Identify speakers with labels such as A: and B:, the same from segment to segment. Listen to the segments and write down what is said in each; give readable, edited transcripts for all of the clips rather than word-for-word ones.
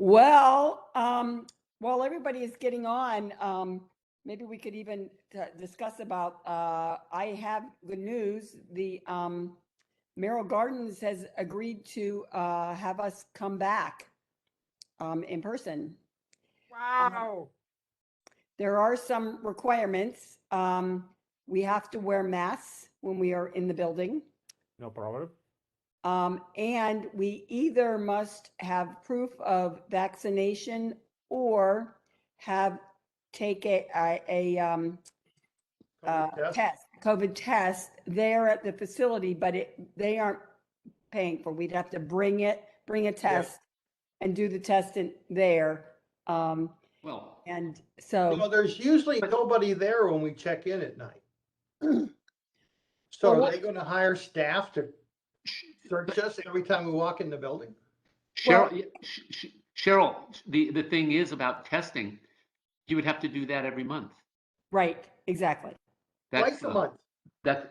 A: Well, while everybody is getting on, maybe we could even discuss about, I have good news. The Merrill Gardens has agreed to have us come back in person.
B: Wow.
A: There are some requirements. We have to wear masks when we are in the building.
B: No problem.
A: And we either must have proof of vaccination or have take a COVID test there at the facility, but they aren't paying for. We'd have to bring a test and do the test in there.
C: Well,
A: And
D: You
A: so,
D: know, there's usually nobody there when we check in at night. So
A: Well,
D: are they gonna hire staff to search us every time we walk in the building?
C: Cheryl, Cheryl, the thing is about testing, you would have to do that every month.
A: right, exactly.
D: Twice a month.
C: That's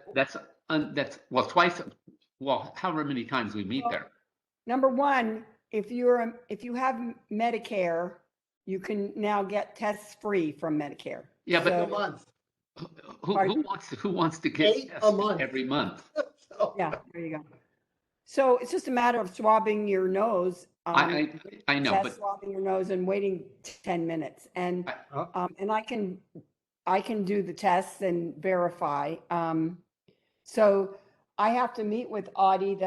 C: well, twice, well, however many times we meet there.
A: Number one, if you have Medicare, you can now get tests free from Medicare.
C: Yeah,
D: A
C: but
D: month.
C: who wants to get
D: 8 a
C: tested
D: month.
C: every month?
D: So-
A: Yeah, there you go. So it's just a matter of swabbing your nose.
C: I know,
A: test
C: but
A: swabbing your nose and waiting 10 minutes. And I can do the tests and verify. So I have to meet with Audie,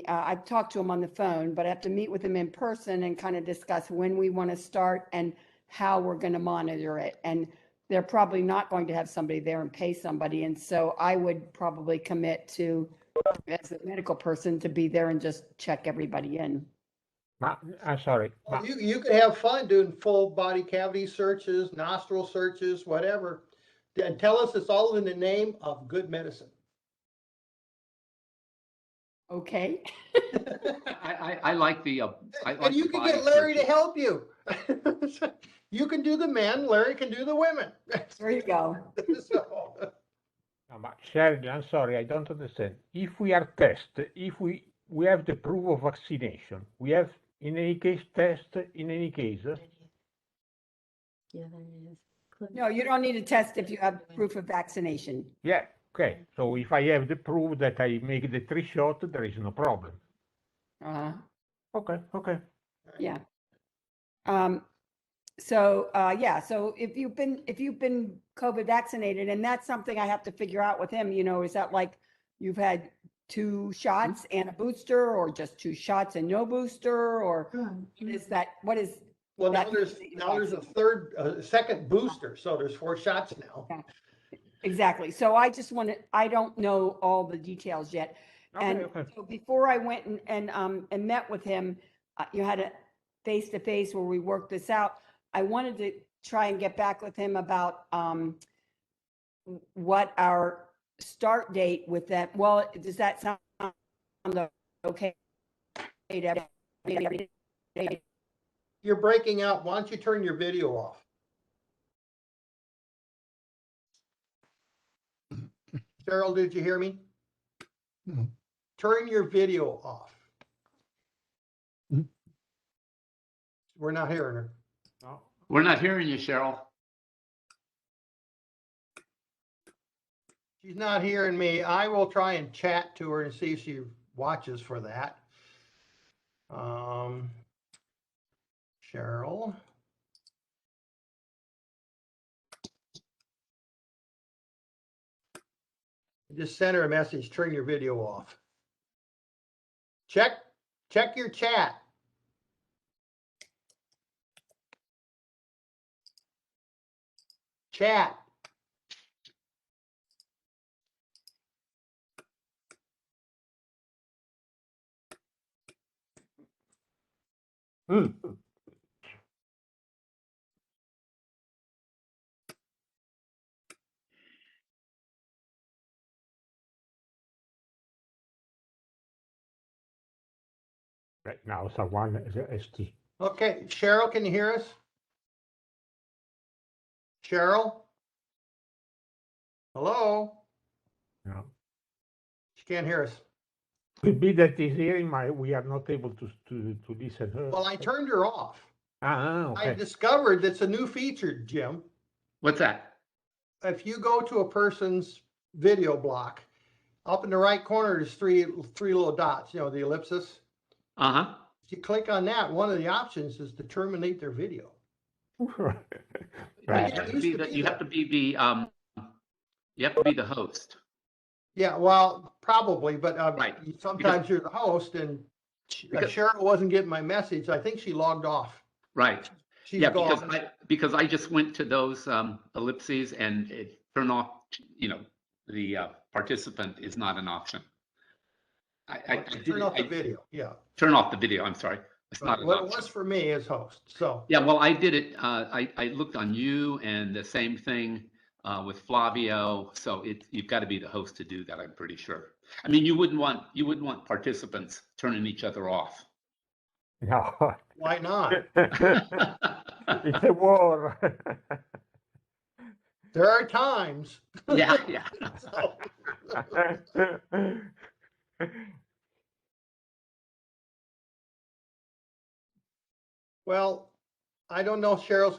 A: I've talked to him on the phone, but I have to meet with him in person and kind of discuss when we want to start and how we're going to monitor it. And they're probably not going to have somebody there and pay somebody. And so I would probably commit to, as a medical person, to be there and just check everybody in.
B: I'm sorry.
D: Well, you could have fun doing full body cavity searches, nostril searches, whatever. And tell us it's all in the name of good medicine.
A: Okay.
C: I like the.
D: And you can get Larry to help you. You can do the men, Larry can do the women.
A: There you go.
D: So,
B: No, but Shirley, I'm sorry, I don't understand. If we are tested, if we have the proof of vaccination, we have in any case test in any case.
E: Yeah, there it is.
A: No, you don't need a test if you have proof of vaccination.
B: Yeah, okay. So if I have the proof that I make the 3 shot, there is no problem.
A: Uh-huh.
B: Okay.
A: Yeah. So if you've been COVID vaccinated, and that's something I have to figure out with him, is that like you've had 2 shots and a booster, or just 2 shots and no booster, or what is
D: well, now
A: that
D: there's a second booster, so there's 4 shots now.
A: Yeah. Exactly. So I don't know all the details yet.
B: Okay.
A: So before I went and met with him, you had a face-to-face where we worked this out. I wanted to try and get back with him about what our start date with that. Well, does that sound okay?
D: You're breaking out. Why don't you turn your video off? Cheryl, did you hear me? Turn your video off. We're not hearing her.
B: No.
C: We're not hearing you, Cheryl.
D: She's not hearing me. I will try and chat to her and see if she watches for that. Cheryl. Just send her a message, turn your video off. Check your chat. Chat.
B: Right now, someone is ST.
D: Okay, Cheryl, can you hear us? Cheryl? Hello?
B: No.
D: She can't hear us.
B: Could be that is hearing we are not able to listen her.
D: Well, I turned her off.
B: Ah,
D: I
B: okay.
D: discovered that's a new feature, Jim.
C: What's that?
D: If you go to a person's video block, up in the right corner, there's three little dots, the ellipsis.
C: Uh-huh.
D: If you click on that, one of the options is to terminate their video.
B: Right.
C: You have to
D: used
C: be
D: to
C: the,
D: be
C: you have
D: that.
C: to be the, you have to be the host.
D: Yeah, well, probably, but
C: Right.
D: sometimes you're the host and
C: Because-
D: Cheryl wasn't getting my message. I think she logged off.
C: Right.
D: She's
C: Yeah,
D: gone.
C: because I just went to those ellipses and it turned off, the participant is not an option. I did
D: Turn
C: it-
D: off the
C: I-
D: video, yeah.
C: Turn off the video, I'm sorry. It's not an
D: What it
C: option.
D: was for me as host, so.
C: Yeah, well, I did it, I looked on you and the same thing with Flavio, so you've got to be the host to do that, I'm pretty sure. I mean, you wouldn't want participants turning each other off.
B: No.
D: Why not?
B: It's a war.
D: There are times.
C: Yeah, yeah.
D: So, well, I don't know if Cheryl's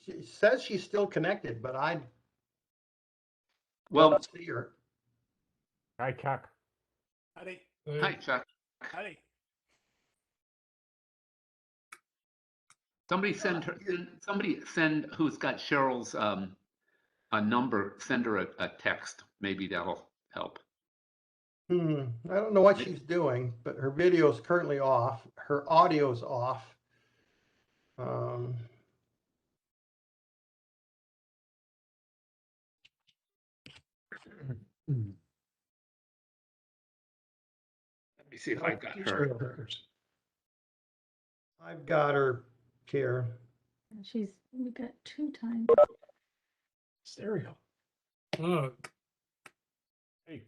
D: she says she's still connected, but I
C: Well,
D: don't see her.
B: Hi, Chuck.
E: Howdy,
C: hi, Chuck.
E: howdy.
C: Somebody send who's got Cheryl's a number, send her a text. Maybe that'll help.
D: I don't know what she's doing, but her video is currently off. Her audio's off.
C: Let me see if I got her.
D: I've got her here.
F: We got 2 times.
E: Stereo.
B: Oh. Hey.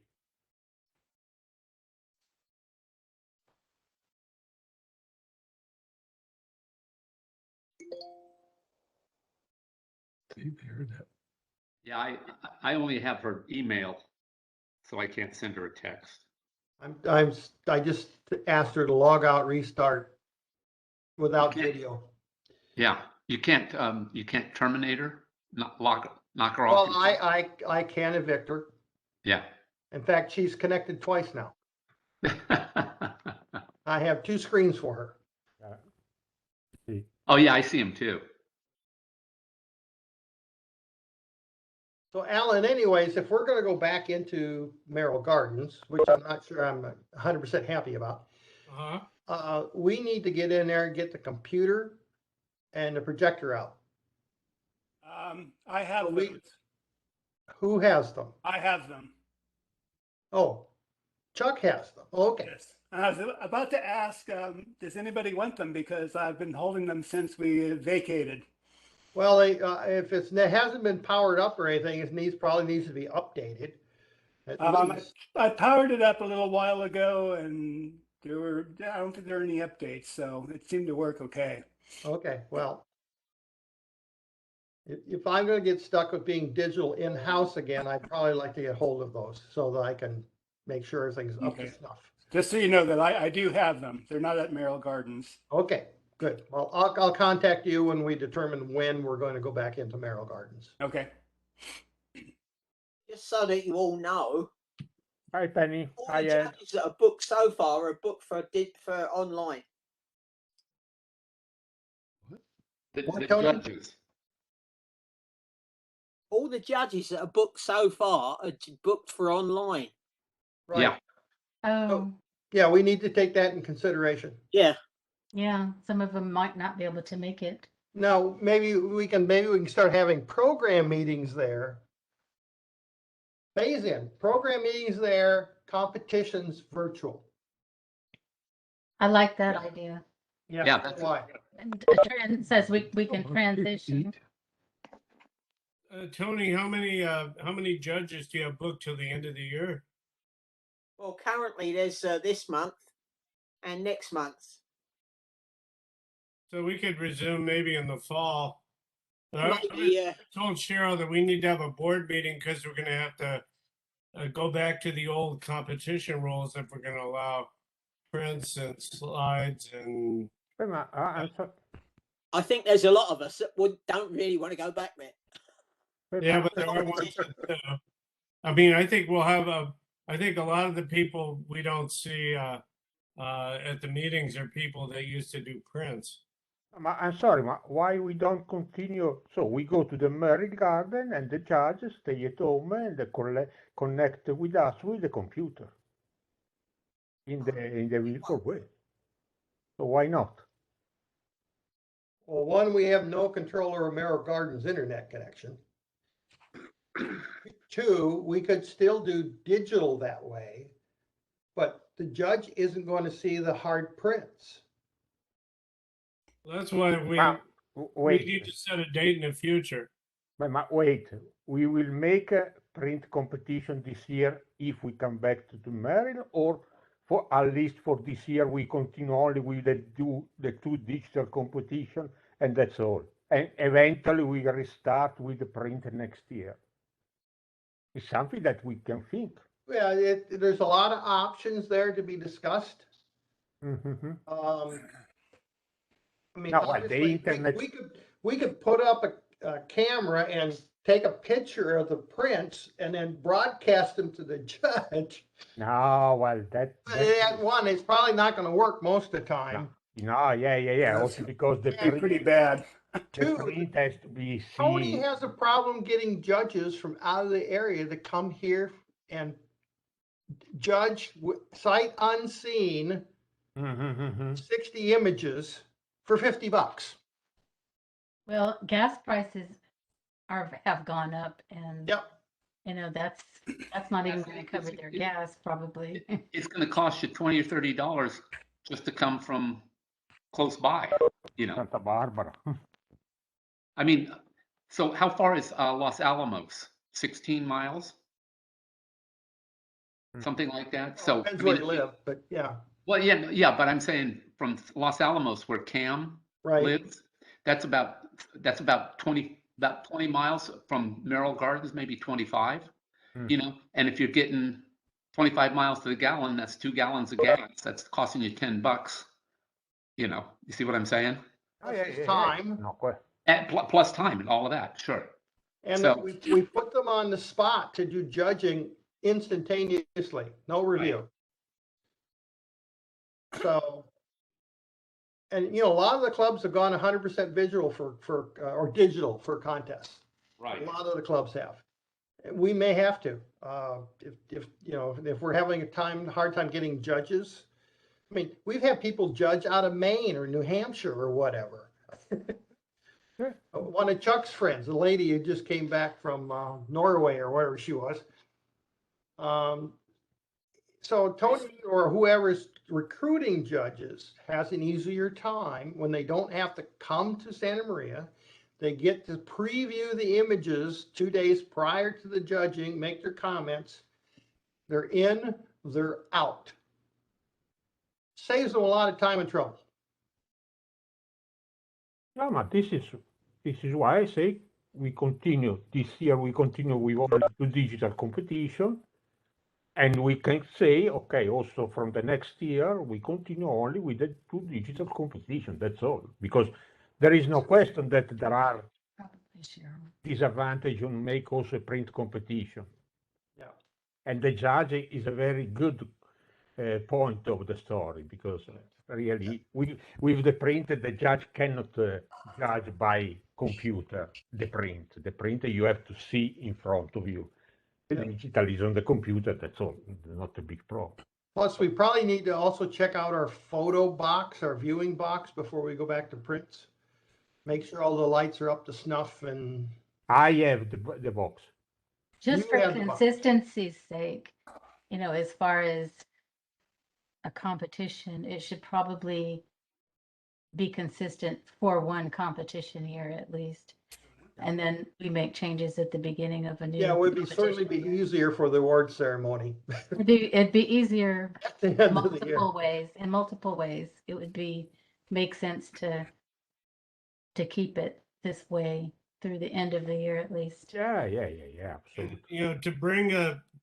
C: Yeah, I only have her email, so I can't send her a text.
D: I just asked her to log out, restart without
C: You can't-
D: video.
C: Yeah, you can't terminate her, knock her off.
D: Well, I can evict her.
C: Yeah.
D: In fact, she's connected twice now. I have 2 screens for her.
B: See.
C: Oh, yeah, I see him too.
D: So Alan, anyways, if we're gonna go back into Merrill Gardens, which I'm not sure I'm 100% happy about, we need to get in there and get the computer and the projector out.
E: I have
D: So we-
E: those.
D: Who has them?
E: I have them.
D: Oh, Chuck has them. Okay.
E: Yes. And I was about to ask, does anybody want them? Because I've been holding them since we vacated.
D: Well, if it hasn't been powered up or anything, probably needs to be updated. At least.
E: I powered it up a little while ago and I don't think there are any updates, so it seemed to work okay.
D: Okay, well, if I'm gonna get stuck with being digital in-house again, I'd probably like to get hold of those so that I can make sure everything's up to
E: Okay.
D: snuff.
E: Just so you know that I do have them. They're not at Merrill Gardens.
D: Okay, good. Well, I'll contact you when we determine when we're going to go back into Merrill Gardens.
E: Okay.
G: Just so that you all know,
B: Hi, Penny.
G: all
B: Hi,
G: the
B: Ed.
G: judges that are booked so far are booked for online.
C: The
D: What, Tony?
C: judges.
G: All the judges that are booked so far are booked for online.
D: Right.
C: Yeah.
F: Oh,
D: Yeah, we need to take that in consideration.
G: Yeah.
F: yeah, some of them might not be able to make it.
D: Now, maybe we can start having program meetings there. Phase in, program meetings there, competitions virtual.
F: I like that
C: Yeah.
F: idea.
C: Yeah, that's-
D: Why?
F: And a says we can transition.
H: Tony, how many judges do you have booked till the end of the year?
G: Well, currently there's this month and next month.
H: So we could resume maybe in the fall. But I
G: Maybe, yeah.
H: told Cheryl that we need to have a board meeting because we're going to have to go back to the old competition rules if we're going to allow prints and slides and
B: Wait, ma,
G: I think there's a lot of us that don't really want to go back there.
H: Yeah, but there are ones that, I mean, I think we'll have I think a lot of the people we don't see at the meetings are people that used to do prints.
B: I'm sorry, why we don't continue? So we go to the Merrill Garden and the judges stay at home and they connect with us with the computer in the virtual way. So why not?
D: Well, one, we have no control over Merrill Gardens internet connection. Two, we could still do digital that way, but the judge isn't going to see the hard prints.
H: That's why we
B: Wait,
H: need to set a date in the future.
B: but wait, we will make a print competition this year if we come back to the Merrill, or for at least for this year we continue only with the two digital competition and that's all. And eventually we restart with the print next year. It's something that we can think.
D: Yeah, there's a lot of options there to be discussed.
B: Mm-hmm.
D: I mean,
B: No, well, the
D: obviously,
B: internet-
D: we could put up a camera and take a picture of the prints and then broadcast them to the judge.
B: No, well,
D: That one is probably not going to work most of the time.
B: No, yeah. Also because the
E: That'd be pretty bad.
B: the print has to be
D: Tony
B: seen.
D: has a problem getting judges from out of the area to come here and judge sight unseen
B: Mm-hmm.
D: 60 images for $50.
F: Well, gas prices have gone up, and
D: Yep.
F: you know that's not even going to cover their gas probably.
C: It's going to cost you $20 or $30 just to come from close by, you know.
B: Santa Barbara.
C: I mean, so how far is Los Alamos? 16 miles? Something like that. So
D: Depends
C: I mean,
D: where you live, but yeah,
C: well, yeah, but I'm saying from Los Alamos, where Cam
D: right.
C: lives, that's about 20 miles from Merrill Gardens, maybe 25. You know, and if you're getting 25 miles to the gallon, that's 2 gallons of gas. That's costing you $10. You know, you see what I'm saying?
B: Oh,
D: That's time.
B: No, question.
C: And plus time and all of that, sure.
D: And
C: So-
D: we put them on the spot to do judging instantaneously, no review. So, and you know, a lot of the clubs have gone 100% visual or digital for contests.
C: Right.
D: A lot of the clubs have. We may have to, if you know, if we're having a hard time getting judges. I mean, we've had people judge out of Maine or New Hampshire or whatever.
B: Sure.
D: One of Chuck's friends, a lady who just came back from Norway or wherever she was. So Tony or whoever's recruiting judges has an easier time when they don't have to come to Santa Maria. They get to preview the images 2 days prior to the judging, make their comments. They're in, they're out. Saves them a lot of time and trouble.
B: No, but this is why I say we continue this year. We continue with only 2 digital competition, and we can say, okay, also from the next year we continue only with the 2 digital competition. That's all, because there is no question that there are disadvantages on make also a print competition.
D: Yeah.
B: And the judge is a very good point of the story, because really with the print the judge cannot judge by computer the print you have to see in front of you. The digital is on the computer, that's all, not a big problem.
D: Plus, we probably need to also check out our photo box, our viewing box before we go back to prints. Make sure all the lights are up to snuff and.
B: I have the box.
F: Just
D: You
F: for
D: have the box.
F: consistency's sake, you know, as far as a competition, it should probably be consistent for one competition year at least. And then we make changes at the beginning of a new.
D: Yeah, it would certainly be
F: competition.
D: easier for the award ceremony.
F: It'd be easier
D: At the end of the year.
F: in multiple ways. It would make sense to keep it this way through the end of the year at least.
B: Yeah, absolutely.
H: You know, to bring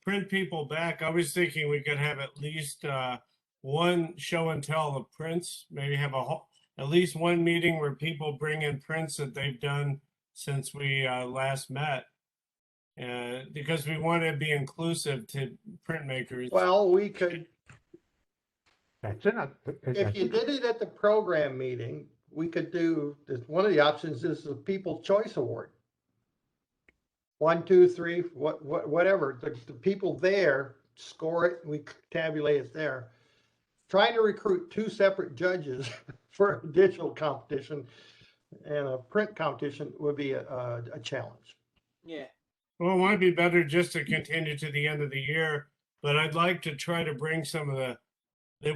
H: print people back, I was thinking we could have at least one show and tell of prints. Maybe have a at least one meeting where people bring in prints that they've done since we last met. Because we want to be inclusive to printmakers.
D: Well, we could,
B: That's enough.
D: if you did it at the program meeting, we could do, one of the options is the People's Choice Award. 1, 2, 3, whatever, the people there score it, we tabulate it there. Trying to recruit 2 separate judges for a digital competition and a print competition would be a challenge.
G: Yeah.
H: Well, it might be better just to continue to the end of the year, but I'd like to try to bring some of that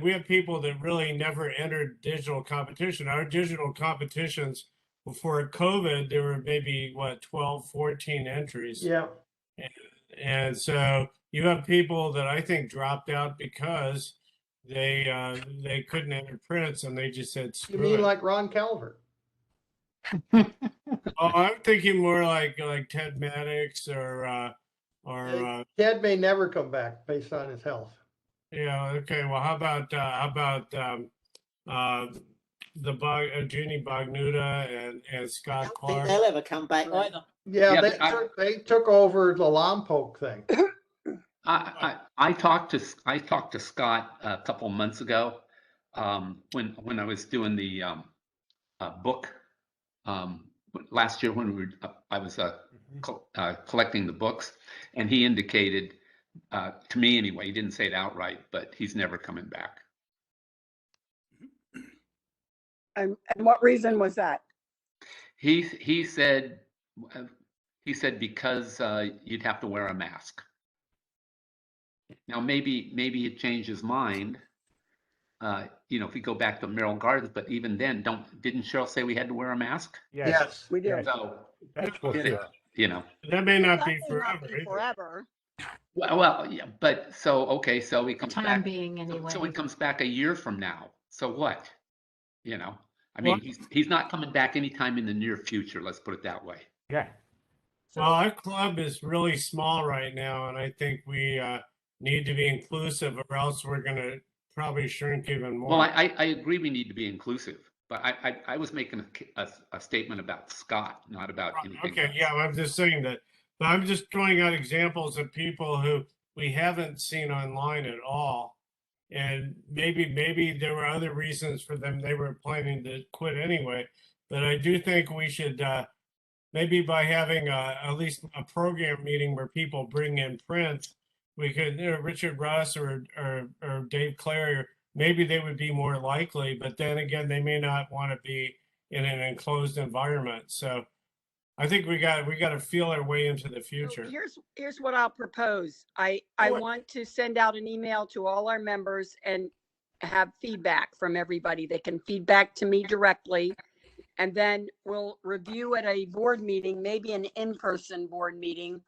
H: we have people that really never entered digital competition. Our digital competitions before COVID, there were maybe 12, 14 entries.
D: Yeah.
H: And so you have people that I think dropped out because they couldn't enter prints and they just said,
D: You
H: screw
D: mean
H: it.
D: like Ron Calvert?
H: Oh, I'm thinking more like Ted Maddox or
D: Ted may never come back based on his health.
H: yeah. Okay. Well, how about Jeannie Bagnuta and
G: I
H: Scott
G: don't think
H: Clark?
G: they'll ever come back either.
D: Yeah,
C: Yeah,
D: they
C: but
D: they took over the Lompoc thing.
C: I talked to Scott a couple months ago, when I was doing the book, last year when I was collecting the books, and he indicated, to me anyway, he didn't say it outright, but he's never coming back.
A: And what reason was that?
C: He said because you'd have to wear a mask. Now maybe he changed his mind. If we go back to Merrill Gardens, but even then, didn't Cheryl say we had to wear a mask?
D: Yes.
A: We did.
C: So,
B: That's for
C: you know,
B: sure.
C: you know,
H: That may not
A: That
H: be
A: may not
H: forever.
A: be
H: either.
A: forever.
C: well, yeah, but so, okay, so he comes
F: Time
C: back,
F: being
C: so he
F: anyway.
C: comes back a year from now. So what? I
H: Well-
C: mean, he's not coming back anytime in the near future. Let's put it that way.
B: Yeah.
H: Well, our club is really small right now, and I think we need to be inclusive, or else we're going to probably shrink even more.
C: Well, I agree we need to be inclusive, but I was making a statement about Scott, not about anything
H: Okay,
C: else.
H: yeah, I'm just saying that. But I'm just throwing out examples of people who we haven't seen online at all. And maybe there were other reasons for them. They were planning to quit anyway. But I do think we should, maybe by having at least a program meeting where people bring in prints, we could, Richard Russ or Dave Clary, maybe they would be more likely, but then again, they may not want to be in an enclosed environment. So I think we got to feel our way into the
A: So
H: future.
A: here's what I'll propose. I want to send out an email to all our members and have feedback from everybody. They can feedback to me directly. And then we'll review at a board meeting, maybe an in-person board meeting,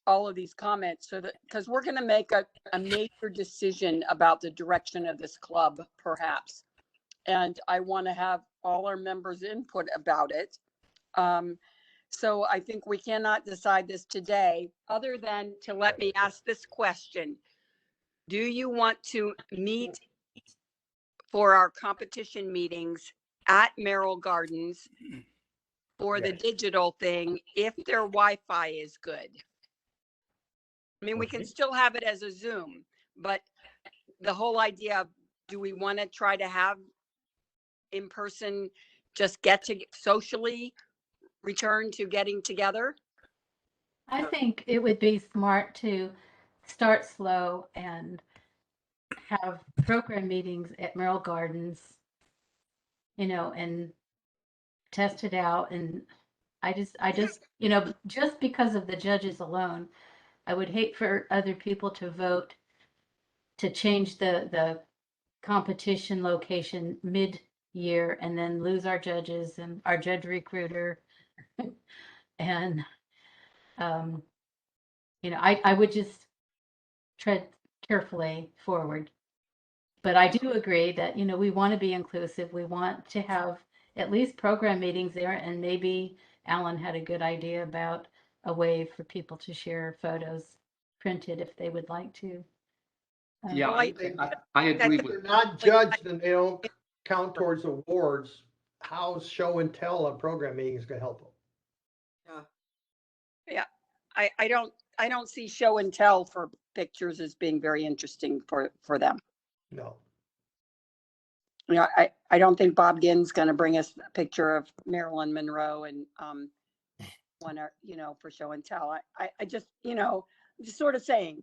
A: all of these comments, so that, because we're going to make a major decision about the direction of this club, perhaps. And I want to have all our members' input about it. So I think we cannot decide this today, other than to let me ask this question. Do you want to meet for our competition meetings at Merrill Gardens for the
B: Yes.
A: digital thing if their Wi-Fi is good? I mean, we can
B: Okay.
A: still have it as a Zoom, but the whole idea of, do we want to try to have in person, just get to socially return to getting together?
F: I think it would be smart to start slow and have program meetings at Merrill Gardens, and test it out. And I just, just because of the judges alone, I would hate for other people to vote to change the competition location mid-year and then lose our judges and our judge recruiter. And, I would just tread carefully forward. But I do agree that, we want to be inclusive. We want to have at least program meetings there. And maybe Alan had a good idea about a way for people to share photos printed if they would like to.
C: Yeah,
A: Well,
C: I agree
D: If
C: with,
D: they're not judged and they don't count towards awards, how's show and tell on program meetings gonna help them?
A: I don't see show and tell for pictures as being very interesting for them.
D: No.
A: You know, I don't think Bob Ginn's gonna bring us a picture of Marilyn Monroe and, you know, for show and tell. I just, you know, just sort of saying,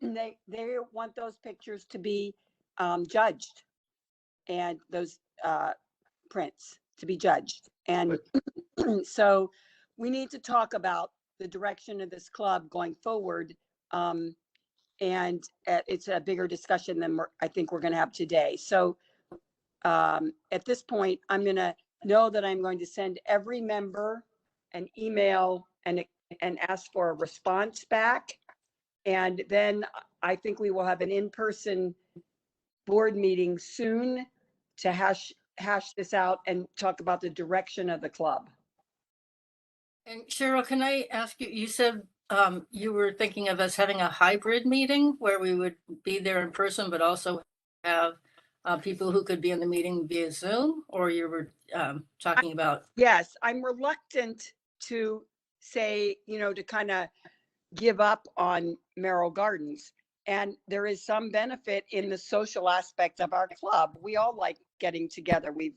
A: they want those pictures to be, judged, and those, prints to be judged. And so we need to talk about the direction of this club going forward. And it's a bigger discussion than I think we're going to have today. So at this point, I'm going to know that I'm going to send every member an email and ask for a response back. And then I think we will have an in-person board meeting soon to hash this out and talk about the direction of the club.
I: And Cheryl, can I ask you, you said you were thinking of us having a hybrid meeting where we would be there in person, but also have people who could be in the meeting via Zoom, or you were talking about?
A: Yes, I'm reluctant to say, you know, to kind of give up on Merrill Gardens. And there is some benefit in the social aspect of our club. We all like getting together. We've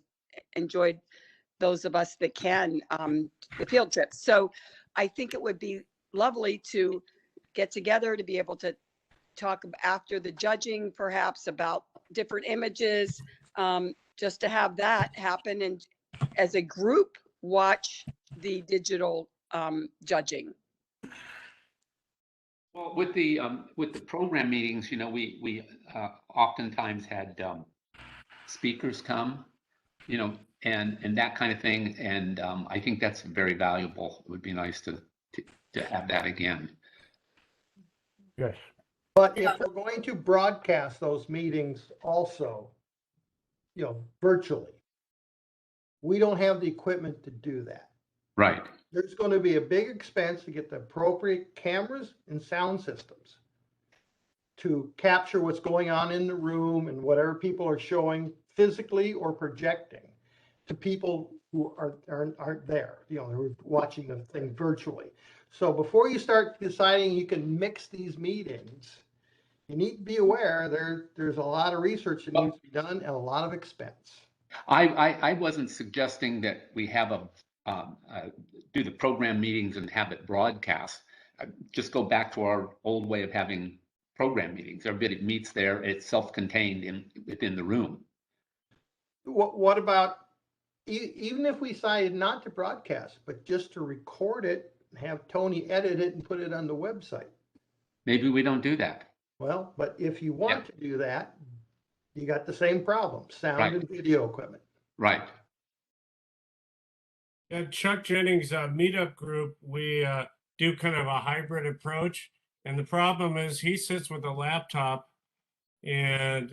A: enjoyed, those of us that can, the field trips. So I think it would be lovely to get together to be able to talk after the judging, perhaps about different images, just to have that happen and as a group watch the digital judging.
C: Well, with the program meetings, you know, we oftentimes had speakers come, you know, and that kind of thing. And I think that's very valuable. It would be nice to have that again.
B: Yes.
D: But if we're going to broadcast those meetings also, you know, virtually, we don't have the equipment to do that.
C: Right.
D: There's going to be a big expense to get the appropriate cameras and sound systems to capture what's going on in the room and whatever people are showing physically or projecting to people who aren't there, you know, who are watching the thing virtually. So before you start deciding you can mix these meetings, you need to be aware there's a lot of research that needs to be done and a lot of expense.
C: I wasn't suggesting that we have do the program meetings and have it broadcast. Just go back to our old way of having program meetings. Everybody meets there. It's self-contained within the room.
D: What about even if we decided not to broadcast, but just to record it, have Tony edit it and put it on the website?
C: Maybe we don't do that.
D: Well, but if you want to do that, you got the same problem, sound and video equipment.
C: Right.
H: At Chuck Jennings' meetup group, we do kind of a hybrid approach. And the problem is he sits with a laptop and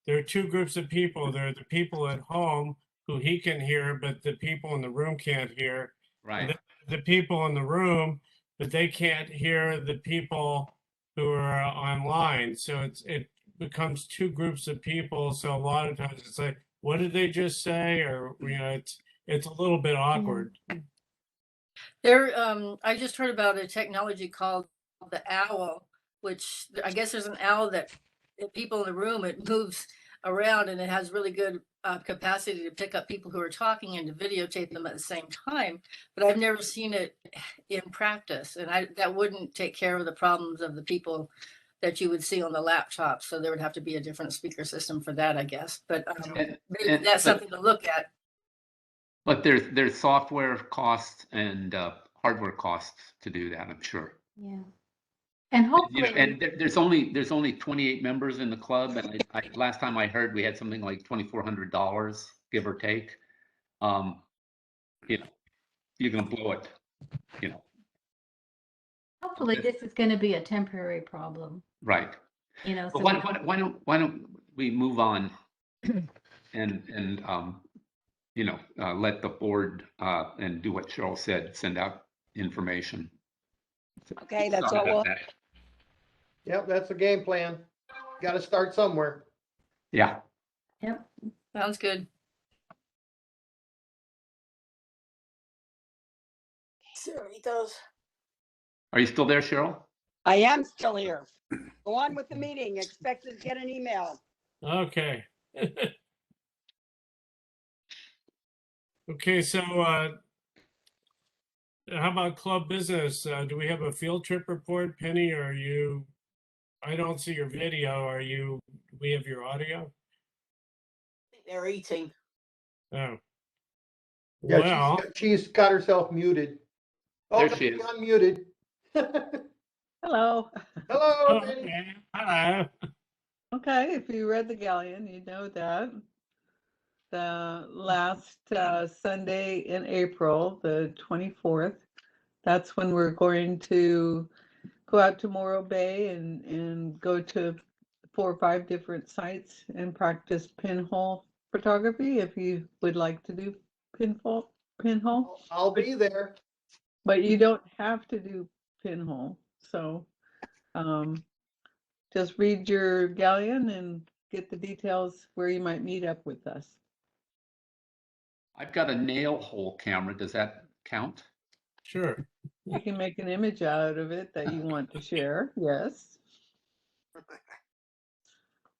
H: there are two groups of people. There are the people at home who he can hear, but the people in the room can't hear.
C: Right.
H: The people in the room, but they can't hear the people who are online. So it becomes two groups of people. So a lot of times it's like, what did they just say? Or, you know, it's a little bit awkward.
I: There, I just heard about a technology called the owl, which I guess there's an owl that people in the room, it moves around and it has really good capacity to pick up people who are talking and to videotape them at the same time. But I've never seen it in practice, and that wouldn't take care of the problems of the people that you would see on the laptop. So there would have to be a different speaker system for that, I guess. But maybe that's something to look at. But
C: there's software costs and hardware costs to do that, I'm sure.
F: Yeah. And hopefully,
C: you know, and there's only 28 members in the club, and I last time I heard we had something like $2,400, give or take. You know, you're gonna blow it. You know.
F: hopefully this is going to be a temporary problem.
C: Right.
F: You know,
C: But
F: so
C: why don't we move on and you know, let the board and do what Cheryl said, send out information.
A: Okay, that's
C: Sorry
A: what we'll,
C: about that.
D: Yep, that's the game plan. Got to start somewhere.
C: Yeah.
F: Yep.
I: Sounds good.
G: Certainly does.
C: Are you still there, Cheryl?
A: I am still here. Go on with the meeting. Expect to get an email.
H: Okay. Okay, so how about club business? Do we have a field trip report, Penny? Or are you? I don't see your video. Are you? Do we have your audio?
G: I think they're eating.
H: Oh.
D: Yeah,
H: Well,
D: she's got herself muted. Oh,
C: There
D: no,
C: she is.
D: unmuted.
J: Hello.
D: Hello,
H: oh,
D: Penny.
H: okay. Hello.
J: Okay, if you read the Galleon, you know that the last Sunday in April, the 24th, that's when we're going to go out to Morro Bay and go to 4 or 5 different sites and practice pinhole photography if you would like to do pinhole.
D: I'll be there.
J: But you don't have to do pinhole. So just read your Galleon and get the details where you might meet up with us.
C: I've got a nail hole camera. Does that count?
H: Sure.
J: You can make an image out of it that you want to share. Yes.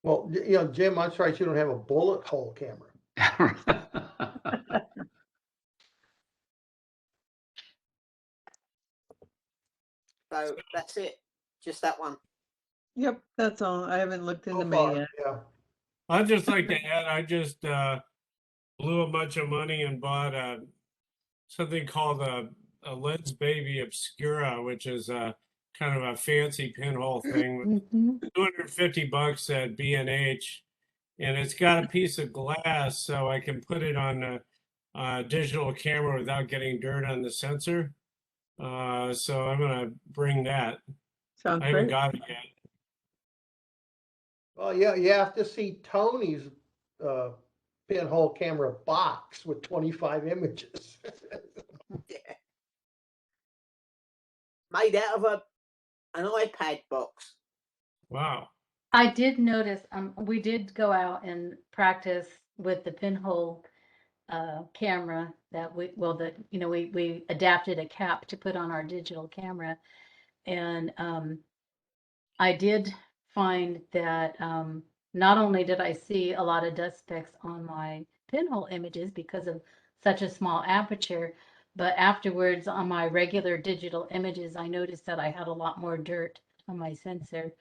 D: Well, you know, Jim, I'm sorry you don't have a bullet hole camera.
G: So that's it. Just that one.
J: Yep, that's all. I haven't looked into
D: So
J: May
D: far,
J: yet.
D: yeah.
H: I'd just like to add, I just blew a bunch of money and bought something called a Lens Baby Obscura, which is a kind of a fancy pinhole thing with $250 at B&H, and it's got a piece of glass so I can put it on a digital camera without getting dirt on the sensor. So I'm gonna bring that.
J: Sounds
H: I haven't
J: great.
H: got it yet.
D: Well, yeah, you have to see Tony's pinhole camera box with 25 images.
G: Yeah. Made out of an iPad box.
H: Wow.
F: I did notice, we did go out and practice with the pinhole camera that we adapted a cap to put on our digital camera. And I did find that not only did I see a lot of dust specks on my pinhole images because of such a small aperture, but afterwards on my regular digital images, I noticed that I had a lot more dirt on my sensor.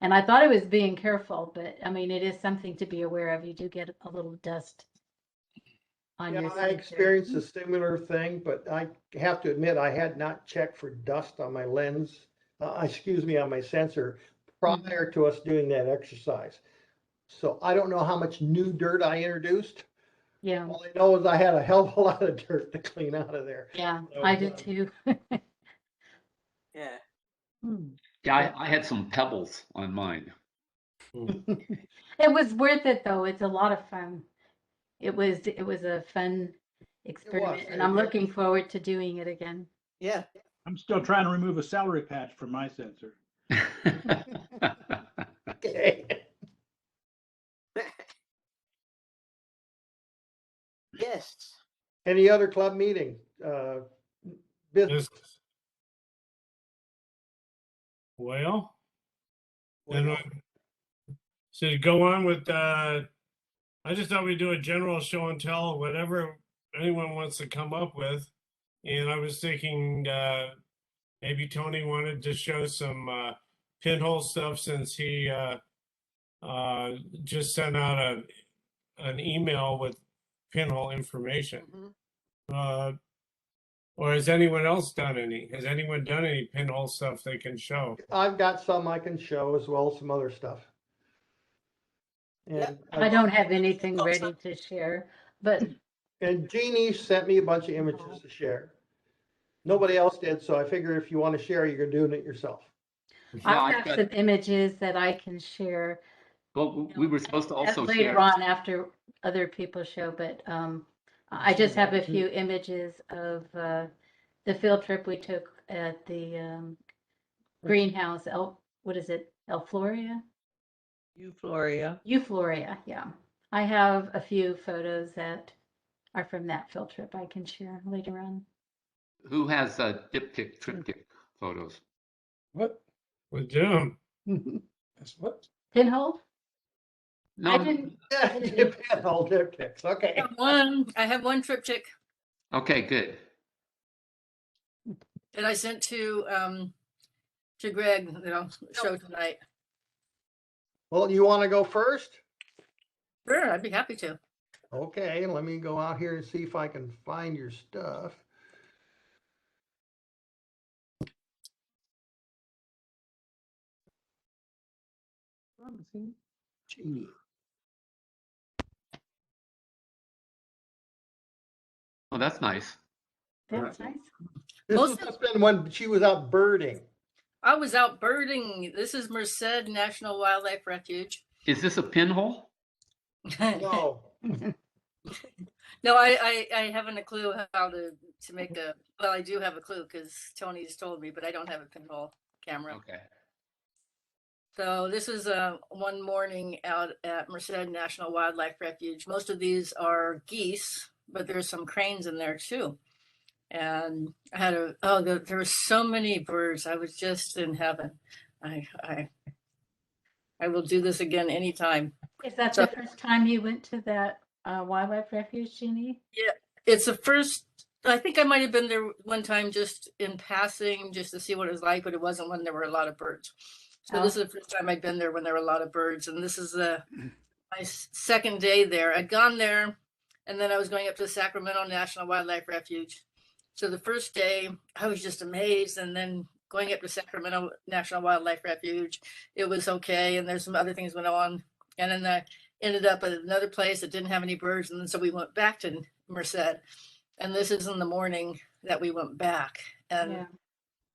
F: And I thought I was being careful, but I mean, it is something to be aware of. You do get a little dust on
D: Yeah,
F: your
D: I
F: sensor.
D: experienced a similar thing, but I have to admit, I had not checked for dust on my lens, on my sensor prior to us doing that exercise. So I don't know how much new dirt I introduced.
F: Yeah,
D: All I know is I had a hell of a lot of dirt to clean out of there.
F: yeah,
D: So,
F: I did too.
G: Yeah.
C: Yeah, I had some pebbles on mine.
F: It was worth it though. It's a lot of fun. It was a fun experiment, and I'm looking forward to doing it again.
G: Yeah.
K: I'm still trying to remove a celery patch from my sensor.
D: Okay.
G: Yes.
D: Any other club meeting? Business?
H: Business. Well, then so to go on with I just thought we'd do a general show and tell, whatever anyone wants to come up with. And I was thinking maybe Tony wanted to show some pinhole stuff since he just sent out an email with pinhole information. Or has anyone else done any? Has anyone done any pinhole stuff they can show?
D: I've got some I can show as well as some other stuff. And
F: I don't have anything ready to share, but
D: And Jeannie sent me a bunch of images to share. Nobody else did, so I figure if you want to share, you're doing it yourself.
F: I've got some images that I can share.
C: Well, we were supposed to also
F: later
C: share.
F: on after other people show, but I just have a few images of the field trip we took at the greenhouse. What is it? Euphoria?
J: Euphoria.
F: Euphoria, yeah. I have a few photos that are from that field trip I can share later on.
C: Who has diptych, triptych photos?
K: What?
H: With Jim.
K: That's what?
F: Pinhole?
C: No,
F: I didn't.
D: Yeah, dip all diptychs. Okay.
I: I have one triptych
C: okay, good.
I: that I sent to Greg that I'll show tonight.
D: Well, you want to go first?
I: Sure, I'd be happy to.
D: Okay, let me go out here and see if I can find your stuff.
K: Genie.
C: Oh, that's nice.
F: That's nice.
D: This
I: Most
D: must have been when she was out birding.
I: I was out birding. This is Merced National Wildlife Refuge.
C: Is this a pinhole?
D: No.
I: No, I haven't a clue how to make a, well, I do have a clue because Tony's told me, but I don't have a pinhole camera.
C: Okay.
I: So this is one morning out at Merced National Wildlife Refuge. Most of these are geese, but there's some cranes in there too. And I had there were so many birds. I was just in heaven. I will do this again anytime.
F: Is that
I: So-
F: the first time you went to that wildlife refuge, Jeannie?
I: Yeah, it's the first. I think I might have been there one time just in passing, just to see what it was like, but it wasn't when there were a lot of birds. So this is the first time I'd been there when there were a lot of birds, and this is my second day there. I'd gone there, and then I was going up to the Sacramento National Wildlife Refuge. So the first day, I was just amazed, and then going up to Sacramento National Wildlife Refuge, it was okay, and there's some other things went on, and then I ended up at another place that didn't have any birds, and then so we went back to Merced, and this is in the morning that we went back, and
F: Yeah.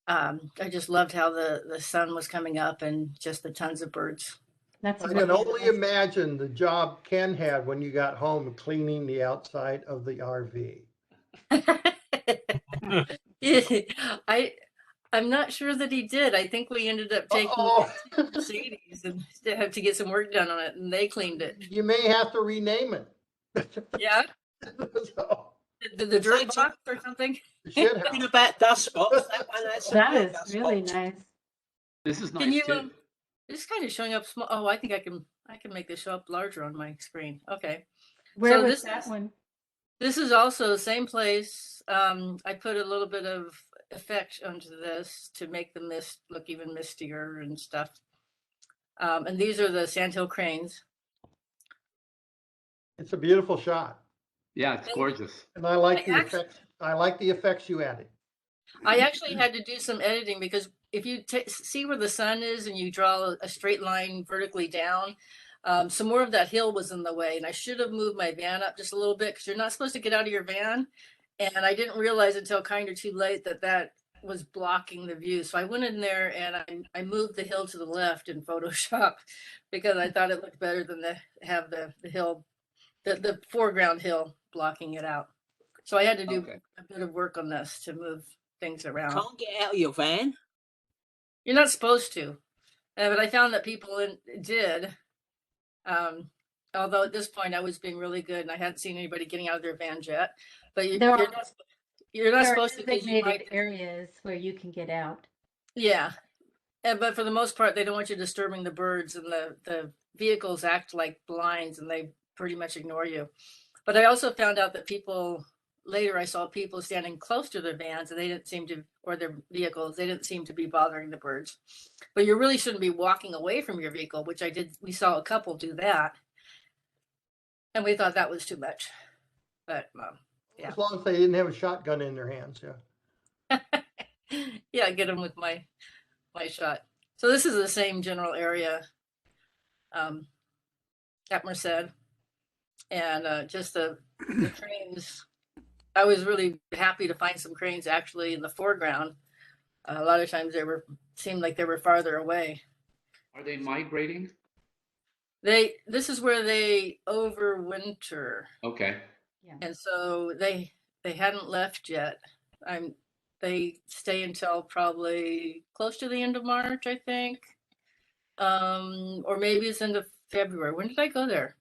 I: I just loved how the sun was coming up and just the tons of birds.
F: That's
D: I
F: really
D: can only
F: nice.
D: imagine the job Ken had when you got home cleaning the outside of the RV.
I: I'm not sure that he did. I think we ended up taking
D: Uh-oh.
I: it to Mercedes and had to get some work done on it, and they cleaned it.
D: You may have to rename it.
I: Yeah,
D: So,
I: the dirt box or something.
D: the shit
G: Talking
D: house.
G: about dust spots, that one has some
F: That
G: real
F: is
G: dust
F: really
G: spots.
F: nice.
C: This is
I: Can
C: nice
I: you?
C: too.
I: It's kind of showing up small. Oh, I think I can make this show up larger on my screen. Okay.
F: Where
I: So
F: was
I: this
F: that
I: is-
F: one?
I: This is also the same place. I put a little bit of effect onto this to make the mist look even mistier and stuff. And these are the sandhill cranes.
D: It's a beautiful shot.
C: Yeah, it's gorgeous.
D: And I like
I: I
D: the
I: actually-
D: effects. I like the effects you added.
I: I actually had to do some editing because if you see where the sun is and you draw a straight line vertically down, some more of that hill was in the way, and I should have moved my van up just a little bit because you're not supposed to get out of your van. And I didn't realize until kind of too late that was blocking the view. So I went in there and I moved the hill to the left in Photoshop because I thought it looked better than to have the hill, the foreground hill blocking it out. So I had to do
C: Okay.
I: a bit of work on this to move things around.
G: Can't get out of your van.
I: You're not supposed to, but I found that people did. Although at this point I was being really good and I hadn't seen anybody getting out of their van yet. But you're
F: There
I: not, you're not
F: There are
I: supposed to. 'Cause you
F: designated
I: might,
F: areas where you can get out.
I: yeah, but for the most part, they don't want you disturbing the birds, and the vehicles act like blinds, and they pretty much ignore you. But I also found out that later I saw people standing close to their vans, and they didn't seem to, or their vehicles, they didn't seem to be bothering the birds. But you really shouldn't be walking away from your vehicle, which I did. We saw a couple do that, and we thought that was too much. But yeah.
D: As long as they didn't have a shotgun in their hands, yeah.
I: Yeah, get them with my shot. So this is the same general area at Merced, and just the cranes. I was really happy to find some cranes actually in the foreground. A lot of times seemed like they were farther away.
C: Are they migrating?
I: This is where they overwinter,
C: Okay.
I: and so they hadn't left yet. They stay until probably close to the end of March, I think. Or maybe it's end of February. When did I go there?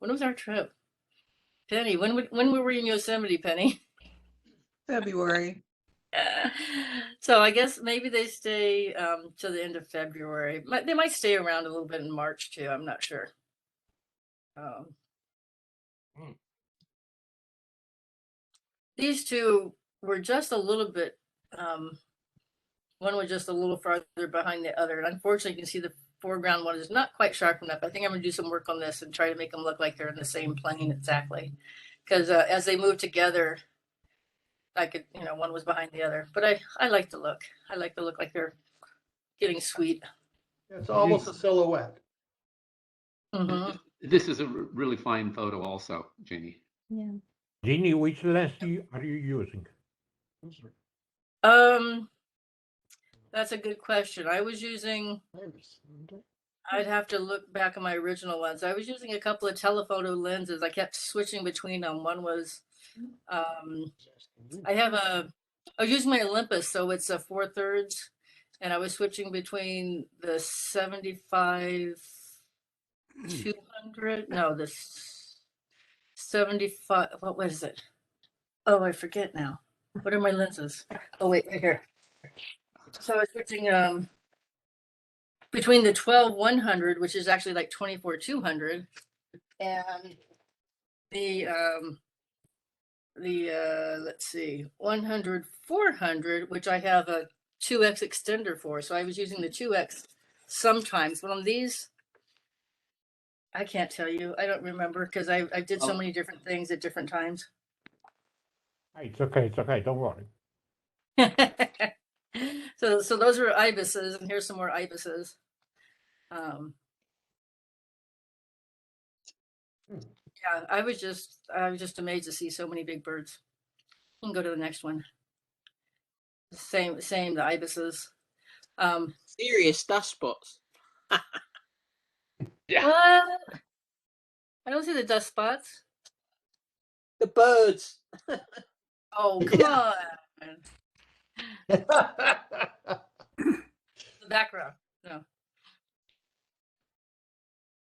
I: When was our trip? Penny, when were we in Yosemite, Penny?
J: February.
I: So I guess maybe they stay to the end of February. They might stay around a little bit in March too. I'm not sure. These two were just a little bit. One was just a little farther behind the other, and unfortunately, you can see the foreground one is not quite sharp enough. I think I'm going to do some work on this and try to make them look like they're in the same plane exactly, because as they move together, I could, one was behind the other. But I like the look. I like the look like they're getting sweet.
D: It's almost a silhouette.
I: Mm-hmm.
C: This is a really fine photo also, Jeannie.
F: Yeah.
B: Jeannie, which lens are you using?
I: That's a good question. I was using, I'd have to look back at my original ones. I was using a couple of telephoto lenses. I kept switching between them. One was, I was using my Olympus, so it's a 4/3, and I was switching between the 75 200. No, the 75. What was it? Oh, I forget now. What are my lenses? Oh, wait, right here. So I was switching between the 12-100, which is actually like 24-200, and the let's see, 100-400, which I have a 2x extender for. So I was using the 2x sometimes, but on these, I can't tell you. I don't remember because I did so many different things at different times.
B: It's okay. Don't worry.
I: So those are ibises, and here's some more ibises. Yeah, I was just amazed to see so many big birds. You can go to the next one. Same, the ibises.
G: Serious dust spots.
C: Yeah.
I: What? I don't see the dust spots.
G: The birds.
I: Oh, come on. The background. No.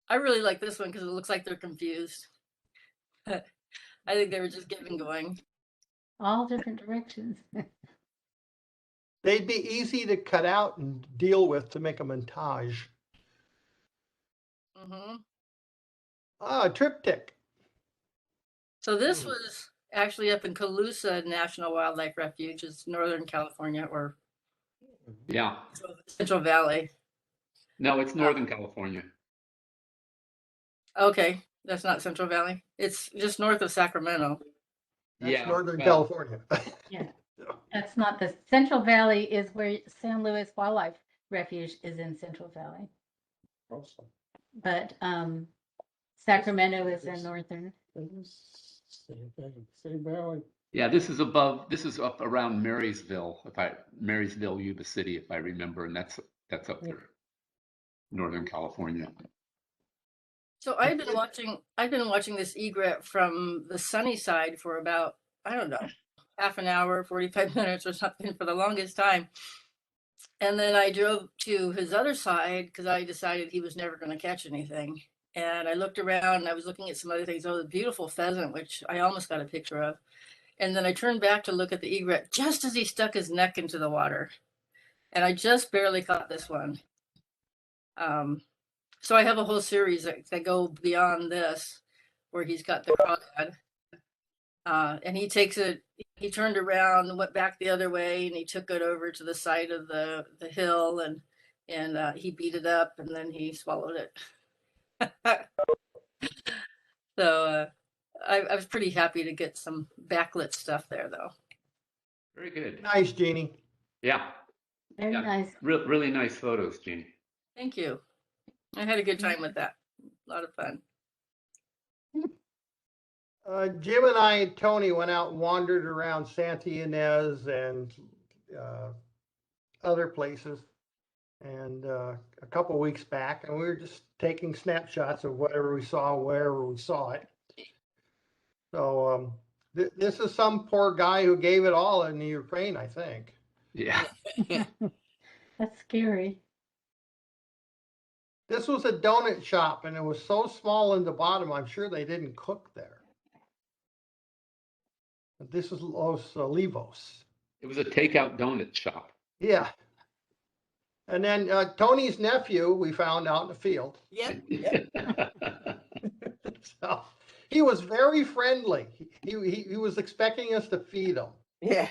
I: I really like this one because it looks like they're confused. I think they were just getting going.
F: All different directions.
D: They'd be easy to cut out and deal with to make a montage.
I: Mm-hmm.
D: Triptych.
I: So this was actually up in Calusa National Wildlife Refuge, it's Northern California, or
C: Yeah.
I: Central Valley.
C: No, it's Northern California.
I: Okay, that's not Central Valley. It's just north of Sacramento.
D: That's Northern California.
F: Yeah. That's not the Central Valley is where San Luis Wildlife Refuge is in Central Valley.
K: Awesome.
F: But Sacramento is in Northern.
K: Same valley.
C: Yeah, this is up around Marysville, Marysville, Yuba City, if I remember, and that's up there, Northern California.
I: So I've been watching this egret from the sunny side for about, I don't know, half an hour, 45 minutes or something for the longest time. And then I drove to his other side because I decided he was never going to catch anything. And I looked around and I was looking at some other things. Oh, the beautiful pheasant, which I almost got a picture of. And then I turned back to look at the egret just as he stuck his neck into the water. And I just barely caught this one. So I have a whole series that go beyond this, where he's got the crawdad. And he turned around and went back the other way, and he took it over to the side of the hill, and he beat it up, and then he swallowed it. So I was pretty happy to get some backlit stuff there, though.
C: Very good.
D: Nice, Jeannie.
C: Yeah.
F: Very nice.
C: Really nice photos, Jeannie.
I: Thank you. I had a good time with that. A lot of fun.
D: Jim and I and Tony went out and wandered around Santa Ynez and other places, and a couple of weeks back, and we were just taking snapshots of whatever we saw, wherever we saw it. So this is some poor guy who gave it all in the Ukraine, I think.
C: Yeah.
F: That's scary.
D: This was a donut shop and it was so small in the bottom, I'm sure they didn't cook there. But this is Los Olivos.
C: It was a takeout donut shop.
D: Yeah. And then Tony's nephew, we found out in the field.
G: Yep.
D: So he was very friendly. He was expecting us to feed him.
G: Yeah.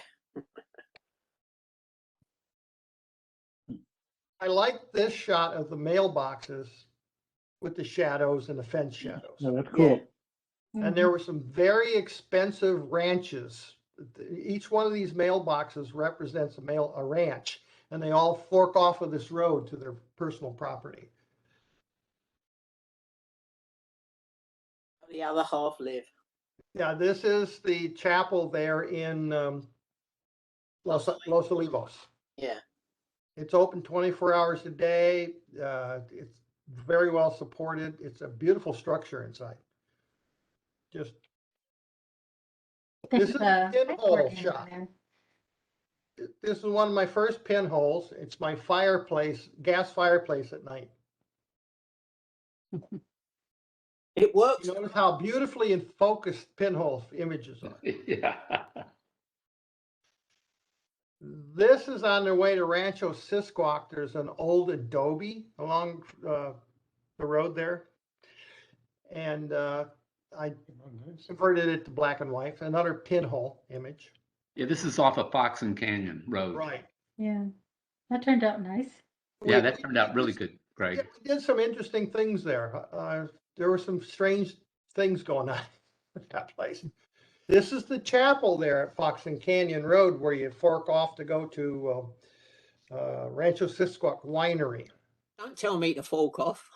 D: I like this shot of the mailboxes with the shadows and the fence shadows.
K: No, that's cool.
D: And there were some very expensive ranches. Each one of these mailboxes represents a ranch, and they all fork off of this road to their personal property.
G: The other half live.
D: Yeah, this is the chapel there in Los Olivos.
G: Yeah.
D: It's open 24 hours a day. It's very well supported. It's a beautiful structure inside. Just this is a pinhole shot. This is one of my first pinholes. It's my fireplace, gas fireplace at night.
G: It works.
D: You notice how beautifully in focused pinhole images are.
C: Yeah.
D: This is on their way to Rancho Sisquoc. There's an old adobe along the road there. And I converted it to black and white, another pinhole image.
C: Yeah, this is off of Fox and Canyon Road.
D: Right.
F: Yeah, that turned out nice.
C: Yeah, that turned out really good, Greg.
D: Yeah, we did some interesting things there. There were some strange things going on at that place. This is the chapel there at Fox and Canyon Road where you fork off to go to Rancho Sisquoc Winery.
G: Don't tell me to fork off.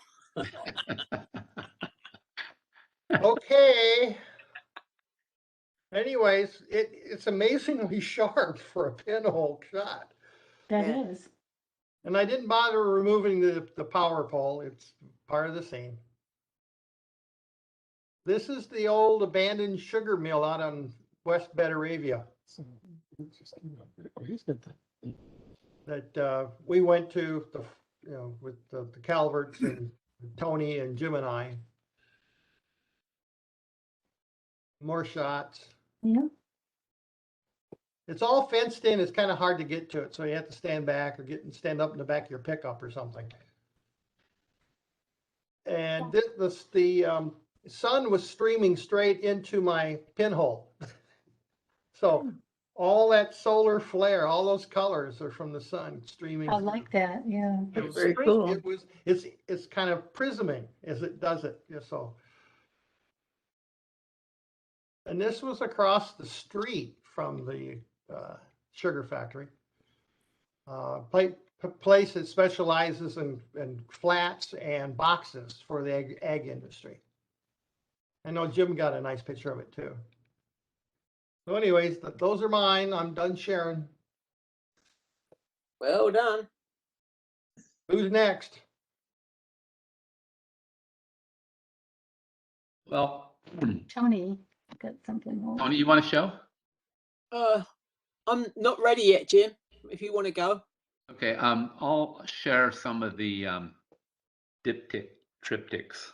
D: Okay. Anyways, it's amazingly sharp for a pinhole shot.
F: That
G: Yeah.
F: is.
D: And I didn't bother removing the power pole. It's part of the scene. This is the old abandoned sugar mill out on West Betaravia that we went to with the Calverts and Tony and Jim and I. More shots.
F: Yeah.
D: It's all fenced in. It's kind of hard to get to it, so you have to stand back or stand up in the back of your pickup or something. And the sun was streaming straight into my pinhole, so all that solar flare, all those colors are from the sun streaming.
F: I like that. Yeah.
D: It was
J: Very
D: pretty-
J: cool.
D: It's kind of prisming as it does it. Yeah, so. And this was across the street from the sugar factory. Place that specializes in flats and boxes for the ag industry. I know Jim got a nice picture of it too. So anyways, those are mine. I'm done sharing.
G: Well done.
D: Who's next?
C: Well,
F: Tony, got something more.
C: Tony, you want to show?
G: I'm not ready yet, Jim. If you want to go.
C: Okay, I'll share some of the triptychs.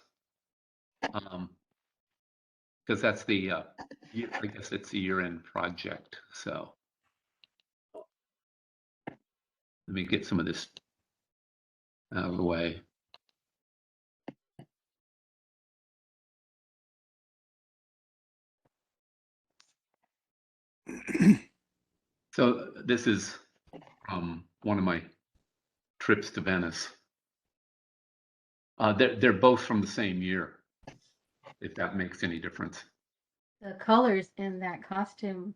C: Because that's the, I guess it's the year-end project, so. Let me get some of this out of the way. So this is one of my trips to Venice. They're both from the same year, if that makes any difference.
F: The colors in that costume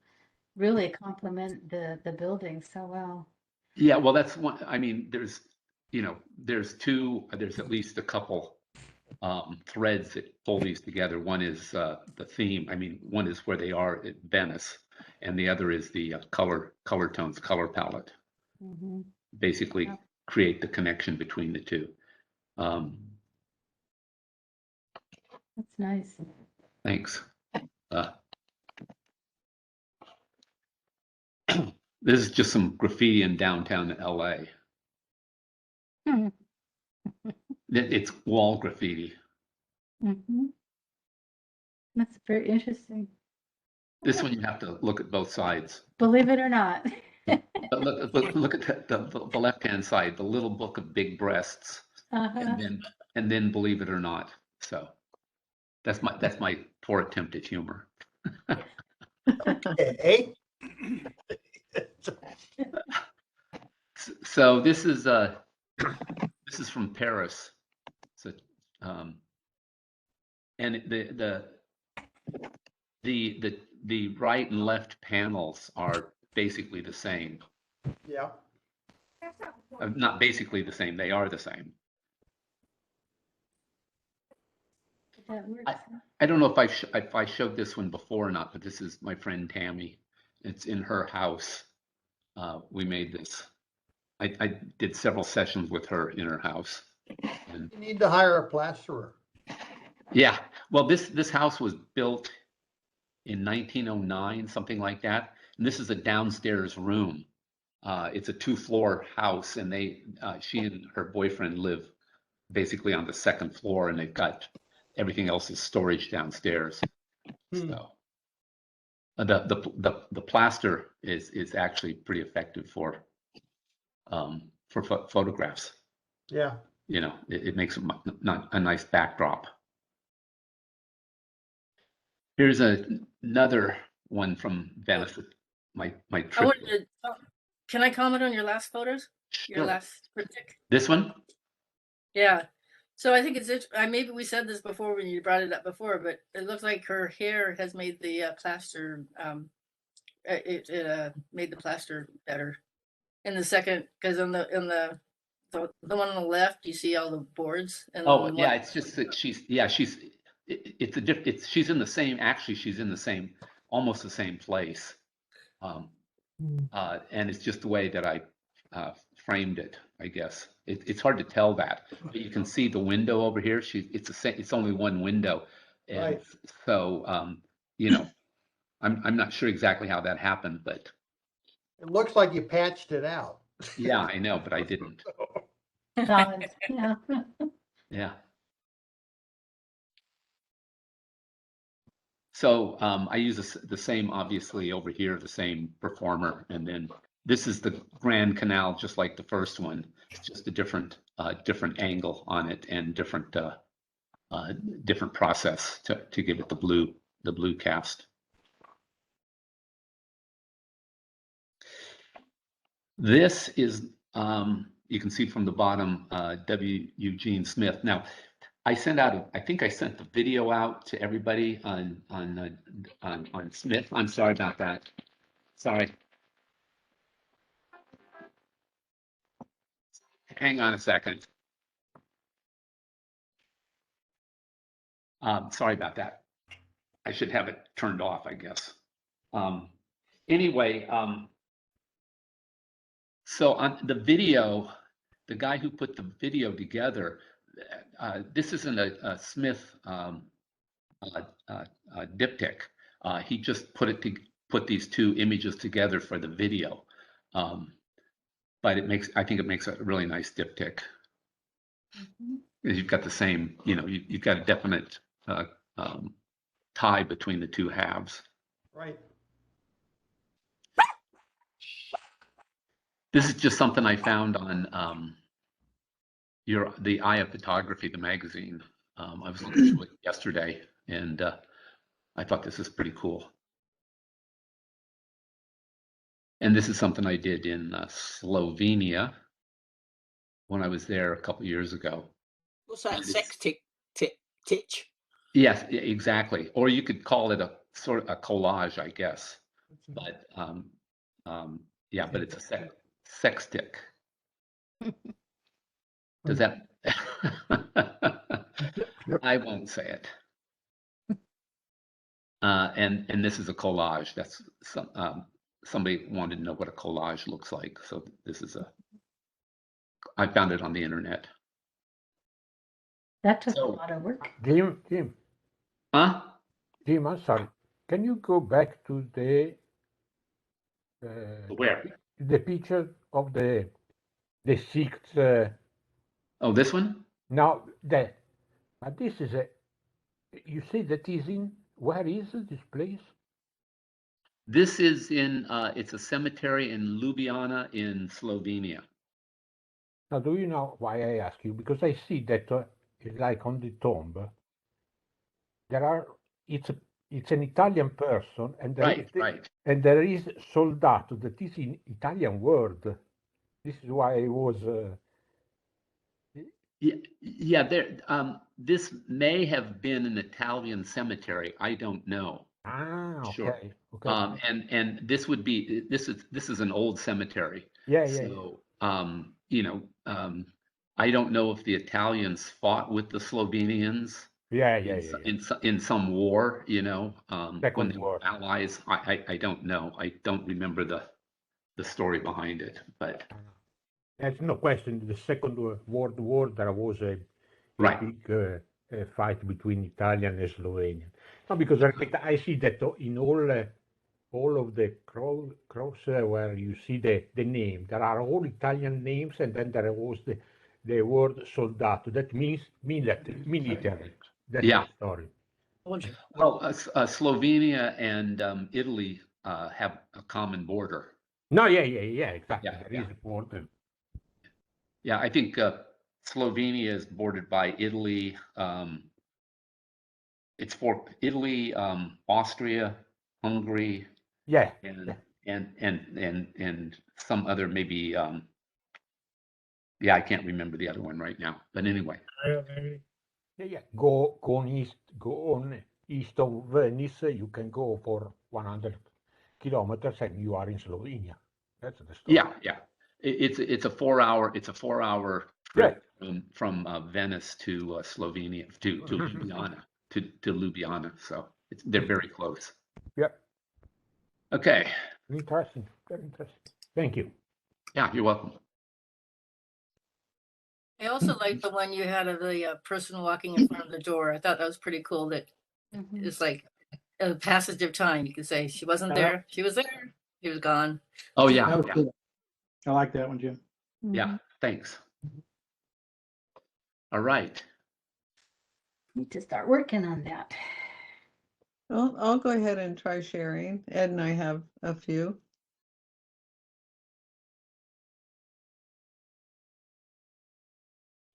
F: really complement the building so well.
C: Yeah, well, that's one. I mean, there's at least a couple threads that pull these together. One is the theme. I mean, one is where they are at Venice, and the other is the color tones, color palette.
F: Mm-hmm.
C: Basically,
F: Yeah.
C: create the connection between the two.
F: That's nice.
C: Thanks. This is just some graffiti in downtown LA.
F: Hmm.
C: It's wall graffiti.
F: Mhm. That's very interesting.
C: This one you have to look at both sides.
F: Believe it or not.
C: But look at the left-hand side, the little book of big breasts,
F: Uh-huh.
C: and then believe it or not. So that's my poor attempt at humor.
D: Okay.
C: So this is from Paris. So and the right and left panels are basically the same.
D: Yeah.
C: Not basically the same, they are the same.
F: That works.
C: I don't know if I showed this one before or not, but this is my friend Tammy. It's in her house. We made this. I did several sessions with her in her house. And
D: You need to hire a plasterer.
C: yeah, well, this house was built in 1909, something like that. And this is a downstairs room. It's a 2-floor house, and she and her boyfriend live basically on the 2nd floor, and they've got everything else is storage downstairs. So the plaster is actually pretty effective for photographs.
D: Yeah.
C: You know, it makes not a nice backdrop. Here's another one from Venice. My
I: I
C: trip.
I: wanted to, can I comment on your last photos? Your
C: Sure.
I: last triptych?
C: This one?
I: Yeah. So I think maybe we said this before when you brought it up before, but it looks like her hair has made the plaster, made the plaster better. In the second, because in the one on the left, you see all the boards. And
C: Oh,
I: then
C: yeah, it's just that she's she's in the same, actually, she's in the same, almost the same place. And it's just the way that I framed it, I guess. It's hard to tell that, but you can see the window over here. It's only one window. And
D: Right.
C: so, you know, I'm not sure exactly how that happened, but
D: It looks like you patched it out.
C: yeah, I know, but I didn't.
F: Solid. Yeah.
C: Yeah. So I use the same, obviously, over here, the same performer. And then this is the Grand Canal, just like the first one. It's just a different angle on it and different process to give it the blue cast. This is, you can see from the bottom, W. Eugene Smith. Now, I think I sent the video out to everybody on Smith. I'm sorry about that. Sorry. Hang on a second. Sorry about that. I should have it turned off, I guess. Anyway, so on the video, the guy who put the video together, this isn't a Smith diptych. He just put these two images together for the video. But I think it makes a really nice diptych. You've got the same, you know, you've got a definite tie between the two halves.
D: Right.
C: This is just something I found on the Eye of Photography, the magazine. I was looking through it yesterday, and I thought this is pretty cool. And this is something I did in Slovenia when I was there a couple years ago.
G: What's that? Sex titch?
C: Yes, exactly. Or you could call it a sort of a collage, I guess. But yeah, but it's a sextic. Does that? I won't say it. And this is a collage. That's somebody wanted to know what a collage looks like. So this is I found it on the internet.
F: That took a lot of work.
B: Jim,
C: Huh?
B: Jim, I'm sorry. Can you go back to the
C: Where?
B: the picture of the sixth?
C: Oh, this one?
B: Now, but this is you say that is where is this place?
C: This is in, it's a cemetery in Ljubljana in Slovenia.
B: Now, do you know why I ask you? Because I see that it's like on the tomb, there are, it's an Italian person, and
C: Right.
B: and there is soldato that is in Italian word. This is why I was.
C: Yeah, this may have been an Italian cemetery. I don't know. Sure.
B: Okay.
C: And this would be, this is an old cemetery.
B: Yeah.
C: So, I don't know if the Italians fought with the Slovenians
B: Yeah.
C: in some war, when
B: Second
C: they
B: War.
C: were allies. I don't know. I don't remember the story behind it, but
B: There's no question. The Second World War, there was a
C: right.
B: big fight between Italian and Slovenian. No, because I see that in all of the cross where you see the name, there are all Italian names, and then there was the word soldato. That means military. That's
C: Yeah.
B: the story.
C: Well, Slovenia and Italy have a common border.
B: No, yeah, exactly.
C: Yeah,
B: There is a border.
C: Yeah, I think Slovenia is bordered by Italy. It's for Italy, Austria, Hungary,
B: Yeah.
C: and some other maybe. Yeah, I can't remember the other one right now. But anyway.
B: Yeah. Go on east of Venice. You can go for 100 kilometers, and you are in Slovenia. That's the story.
C: Yeah. It's a 4 hour trip from Venice to Slovenia to Ljubljana to Ljubljana. So they're very close.
B: Yeah.
C: Okay.
B: Interesting. Very interesting. Thank you.
C: Yeah, you're welcome.
I: I also like the one you had of the person walking in front of the door. I thought that was pretty cool. That it's like a passage of time. You can say she wasn't there. She was there. She was gone.
C: Oh yeah.
K: That was good. I like that one, Jim.
C: Yeah. Thanks. All right.
F: Need to start working on that.
J: Well, I'll go ahead and try sharing. Ed and I have a few.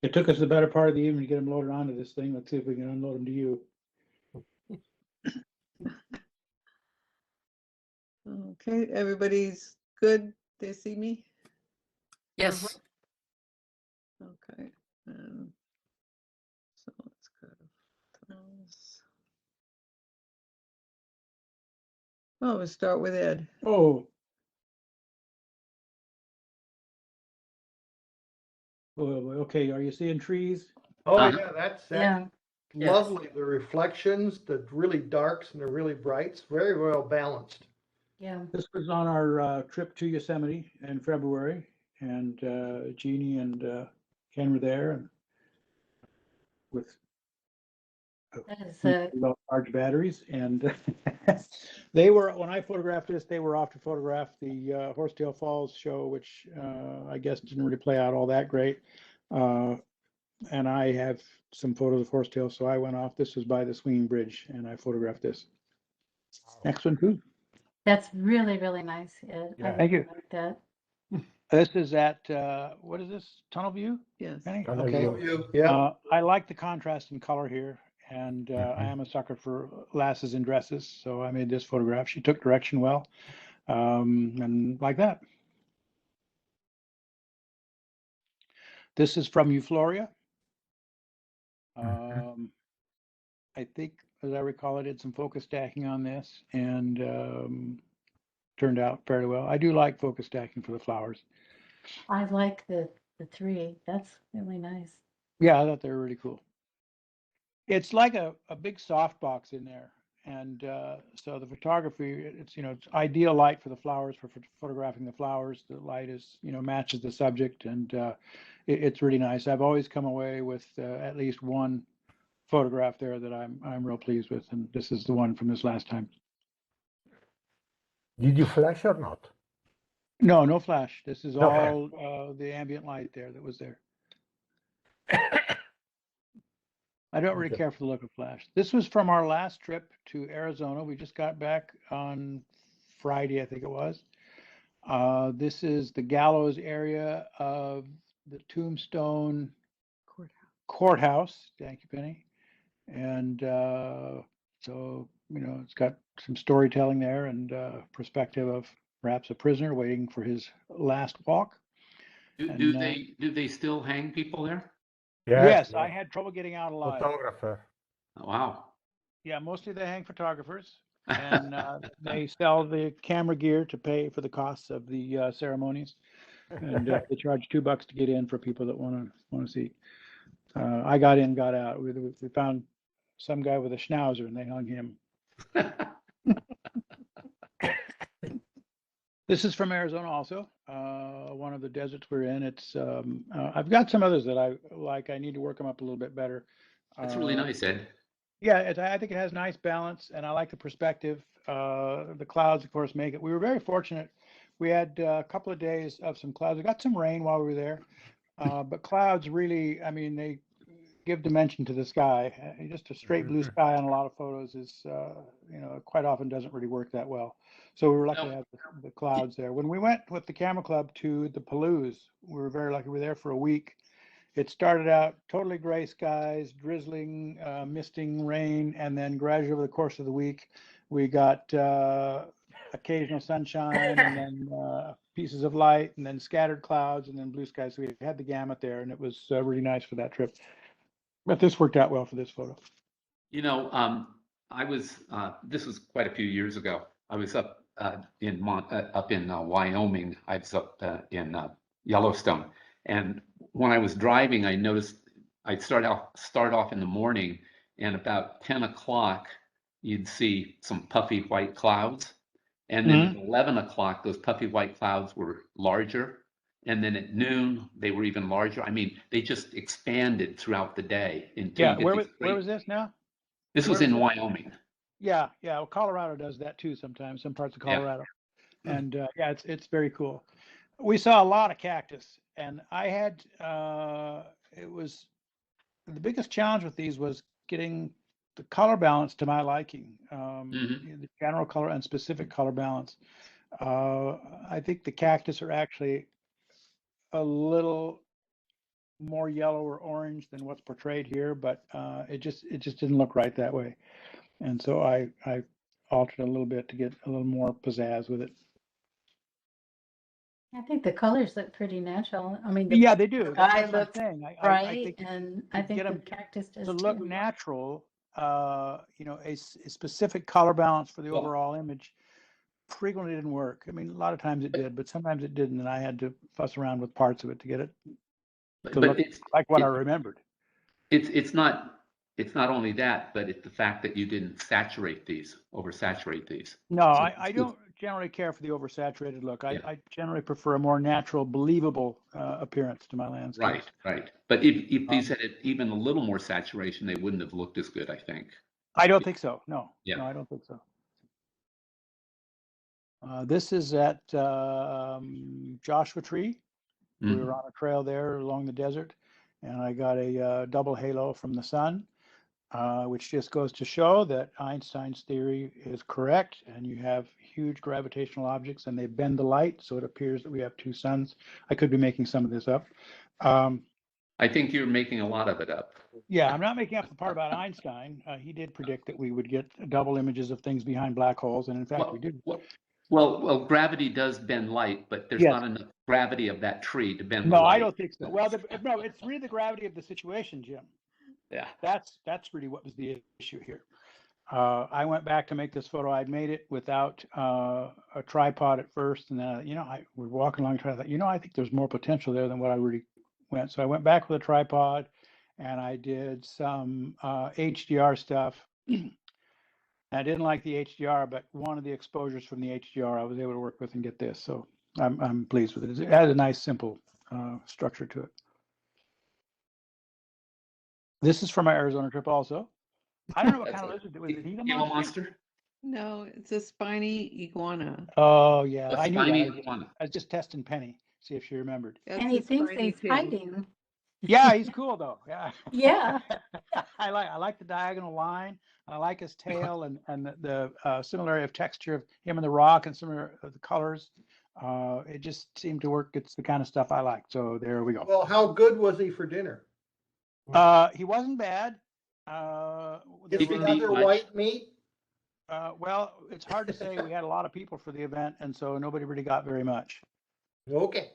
K: It took us the better part of the evening to get them loaded onto this thing. Let's see if we can unload them to you.
J: Okay, everybody's good. They see me?
I: Yes.
J: Okay. So let's go to those. Well, we'll start with Ed.
K: Oh. Okay. Are you seeing trees?
D: Oh, yeah, that's
F: Yeah.
D: lovely. The reflections, the really darks and the really brights, very well balanced.
F: Yeah.
K: This was on our trip to Yosemite in February, and Jeannie and Ken were there, and with
F: That is
K: large batteries, and they were, when I photographed this, they were off to photograph the Horsetail Falls show, which I guess didn't really play out all that great. And I have some photos of Horsetail, so I went off. This was by the swinging bridge, and I photographed this. Next one, too.
F: That's really, really nice, Ed.
B: Yeah.
K: Thank you.
F: Like that.
K: This is at, what is this, Tunnel View?
J: Yes.
K: Penny?
B: Tunnel
K: Okay.
B: View.
D: Yeah.
K: I like the contrast in color here, and I am a sucker for lasses in dresses, so I made this photograph. She took direction well, and like that. This is from Euphoria. I think, as I recall, I did some focus stacking on this, and turned out fairly well. I do like focus stacking for the flowers.
F: I like the tree. That's really nice.
K: Yeah, I thought they were really cool. It's like a big softbox in there. And so the photography, it's ideal light for the flowers, for photographing the flowers. The light is, matches the subject, and it's really nice. I've always come away with at least one photograph there that I'm real pleased with, and this is the one from this last time.
B: Did you flash or not?
K: No flash. This is
B: No
K: all the ambient light there that was there. I don't really
B: Okay.
K: care for the look of flash. This was from our last trip to Arizona. We just got back on Friday, I think it was. This is the Gallows area of the Tombstone Courthouse. Thank you, Penny. And so, it's got some storytelling there and perspective of perhaps a prisoner waiting for his last walk.
C: Do they still hang people there?
K: Yes, I had trouble getting out alive.
B: Photographer.
C: Oh, wow.
K: Yeah, mostly they hang photographers, and they sell the camera gear to pay for the costs of the ceremonies, and they charge $2 to get in for people that want to see. I got in, got out. We found some guy with a schnauzer, and they hung him. This is from Arizona also, one of the deserts we're in. It's I've got some others that I like. I need to work them up a little bit better.
C: That's really nice, Ed.
K: Yeah, I think it has nice balance, and I like the perspective. The clouds, of course, make it. We were very fortunate. We had a couple of days of some clouds. We got some rain while we were there, but clouds really, I mean, they give dimension to the sky. Just a straight blue sky on a lot of photos is, quite often doesn't really work that well. So we were lucky to have the clouds there. When we went with the camera club to the Palouse, we were very lucky. We were there for a week. It started out totally gray skies, drizzling, misting, rain, and then gradually over the course of the week, we got occasional sunshine, and then pieces of light, and then scattered clouds, and then blue skies. So we had the gamut there, and it was really nice for that trip. But this worked out well for this photo.
C: I was, this was quite a few years ago. I was up in Wyoming. I was up in Yellowstone. And when I was driving, I noticed I'd start off in the morning, and about 10 o'clock, you'd see some puffy white clouds. And then at 11 o'clock, those puffy white clouds were larger. And then at noon, they were even larger. I mean, they just expanded throughout the day.
K: Yeah, where was this now?
C: This was in Wyoming.
K: Yeah. Well, Colorado does that too sometimes, some parts of Colorado. Yeah. And yeah, it's very cool. We saw a lot of cactus, and I had, it was, the biggest challenge with these was getting the color balance to my liking, the general color and specific color balance. I think the cactus are actually a little more yellow or orange than what's portrayed here, but it just didn't look right that way. And so I altered a little bit to get a little more pizzazz with it.
F: I think the colors look pretty natural. I mean,
K: yeah, they do.
F: That's
K: what I'm saying.
F: I think,
K: and
F: I think
K: get
F: the cactus does
K: to look
F: too.
K: natural. A specific color balance for the overall image frequently didn't work. I mean, a lot of times it did, but sometimes it didn't, and I had to fuss around with parts of it to get it to look like what I remembered.
C: It's not only that, but it's the fact that you didn't oversaturate these.
K: No, I don't generally care for the oversaturated look. I generally prefer a more natural, believable appearance to my landscapes.
C: Right. But if these had even a little more saturation, they wouldn't have looked as good, I think.
K: I don't think so. No.
C: Yeah.
K: No, I don't think so. This is at Joshua Tree. We were on a trail there along the desert, and I got a double halo from the sun, which just goes to show that Einstein's theory is correct, and you have huge gravitational objects and they bend the light, so it appears that we have two suns. I could be making some of this up.
C: I think you're making a lot of it up.
K: Yeah, I'm not making up the part about Einstein. He did predict that we would get double images of things behind black holes, and in fact, we did.
C: Well, gravity does bend light, but there's not enough gravity of that tree to bend the light.
K: No, I don't think so. Well, no, it's really the gravity of the situation, Jim.
C: Yeah.
K: That's really what was the issue here. I went back to make this photo. I'd made it without a tripod at first, and then I was walking along trying to think, I think there's more potential there than what I really went. So I went back with a tripod, and I did some HDR stuff. I didn't like the HDR, but one of the exposures from the HDR I was able to work with and get this. So I'm pleased with it. It has a nice, simple structure to it. This is from my Arizona trip also. I don't know what kind of lizard it was. Is it a
C: Gila monster?
J: No, it's a spiny iguana.
K: Oh, yeah.
C: A
K: I knew
C: spiny
K: that.
C: iguana.
K: I was just testing Penny, see if she remembered.
J: That's
F: And he
J: a
F: thinks
J: spiny
F: he's
J: pig.
F: hiding.
K: Yeah, he's cool though. Yeah.
F: Yeah.
K: I like the diagonal line. I like his tail and the similarity of texture of him and the rock and similar of the colors. It just seemed to work. It's the kind of stuff I like. So there we go.
D: Well, how good was he for dinner?
K: He wasn't bad. There
D: Is
C: He
D: the
C: didn't
K: were,
C: eat
D: other
C: much.
D: white meat?
K: well, it's hard to say. We had a lot of people for the event, and so nobody really got very much.
D: Okay.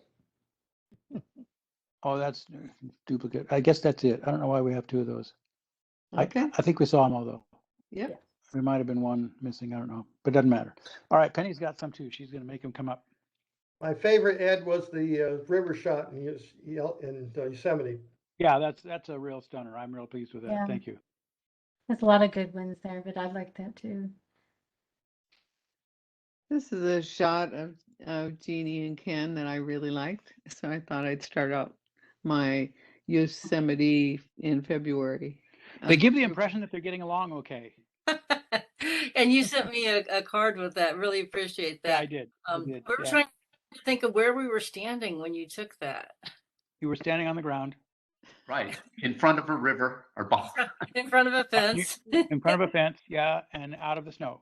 K: Oh, that's duplicate. I guess that's it. I don't know why we have two of those.
J: Okay.
K: I think we saw them all though.
J: Yep.
K: There might have been one missing. I don't know, but it doesn't matter. All right, Penny's got some too. She's going to make them come up.
D: My favorite, Ed, was the river shot in Yosemite.
K: Yeah, that's a real stunner. I'm real pleased with that.
F: Yeah.
K: Thank you.
F: There's a lot of good ones there, but I like that too.
J: This is a shot of Jeannie and Ken that I really liked. So I thought I'd start out my Yosemite in February.
K: They give the impression that they're getting along okay.
I: And you sent me a card with that. Really appreciate
K: Yeah, I
I: that.
K: did.
I: We were
K: Yeah.
I: trying to think of where we were standing when you took that.
K: You were standing on the ground
C: Right, in front of a river or behind.
I: In front of a fence.
K: in front of a fence, yeah, and out of the snow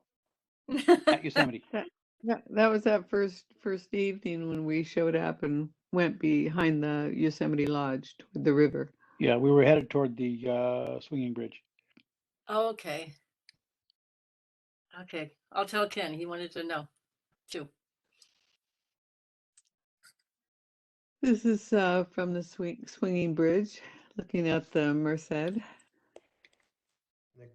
K: at Yosemite.
J: That was that first evening when we showed up and went behind the Yosemite Lodge toward the river.
K: Yeah, we were headed toward the swinging bridge.
I: Oh, okay. Okay. I'll tell Ken. He wanted to know too.
J: This is from the swinging bridge, looking at the Merced.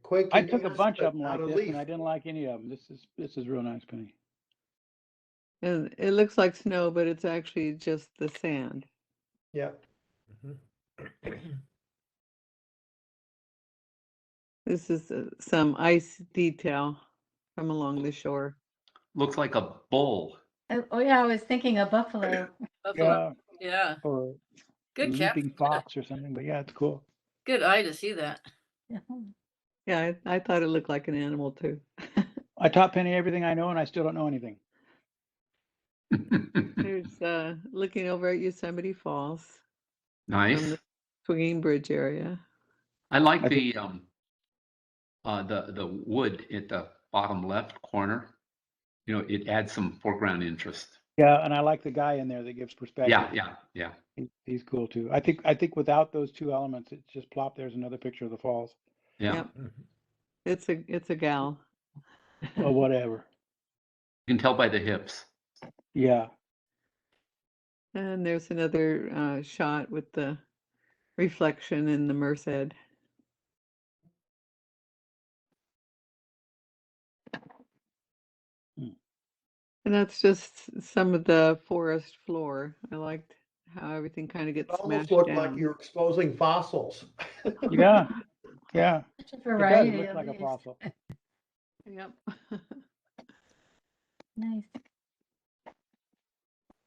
D: Quick
K: I
D: and
K: took a
D: easy,
K: bunch
D: but
K: of them
D: not
K: like
D: a
K: this,
D: leaf.
K: and I didn't like any of them. This is real nice, Penny.
J: And it looks like snow, but it's actually just the sand.
D: Yeah.
J: This is some ice detail from along the shore.
C: Looks like a bull.
F: Oh yeah, I was thinking of buffalo.
I: Buffalo. Yeah.
K: Or
I: Good
K: leaping
I: capture.
K: fox or something, but yeah, it's cool.
I: Good eye to see that.
F: Yeah.
J: Yeah, I thought it looked like an animal too.
K: I taught Penny everything I know, and I still don't know anything.
J: There's looking over at Yosemite Falls from
C: Nice.
J: the swinging bridge area.
C: I like
K: I
C: the wood at the bottom left corner. You know, it adds some foreground interest.
K: Yeah, and I like the guy in there that gives perspective.
C: Yeah.
K: He's cool too. I think without those two elements, it's just plop. There's another picture of the falls.
C: Yeah.
J: Yep. It's a gal.
K: Or whatever.
C: You can tell by the hips.
K: Yeah.
J: And there's another shot with the reflection in the Merced. And that's just some of the forest floor. I liked how everything kind of
D: It
J: gets
D: almost
J: smashed
D: looked
J: down.
D: like you're exposing fossils.
K: Yeah. Yeah.
F: Such a
K: It does
F: variety
K: look
F: of
K: like a
F: leaves.
K: fossil.
J: Yep.
F: Nice.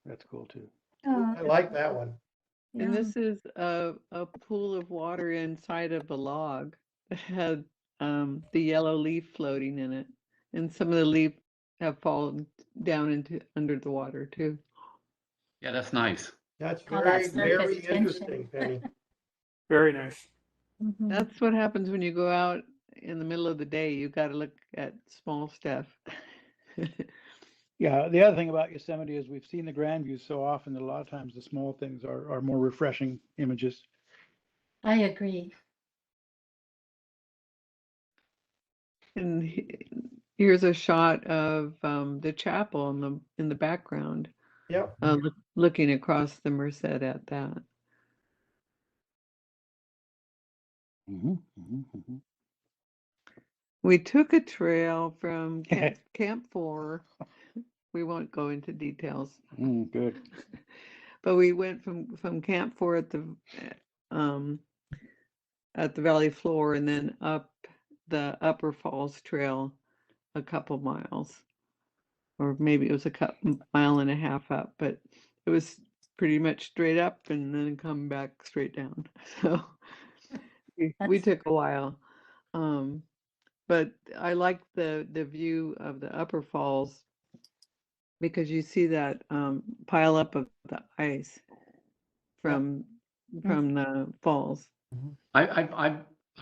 K: That's cool too.
F: Oh,
D: I like that one.
J: And
F: yeah.
J: this is a pool of water inside of a log that had the yellow leaf floating in it. And some of the leaves have fallen down into under the water too.
C: Yeah, that's nice.
D: That's
F: Oh,
D: very,
F: that's
D: very
F: surface tension.
D: interesting, Penny.
E: Very nice.
F: Mhm.
J: That's what happens when you go out in the middle of the day. You got to look at small stuff.
K: Yeah. The other thing about Yosemite is we've seen the grand views so often that a lot of times the small things are more refreshing images.
F: I agree.
J: And here's a shot of the chapel in the background,
D: Yep.
J: looking across the Merced at that. We took a trail from Camp 4. We won't go into details.
K: Good.
J: But we went from Camp 4 at the valley floor and then up the Upper Falls Trail a couple miles, or maybe it was a mile and a half up, but it was pretty much straight up and then come back straight down. So we
F: That's-
J: took a while. But I like the view of the Upper Falls because you see that pile up of the ice from from the falls.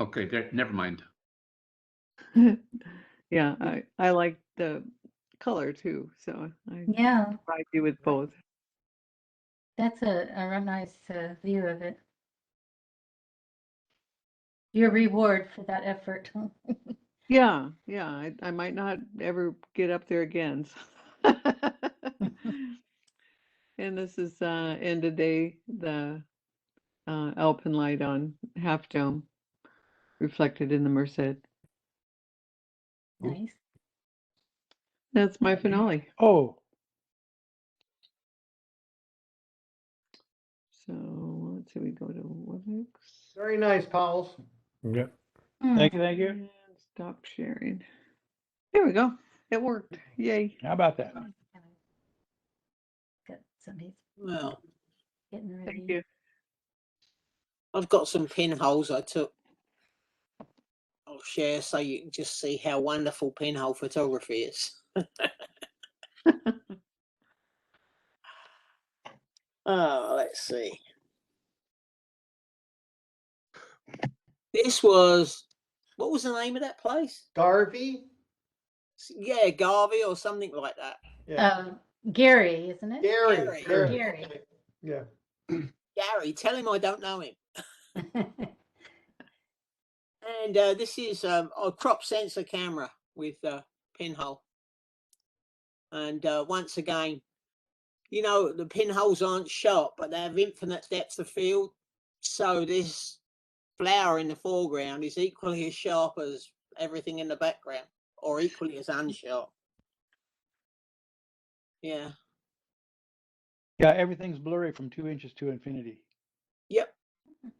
C: Okay, there, never mind.
J: Yeah, I like the color too, so I
F: Yeah,
J: provide you with both.
F: that's a real nice view of it. Your reward for that effort.
J: Yeah, I might not ever get up there again. And this is end of day, the Alpine light on Half Dome reflected in the Merced.
F: Nice.
J: That's my finale.
K: Oh,
J: So let's see, we go to WebEx.
D: Very nice, Pauls.
B: Yeah.
K: thank you, thank you.
J: And stop sharing. There we go. It worked. Yay.
K: How about that?
F: Got somebody's
G: Well,
F: getting ready.
J: Thank you.
G: I've got some pinholes I took. I'll share so you can just see how wonderful pinhole photography is. Oh, let's see. This was, what was the name of that place?
D: Garvey?
G: Yeah, Garvey or something like that.
D: Yeah.
F: Gary, isn't it?
D: Gary.
F: Gary.
D: Okay. Yeah.
G: Gary, tell him I don't know him. And this is a crop sensor camera with pinhole. And once again, you know, the pinholes aren't sharp, but they have infinite depth of field. So this flower in the foreground is equally as sharp as everything in the background, or equally as unsharp. Yeah.
K: Yeah, everything's blurry from 2 inches to infinity.
G: Yep.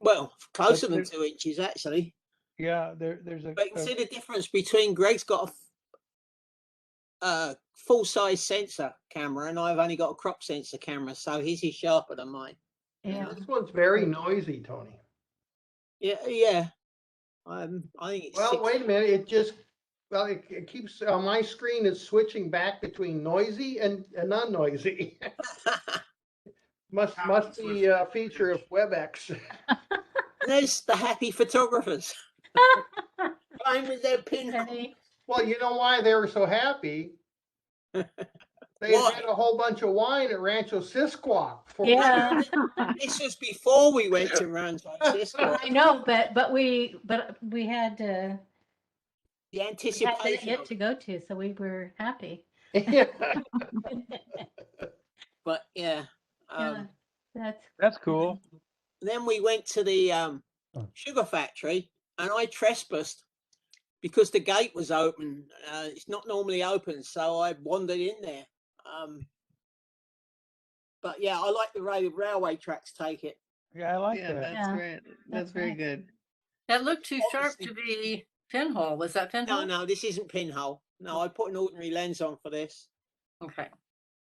G: Well, closer than
K: there's-
G: 2 inches, actually.
K: Yeah, there's a,
G: But you can see the difference between Greg's got a full-size sensor camera, and I've only got a crop sensor camera, so his is sharper than mine.
F: Yeah.
D: This one's very noisy, Tony.
G: Yeah. I think it's
D: Well,
G: six-
D: wait a minute. It keeps on my screen. It's switching back between noisy and non-noisy. must be a feature of WebEx.
G: There's the happy photographers playing with their pinhole.
F: Penny.
D: Well, you know why they were so happy? They
G: Why?
D: had a whole bunch of wine at Rancho Sisquoc.
F: Yeah.
G: This was before we went to Rancho Sisquoc.
F: I know, but we had
G: The
F: we had
G: anticipation.
F: it to go to, so we were happy.
D: Yeah.
G: But yeah.
F: Yeah,
K: that's cool.
G: Then we went to the sugar factory, and I trespassed because the gate was open. It's not normally open, so I wandered in there. But yeah, I like the way the railway tracks take it.
K: Yeah, I like
J: Yeah,
K: that.
J: that's
F: Yeah,
J: great. That's
F: that's
J: very
F: nice.
J: good.
I: That looked too sharp to be pinhole. Was that pinhole?
G: No, this isn't pinhole. No, I put an ordinary lens on for this.
I: Okay.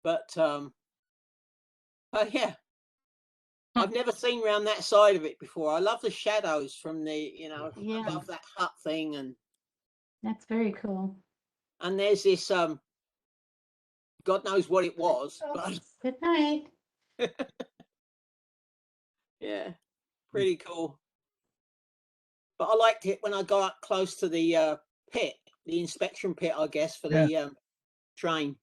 G: But yeah, I've never seen round that side of it before. I love the shadows from the,
F: Yeah.
G: above that hut thing, and
F: That's very cool.
G: there's this God knows what it was, but
F: Good night.
G: yeah, pretty cool. But I liked it when I got up close to the pit, the inspection pit, I guess, for the train.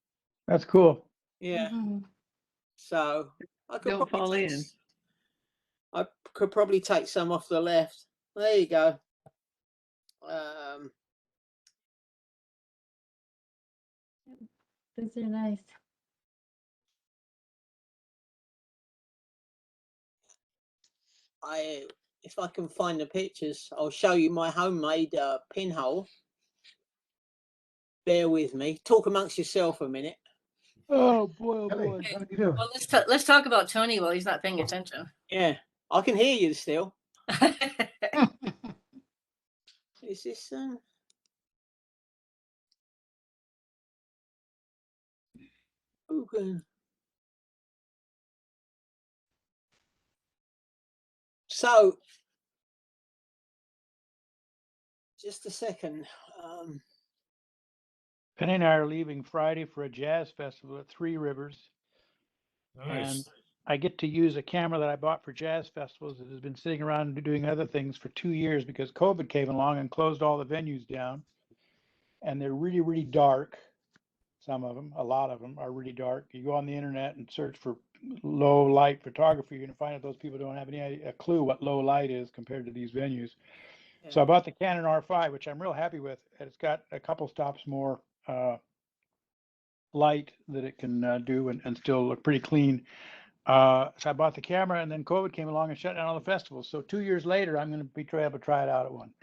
K: That's cool.
G: Yeah.
F: Mhm.
G: So I could
J: Don't fall
G: probably
J: in.
G: I could probably take some off the left. There you go.
F: Those are nice.
G: If I can find the pictures, I'll show you my homemade pinhole. Bear with me. Talk amongst yourself a minute.
K: Oh boy, oh boy.
D: How do you do?
I: Well, let's talk about Tony while he's not paying attention.
G: Yeah, I can hear you still. Is this open? So, just a second.
K: Penny and I are leaving Friday for a jazz festival at Three Rivers.
H: Nice.
K: And I get to use a camera that I bought for jazz festivals that has been sitting around doing other things for 2 years because COVID came along and closed all the venues down. And they're really, really dark. Some of them, a lot of them are really dark. You go on the internet and search for low light photography, you're gonna find out those people don't have a clue what low light is compared to these venues. So I bought the Canon R5, which I'm real happy with. And it's got a couple stops more light that it can do and still look pretty clean. So I bought the camera, and then COVID came along and shut down all the festivals. So 2 years later, I'm going to be able to try it out at one.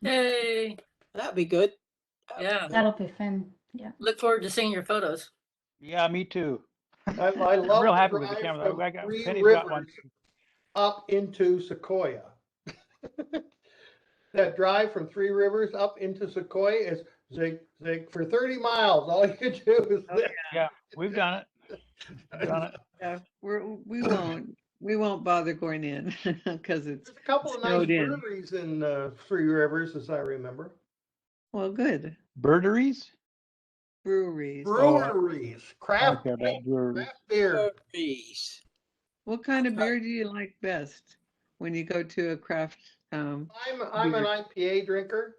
I: Yay.
G: That'd be good.
I: Yeah.
F: That'll be fun. Yeah.
I: Look forward to seeing your photos.
K: Yeah, me too.
D: I
K: I'm
D: love
K: real
D: the
K: happy with the
D: drive
K: camera.
D: from Three
K: Penny's got one.
D: Rivers up into Sequoia. That drive from Three Rivers up into Sequoia is zig, zig for 30 miles. All you do is this.
K: Yeah, we've done it. We've done it.
J: Yeah, we won't bother going in because it's
D: There's a couple of nice
J: snowed in.
D: breweries in Three Rivers, as I remember.
J: Well, good.
K: Birderies?
J: Breweries.
D: Breweries,
K: I
D: craft,
K: don't care about breweries.
D: craft beer.
G: Breweries.
J: What kind of beer do you like best when you go to a craft
D: I'm an IPA drinker,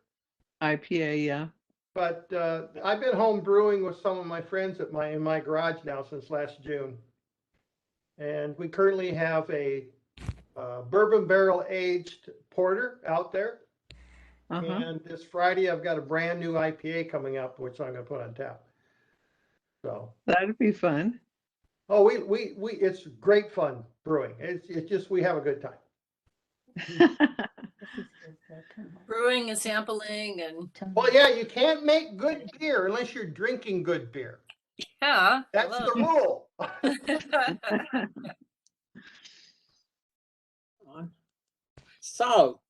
J: IPA? Yeah.
D: but I've been home brewing with some of my friends in my garage now since last June. And we currently have a bourbon barrel aged porter out there. And this Friday, I've got a brand new IPA coming up, which I'm going to put on tap. So
J: That'd be fun.
D: oh, it's great fun brewing. It's just we have a good time.
I: Brewing and sampling and
D: Well, yeah, you can't make good beer unless you're drinking good beer.
I: yeah.
D: That's
I: hello.
D: the rule.
G: So,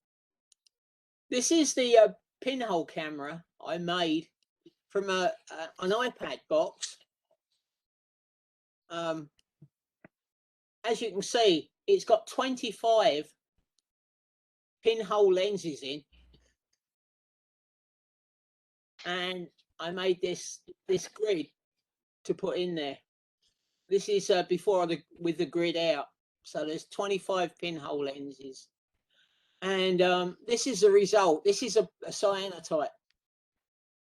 G: this is the pinhole camera I made from an iPad box. As you can see, it's got 25 pinhole lenses in, and I made this grid to put in there. This is before with the grid out, so there's 25 pinhole lenses, and this is the result. This is a cyanotype.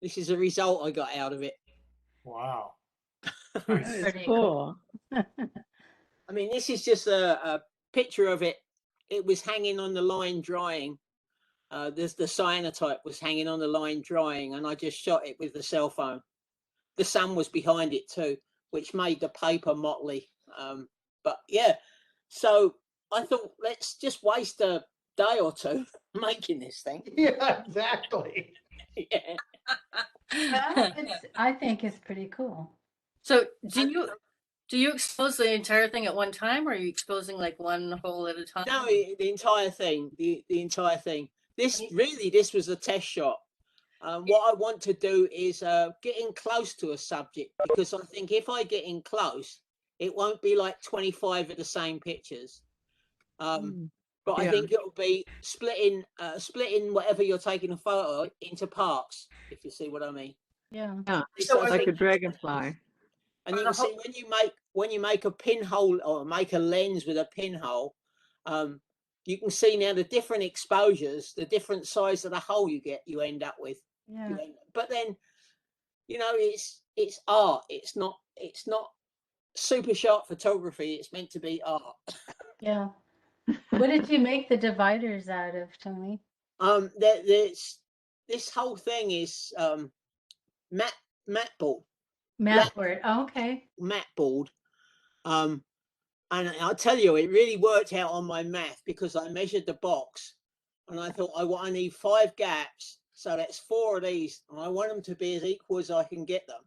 G: This is the result I got out of it.
H: Wow.
J: That is
F: Pretty
J: cool.
G: I mean, this is just a picture of it. It was hanging on the line drying. The cyanotype was hanging on the line drying, and I just shot it with the cell phone. The sun was behind it too, which made the paper motley. But yeah, so I thought, let's just waste a day or two making this thing.
D: Yeah, exactly.
G: Yeah.
F: I think it's pretty cool.
I: So do you expose the entire thing at one time, or are you exposing like one hole at a time?
G: No, the entire thing. The entire thing. This was a test shot. What I want to do is get in close to a subject, because I think if I get in close, it won't be like 25 of the same pictures. But I think it'll be splitting whatever you're taking a photo into parts, if you see what I mean.
F: Yeah.
J: Yeah,
G: So I
J: like a
G: think-
J: dragonfly.
G: And you can see when you make a pinhole or make a lens with a pinhole, you can see now the different exposures, the different size of the hole you end up with.
F: Yeah.
G: But then, it's art. It's not super sharp photography. It's meant to be art.
F: Yeah. What did you make the dividers out of, Tony?
G: This whole thing is matte board.
F: Matte board. Oh, okay.
G: Matte board. And I'll tell you, it really worked out on my math, because I measured the box and I thought I need 5 gaps. So that's 4 of these, and I want them to be as equal as I can get them.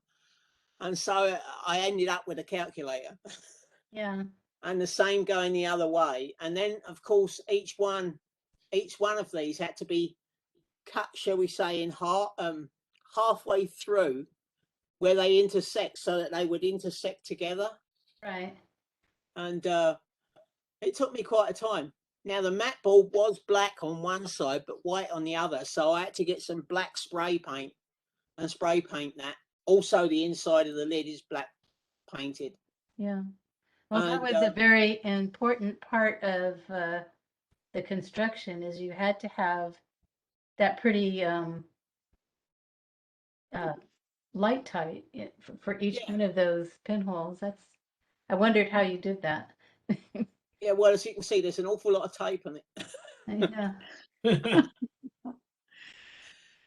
G: And so I ended up with a calculator.
F: Yeah.
G: And the same going the other way. And then, of course, each one of these had to be cut, shall we say, in halfway through where they intersect, so that they would intersect together.
F: Right.
G: And it took me quite a time. Now, the matte board was black on one side, but white on the other. So I had to get some black spray paint and spray paint that. Also, the inside of the lid is black painted.
F: Yeah. Well, that
G: And,
F: was a very important part of the construction is you had to have that pretty light tight for each
G: Yeah.
F: one of those pinholes. I wondered how you did that.
G: Yeah, well, as you can see, there's an awful lot of tape on it.
F: Yeah.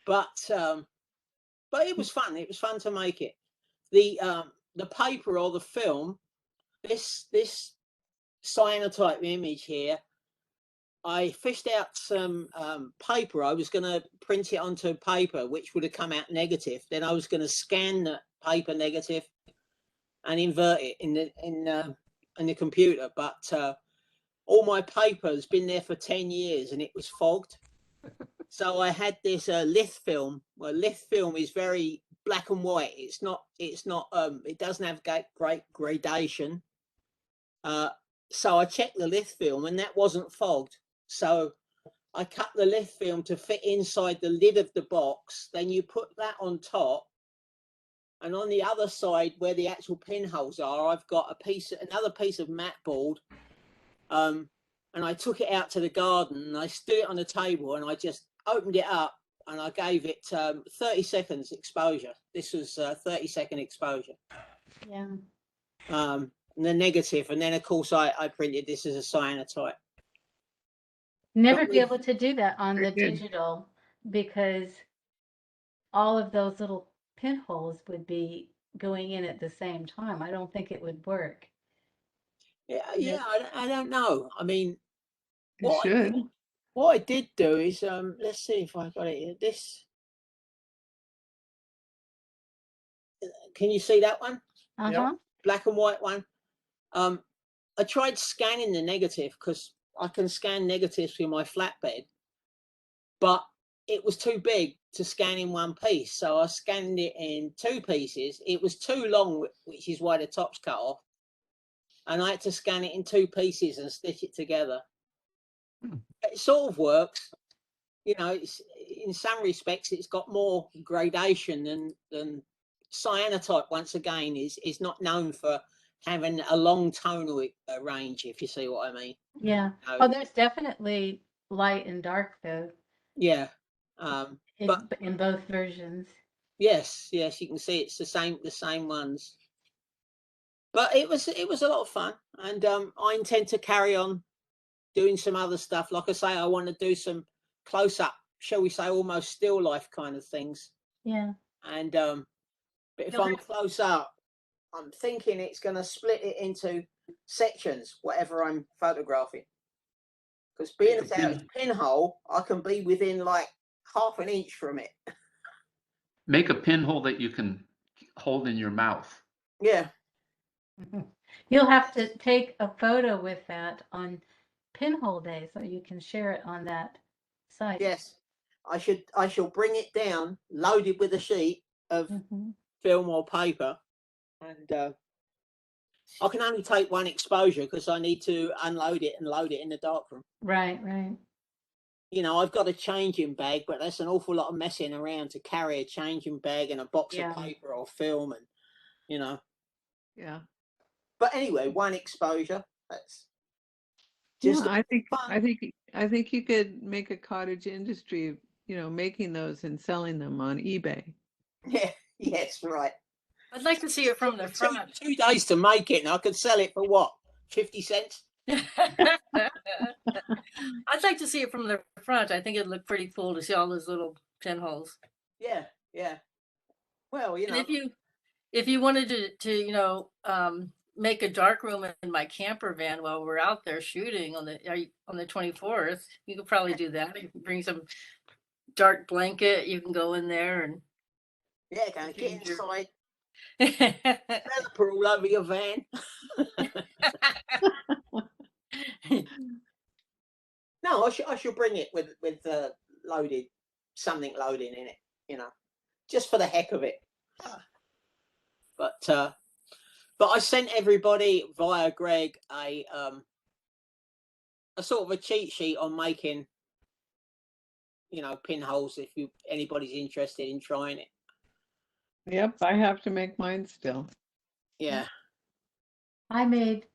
G: But it was fun. It was fun to make it. The paper or the film, this cyanotype image here, I fished out some paper. I was going to print it onto paper, which would have come out negative. Then I was going to scan the paper negative and invert it in the computer. But all my paper has been there for 10 years and it was fogged. So I had this lith film. Well, lith film is very black and white. It doesn't have great gradation. So I checked the lith film and that wasn't fogged. So I cut the lith film to fit inside the lid of the box. Then you put that on top. And on the other side where the actual pinholes are, I've got another piece of mat board. And I took it out to the garden and I stood it on the table and I just opened it up and I gave it 30 seconds exposure. This was 30-second exposure.
F: Yeah.
G: And the negative. And then, of course, I printed this as a cyanotype.
F: Never
G: But
F: be able to do that on the
J: Very good.
F: digital because all of those little pinholes would be going in at the same time. I don't think it would work.
G: Yeah, I don't know. I mean,
J: You should.
G: what I did do is, let's see if I got it here. Can you see that one?
F: Uh-huh.
G: Black and white one. I tried scanning the negative because I can scan negatives with my flatbed, but it was too big to scan in one piece. So I scanned it in 2 pieces. It was too long, which is why the top's cut off. And I had to scan it in 2 pieces and stitch it together. It sort of works. You know, in some respects, it's got more gradation than cyanotype. Once again, is not known for having a long tonal range, if you see what I mean.
F: Yeah. Oh, there's definitely light and dark though.
G: Yeah.
F: In both versions.
G: Yes, you can see it's the same ones. But it was a lot of fun, and I intend to carry on doing some other stuff. Like I say, I want to do some close up, shall we say, almost still life kind of things.
F: Yeah.
G: And but if I'm close up, I'm thinking it's going to split it into sections, whatever I'm photographing. Because being a pinhole, I can be within like half an inch from it.
C: Make a pinhole that you can hold in your mouth.
G: Yeah.
F: You'll have to take a photo with that on Pinhole Day so you can share it on that site.
G: Yes. I shall bring it down, loaded with a sheet of film or paper, and I can only take one exposure because I need to unload it and load it in the darkroom.
F: Right.
G: You know, I've got a changing bag, but that's an awful lot of messing around to carry a changing bag and a box of paper or film, and you know.
J: Yeah.
G: But anyway, one exposure. That's just
J: I think
G: fun.
J: I think you could make a cottage industry, making those and selling them on eBay.
G: Yeah. Yes. Right.
I: I'd like to see it from the front.
G: 2 days to make it, and I could sell it for what? 50 cents?
I: I'd like to see it from the front. I think it'd look pretty cool to see all those little pinholes.
G: Yeah. Well, you know.
I: And if you wanted to make a dark room in my camper van while we're out there shooting on the 24th, you could probably do that. You can bring some dark blanket. You can go in there and
G: kind of get inside. Developer all over your van. No, I should bring it with something loading in it, just for the heck of it. But I sent everybody via Greg a sort of a cheat sheet on making, pinholes if anybody's interested in trying it.
J: Yep, I have to make mine still.
G: Yeah.
F: I made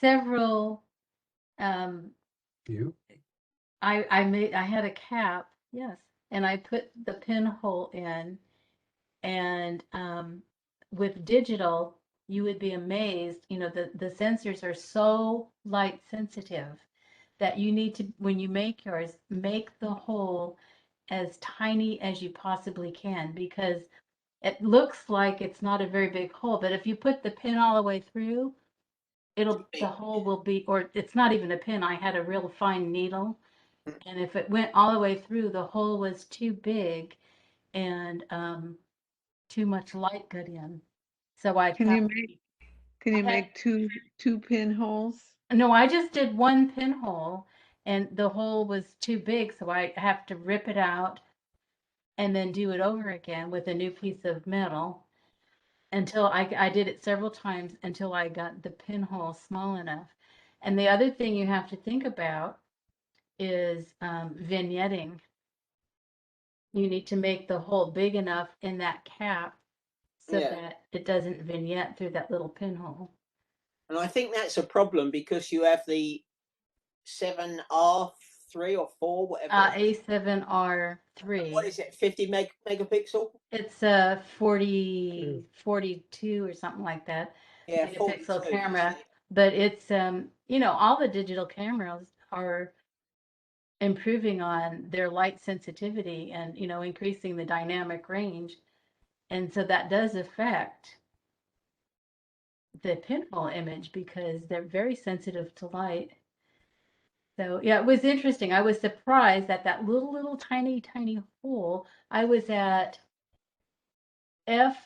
F: several,
B: You?
F: I had a cap, yes, and I put the pinhole in, and with digital, you would be amazed, the sensors are so light sensitive that you need to, when you make yours, make the hole as tiny as you possibly can, because it looks like it's not a very big hole, but if you put the pin all the way through, the hole will be, or it's not even a pin. I had a real fine needle, and if it went all the way through, the hole was too big, and too much light got in. So I
J: Can you
F: thought,
J: can
F: I
J: you
F: had,
J: make two pinholes?
F: no, I just did one pinhole, and the hole was too big, so I have to rip it out and then do it over again with a new piece of metal until I did it several times until I got the pinhole small enough. And the other thing you have to think about is vignetting. You need to make the hole big enough in that cap so
G: Yeah.
F: that it doesn't vignette through that little pinhole.
G: And I think that's a problem because you have the 7R3 or 4, whatever.
F: A7R3.
G: What is it? 50 megapixel?
F: It's 42 or something like that.
G: Yeah,
F: Megapixel
G: 42.
F: camera, but it's all the digital cameras are improving on their light sensitivity and increasing the dynamic range, and so that does affect the pinhole image because they're very sensitive to light. So yeah, it was interesting. I was surprised at that little tiny hole. I was at ISO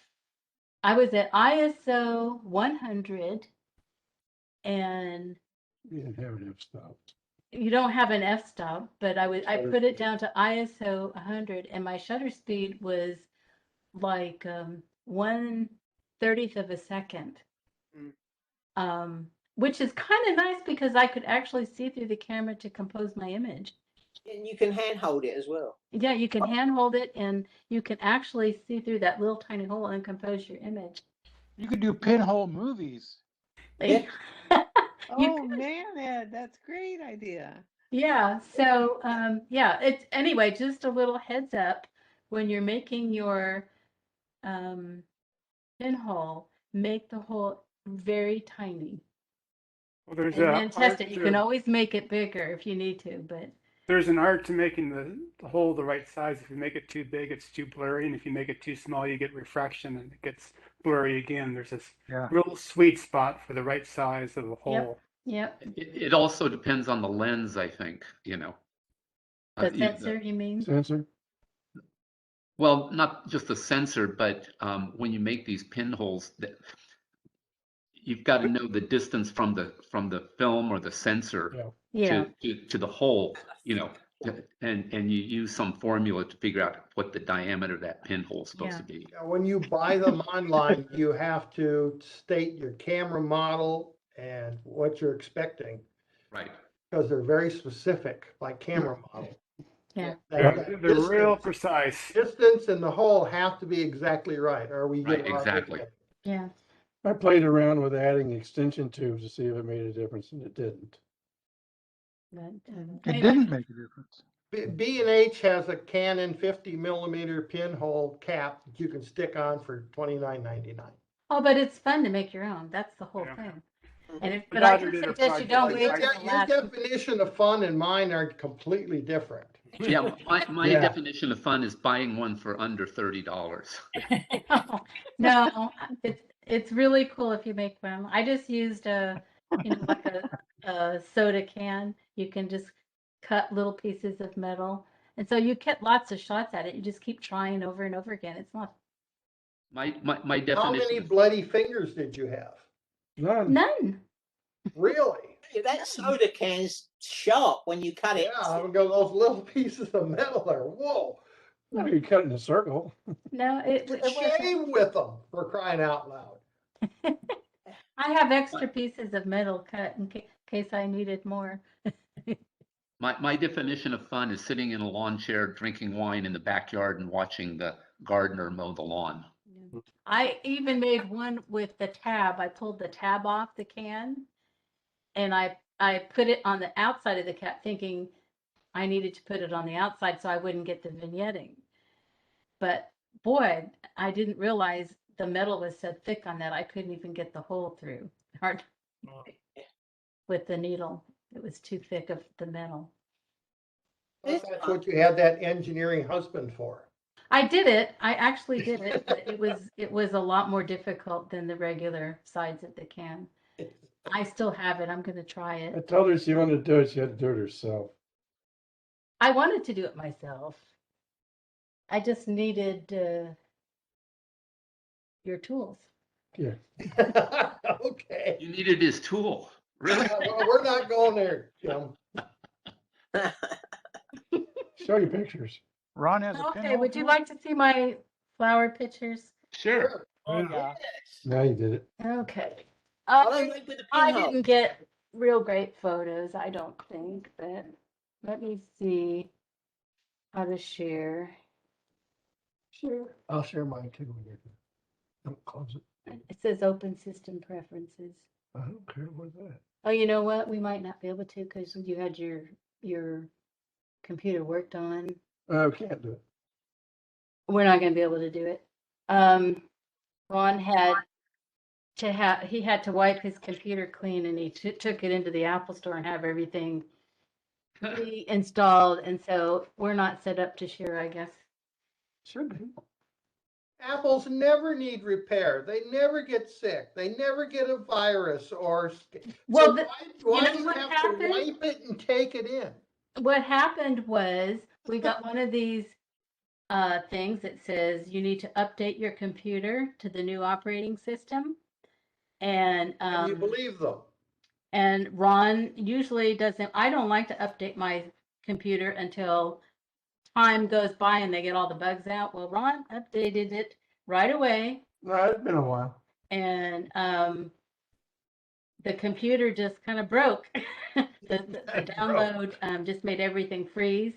F: 100, and
B: You didn't have enough stuff.
F: you don't have an f-stop, but I put it down to ISO 100, and my shutter speed was like 1/30 of a second. Which is kind of nice because I could actually see through the camera to compose my image.
G: And you can handhold it as well.
F: Yeah, you can handhold it, and you can actually see through that little tiny hole and compose your image.
K: You could do pinhole movies.
G: Yeah.
J: Oh man, Ed, that's a great idea.
F: Yeah, so yeah, it's anyway, just a little heads up when you're making your pinhole, make the hole very tiny.
E: Well, there's
F: And
E: a
F: then test
E: art
F: it. You can always make it bigger if you need to, but
E: there's an art to making the hole the right size. If you make it too big, it's too blurry, and if you make it too small, you get refraction and it gets blurry again. There's this real sweet spot for the right size of the hole.
F: Yep.
C: It also depends on the lens, I think,
F: The sensor, you mean?
B: Sensor?
C: Well, not just the sensor, but when you make these pinholes, you've got to know the distance from the film or the sensor
F: Yeah.
C: to the hole, and you use some formula to figure out what the diameter of that pinhole is supposed to be.
D: When you buy them online, you have to state your camera model and what you're expecting.
C: Right.
D: Because they're very specific, like camera model.
F: Yeah.
E: They're real precise.
D: Distance and the hole have to be exactly right, or we get
C: Right, exactly.
F: Yeah.
L: I played around with adding extension tubes to see if it made a difference, and it didn't.
K: It didn't make a difference.
D: B&H has a Canon 50 millimeter pinhole cap that you can stick on for $29.99.
F: Oh, but it's fun to make your own. That's the whole thing. And but I
E: Roger
F: can
E: did a
F: suggest you
E: project
F: don't
E: like
F: wait
E: that.
F: till the
D: Your
F: last.
D: definition of fun and mine are completely different.
C: Yeah, my
L: Yeah.
C: definition of fun is buying one for under $30.
F: No, it's really cool if you make them. I just used like a soda can. You can just cut little pieces of metal, and so you get lots of shots at it. You just keep trying over and over again. It's not
C: My
D: How many
C: definition.
D: bloody fingers did you have?
F: none.
D: Really?
G: That soda can's sharp when you cut it.
D: Yeah, I would go, those little pieces of metal there. Whoa.
L: No, you cut in a circle.
F: No, it wasn't.
D: Shave with them, for crying out loud.
F: I have extra pieces of metal cut in case I needed more.
C: My definition of fun is sitting in a lawn chair, drinking wine in the backyard and watching the gardener mow the lawn.
F: I even made one with the tab. I pulled the tab off the can and I put it on the outside of the cap thinking I needed to put it on the outside so I wouldn't get the vignetting. But boy, I didn't realize the metal was so thick on that I couldn't even get the hole through. Hard with the needle. It was too thick of the metal.
D: That's what you had that engineering husband for.
F: I did it. I actually did it, but it was a lot more difficult than the regular sides of the can. I still have it. I'm going to try
L: I
F: it.
L: told her if she wanted to do it, she had to do it herself.
F: I wanted to do it myself. I just needed your tools.
L: Yeah.
D: Okay.
C: You needed his tool, really?
D: Well, we're not going there, Jim.
L: Show you pictures.
K: Ron has a
F: Okay,
K: pinhole
F: would you
K: tool?
F: like to see my flower pictures?
C: Sure.
K: Oh,
H: Yeah.
K: yeah.
L: Now you did it.
F: Okay.
G: I don't make with a
F: I
G: pinhole.
F: didn't get real great photos, I don't think, but let me see how to share.
L: Sure. I'll share mine too. Don't close it.
F: It says open system preferences.
L: I don't care what that.
F: Oh, you know what? We might not be able to because you had your computer worked on.
L: Oh, can't do it.
F: We're not going to be able to do it. Ron had he had to wipe his computer clean, and he took it into the Apple Store and have everything reinstalled, and so we're not set up to share, I guess.
L: Should be.
D: Apples never need repair. They never get sick. They never get a virus or.
F: Well,
D: so why
F: you know
D: do you
F: what
D: have
F: happened?
D: to wipe it and take it in?
F: What happened was we got one of these things that says you need to update your computer to the new operating system, and
D: You believe them.
F: and Ron usually doesn't. I don't like to update my computer until time goes by and they get all the bugs out. Well, Ron updated it right away,
L: No, it's been a while.
F: and the computer just kind of broke. the download just made everything freeze.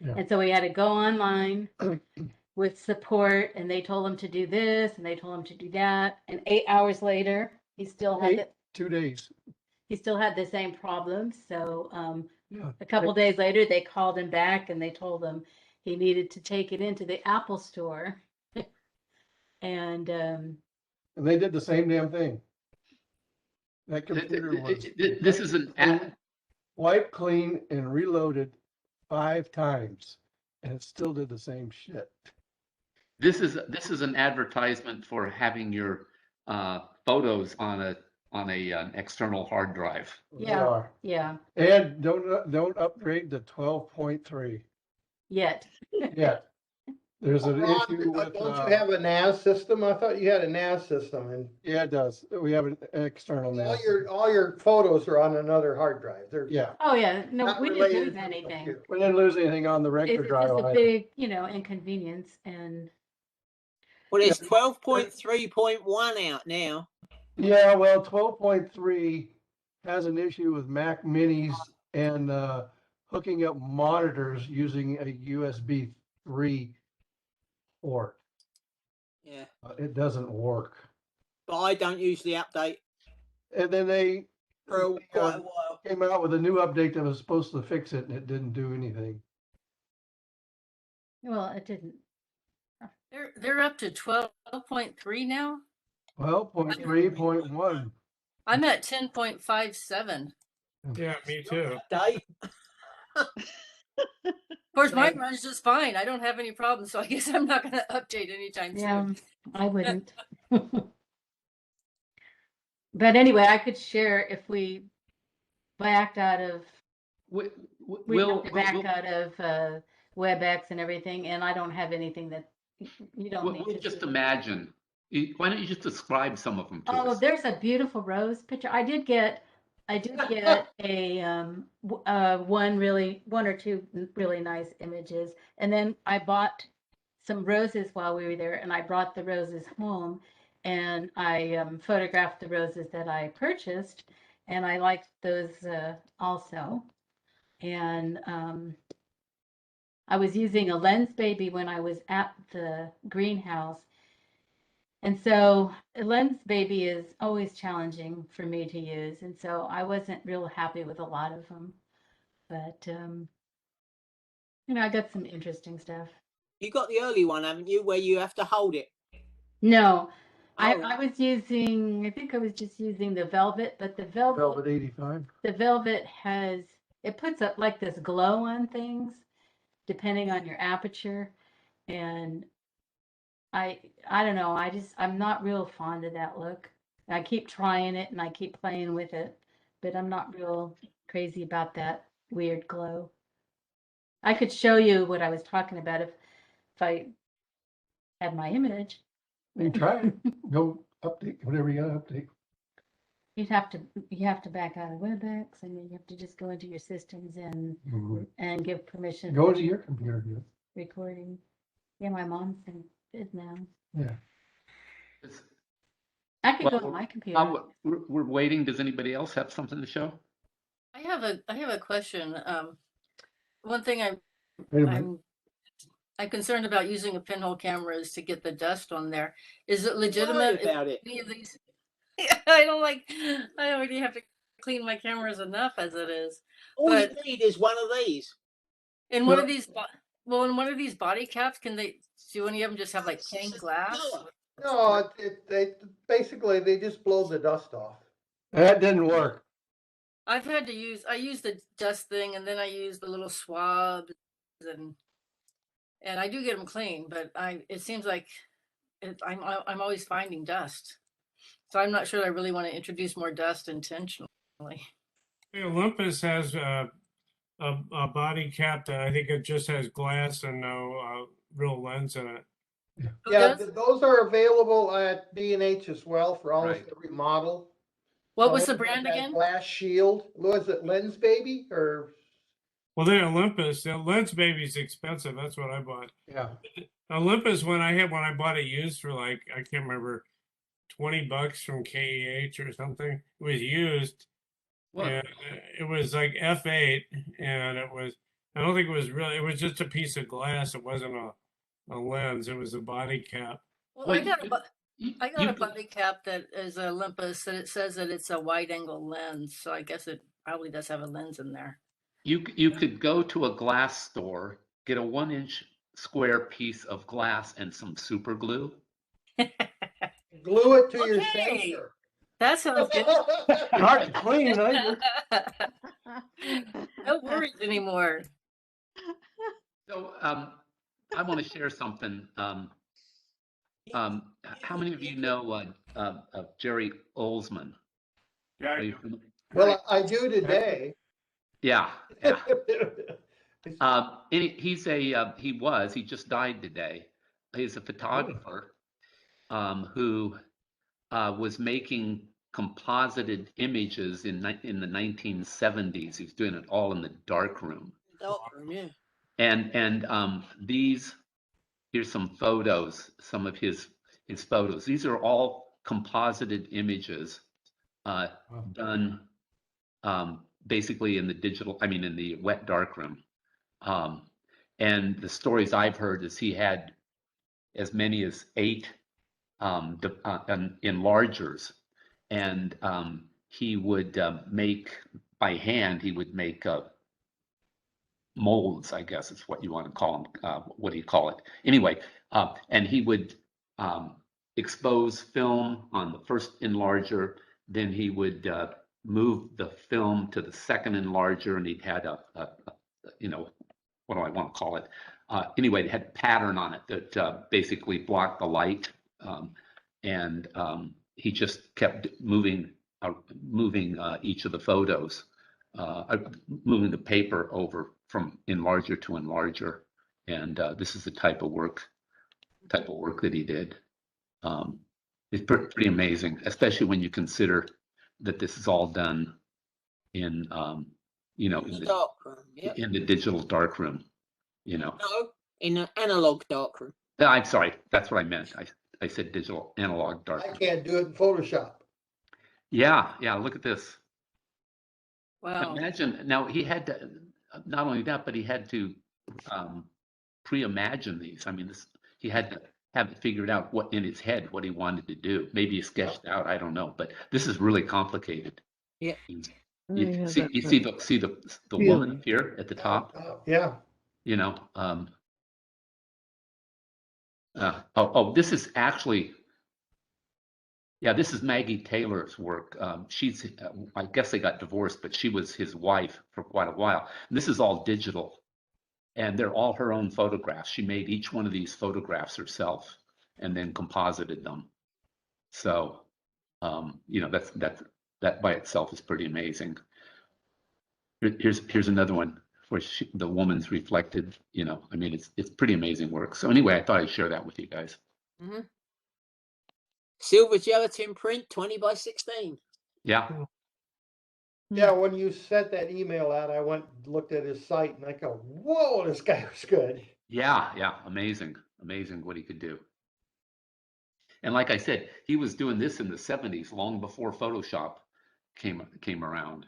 L: Yeah.
F: And so we had to go online with support, and they told him to do this and they told him to do that. And 8 hours later, he still had
L: 2 days.
F: he still had the same problem. So
L: Yeah.
F: a couple days later, they called him back and they told him he needed to take it into the Apple Store. And
L: And they did the same damn thing. That computer was
C: This is an
L: wiped clean and reloaded 5 times, and it still did the same shit.
C: This is an advertisement for having your photos on an external hard drive.
L: They
F: yeah,
L: are.
F: yeah,
L: And don't upgrade to 12.3
F: yet.
L: yet. There's an
D: Ron,
L: issue with.
D: don't you have a NAS system? I thought you had a NAS system, and
L: Yeah, it does. We have an external now.
D: all your photos are on another hard drive. They're
L: Yeah,
F: Oh yeah, no,
D: not
F: we
D: related
F: didn't
D: to
F: lose
D: the
F: anything.
D: computer.
L: we didn't lose anything on the regular
F: It's
L: drive
F: just a
L: either.
F: big, inconvenience. And
G: Well, it's 12.3.1 out now.
L: Yeah, well, 12.3 has an issue with Mac Minis and hooking up monitors using a USB 3 port.
G: Yeah,
L: It doesn't work.
G: but I don't usually update
L: And then they
G: for quite a while.
L: came out with a new update that was supposed to fix it, and it didn't do anything.
F: well, it didn't.
I: They're up to 12.3 now.
L: 12.3.1.
I: I'm at 10.57.
H: Yeah, me too.
G: Update.
I: Of course, mine runs just fine. I don't have any problems, so I guess I'm not going to update anytime
F: Yeah,
I: soon.
F: I wouldn't. But anyway, I could share if we backed out of we
C: We'll,
F: back out of WebEx and everything, and I don't have anything that you don't need
C: we'll
F: to
C: just
F: see.
C: imagine. Why don't you just describe some of them to
F: Oh,
C: us?
F: there's a beautiful rose picture. I did get a one or two really nice images, and then I bought some roses while we were there, and I brought the roses home, and I photographed the roses that I purchased, and I liked those also. And I was using a lens baby when I was at the greenhouse, And so Lens Baby is always challenging for me to use. And so I wasn't real happy with a lot of them. But, I got some interesting stuff.
G: You got the early one, haven't you, where you have to hold it?
F: No, I
G: Oh.
F: was using, I think I was just using the Velvet, but the
L: Velvet 85.
F: the Velvet it puts up like this glow on things depending on your aperture. And I don't know, I'm not real fond of that look. I keep trying it and I keep playing with it, but I'm not real crazy about that weird glow. I could show you what I was talking about if I had my image.
L: You can try it. Go update, whatever you gotta update.
F: You have to back out of WebEx, and then you have to just go into your systems and give permission
L: Go
F: for
L: to your computer. Yeah.
F: recording. Yeah, my mom's in it now.
L: Yeah.
F: I could go
C: Well,
F: on my computer.
C: while we're waiting, does anybody else have something to show?
I: I have a question. One thing
L: Wait a minute.
I: I'm concerned about using a pinhole camera is to get the dust on there. Is it
G: Worry
I: legitimate?
G: about it.
I: Any of these? I don't like. I already have to clean my cameras enough as it is.
G: All you
I: But
G: need is one of these.
I: in one of these, well, in one of these body caps, do any of them just have like plain glass?
D: No, they basically, they just blow the dust off.
L: That didn't work.
I: I use the dust thing, and then I use the little swabs, and I do get them clean, but it seems like I'm always finding dust, so I'm not sure I really want to introduce more dust intentionally.
H: Hey, Olympus has a body cap that I think it just has glass and no real lens in it.
I: Who
D: Yeah,
I: does?
D: those are available at B&H as well for almost
C: Right.
D: every model.
I: What was
D: Some
I: the
D: of them have
I: brand
D: that
I: again?
D: Glass shield. Was it Lens Baby or?
H: Well, then Olympus, the Lens Baby's expensive. That's what I bought.
D: Yeah.
H: Olympus, when I bought it used for like, I can't remember, $20 from KEH or something. It was used.
C: Well,
H: And it was like F8, and I don't think it was just a piece of glass. It wasn't a lens. It was a body cap.
I: Well,
C: well,
I: I got
C: you
I: a body cap that is a Olympus, and it says that it's a wide angle lens, so I guess it probably does have a lens in there.
C: you could go to a glass store, get a 1-inch square piece of glass and some super glue.
D: Glue it to your
I: Okay.
D: sensor.
I: That sounds good.
L: Hard to clean, either.
I: No worries anymore.
C: So I want to share something. How many of you know of Jerry Olsman? Are you familiar?
D: Well, I do today.
C: Yeah. He just died today. He's a photographer who was making composited images in the 1970s. He was doing it all in the darkroom.
G: Darkroom, yeah.
C: And here's some photos, some of his photos. These are all composited images done basically in the wet darkroom. And the stories I've heard is he had as many as 8 enlargers, and he would make by hand. He would make molds, I guess is what you want to call them. What do you call it? Anyway, and he would expose film on the first enlarger. Then he would move the film to the second enlarger, and he'd had what do I want to call it? Anyway, it had a pattern on it that basically blocked the light, and he just kept moving each of the photos, moving the paper over from enlarger to enlarger, and this is the type of work that he did. It's pretty amazing, especially when you consider that this is all done in
G: The darkroom, yep.
C: in the digital darkroom.
G: No, in an analog darkroom.
C: I'm sorry, that's what I meant. I said digital analog
D: I
C: darkroom.
D: can't do it in Photoshop.
C: Yeah, look at this.
I: Wow.
C: Imagine, now he had to, not only that, but he had to pre-imagine these. I mean, he had to haven't figured out what in his head what he wanted to do. Maybe he sketched out, I don't know, but this is really complicated.
G: Yeah.
C: You see the
J: Yeah.
C: woman up here at the top,
D: Yeah.
C: you know, this is actually, yeah, this is Maggie Taylor's work. She's, I guess they got divorced, but she was his wife for quite a while. And this is all digital, and they're all her own photographs. She made each one of these photographs herself and then composited them. So, you know, that by itself is pretty amazing. Here's another one where the woman's reflected. You know, I mean, it's pretty amazing work. So anyway, I thought I'd share that with you guys.
G: Mm-hmm. Silver gelatin print, 20 by 16.
C: Yeah.
D: Yeah, when you sent that email out, I went and looked at his site and I go, whoa, this guy was good.
C: Yeah, amazing what he could do. And like I said, he was doing this in the 70s, long before Photoshop came around.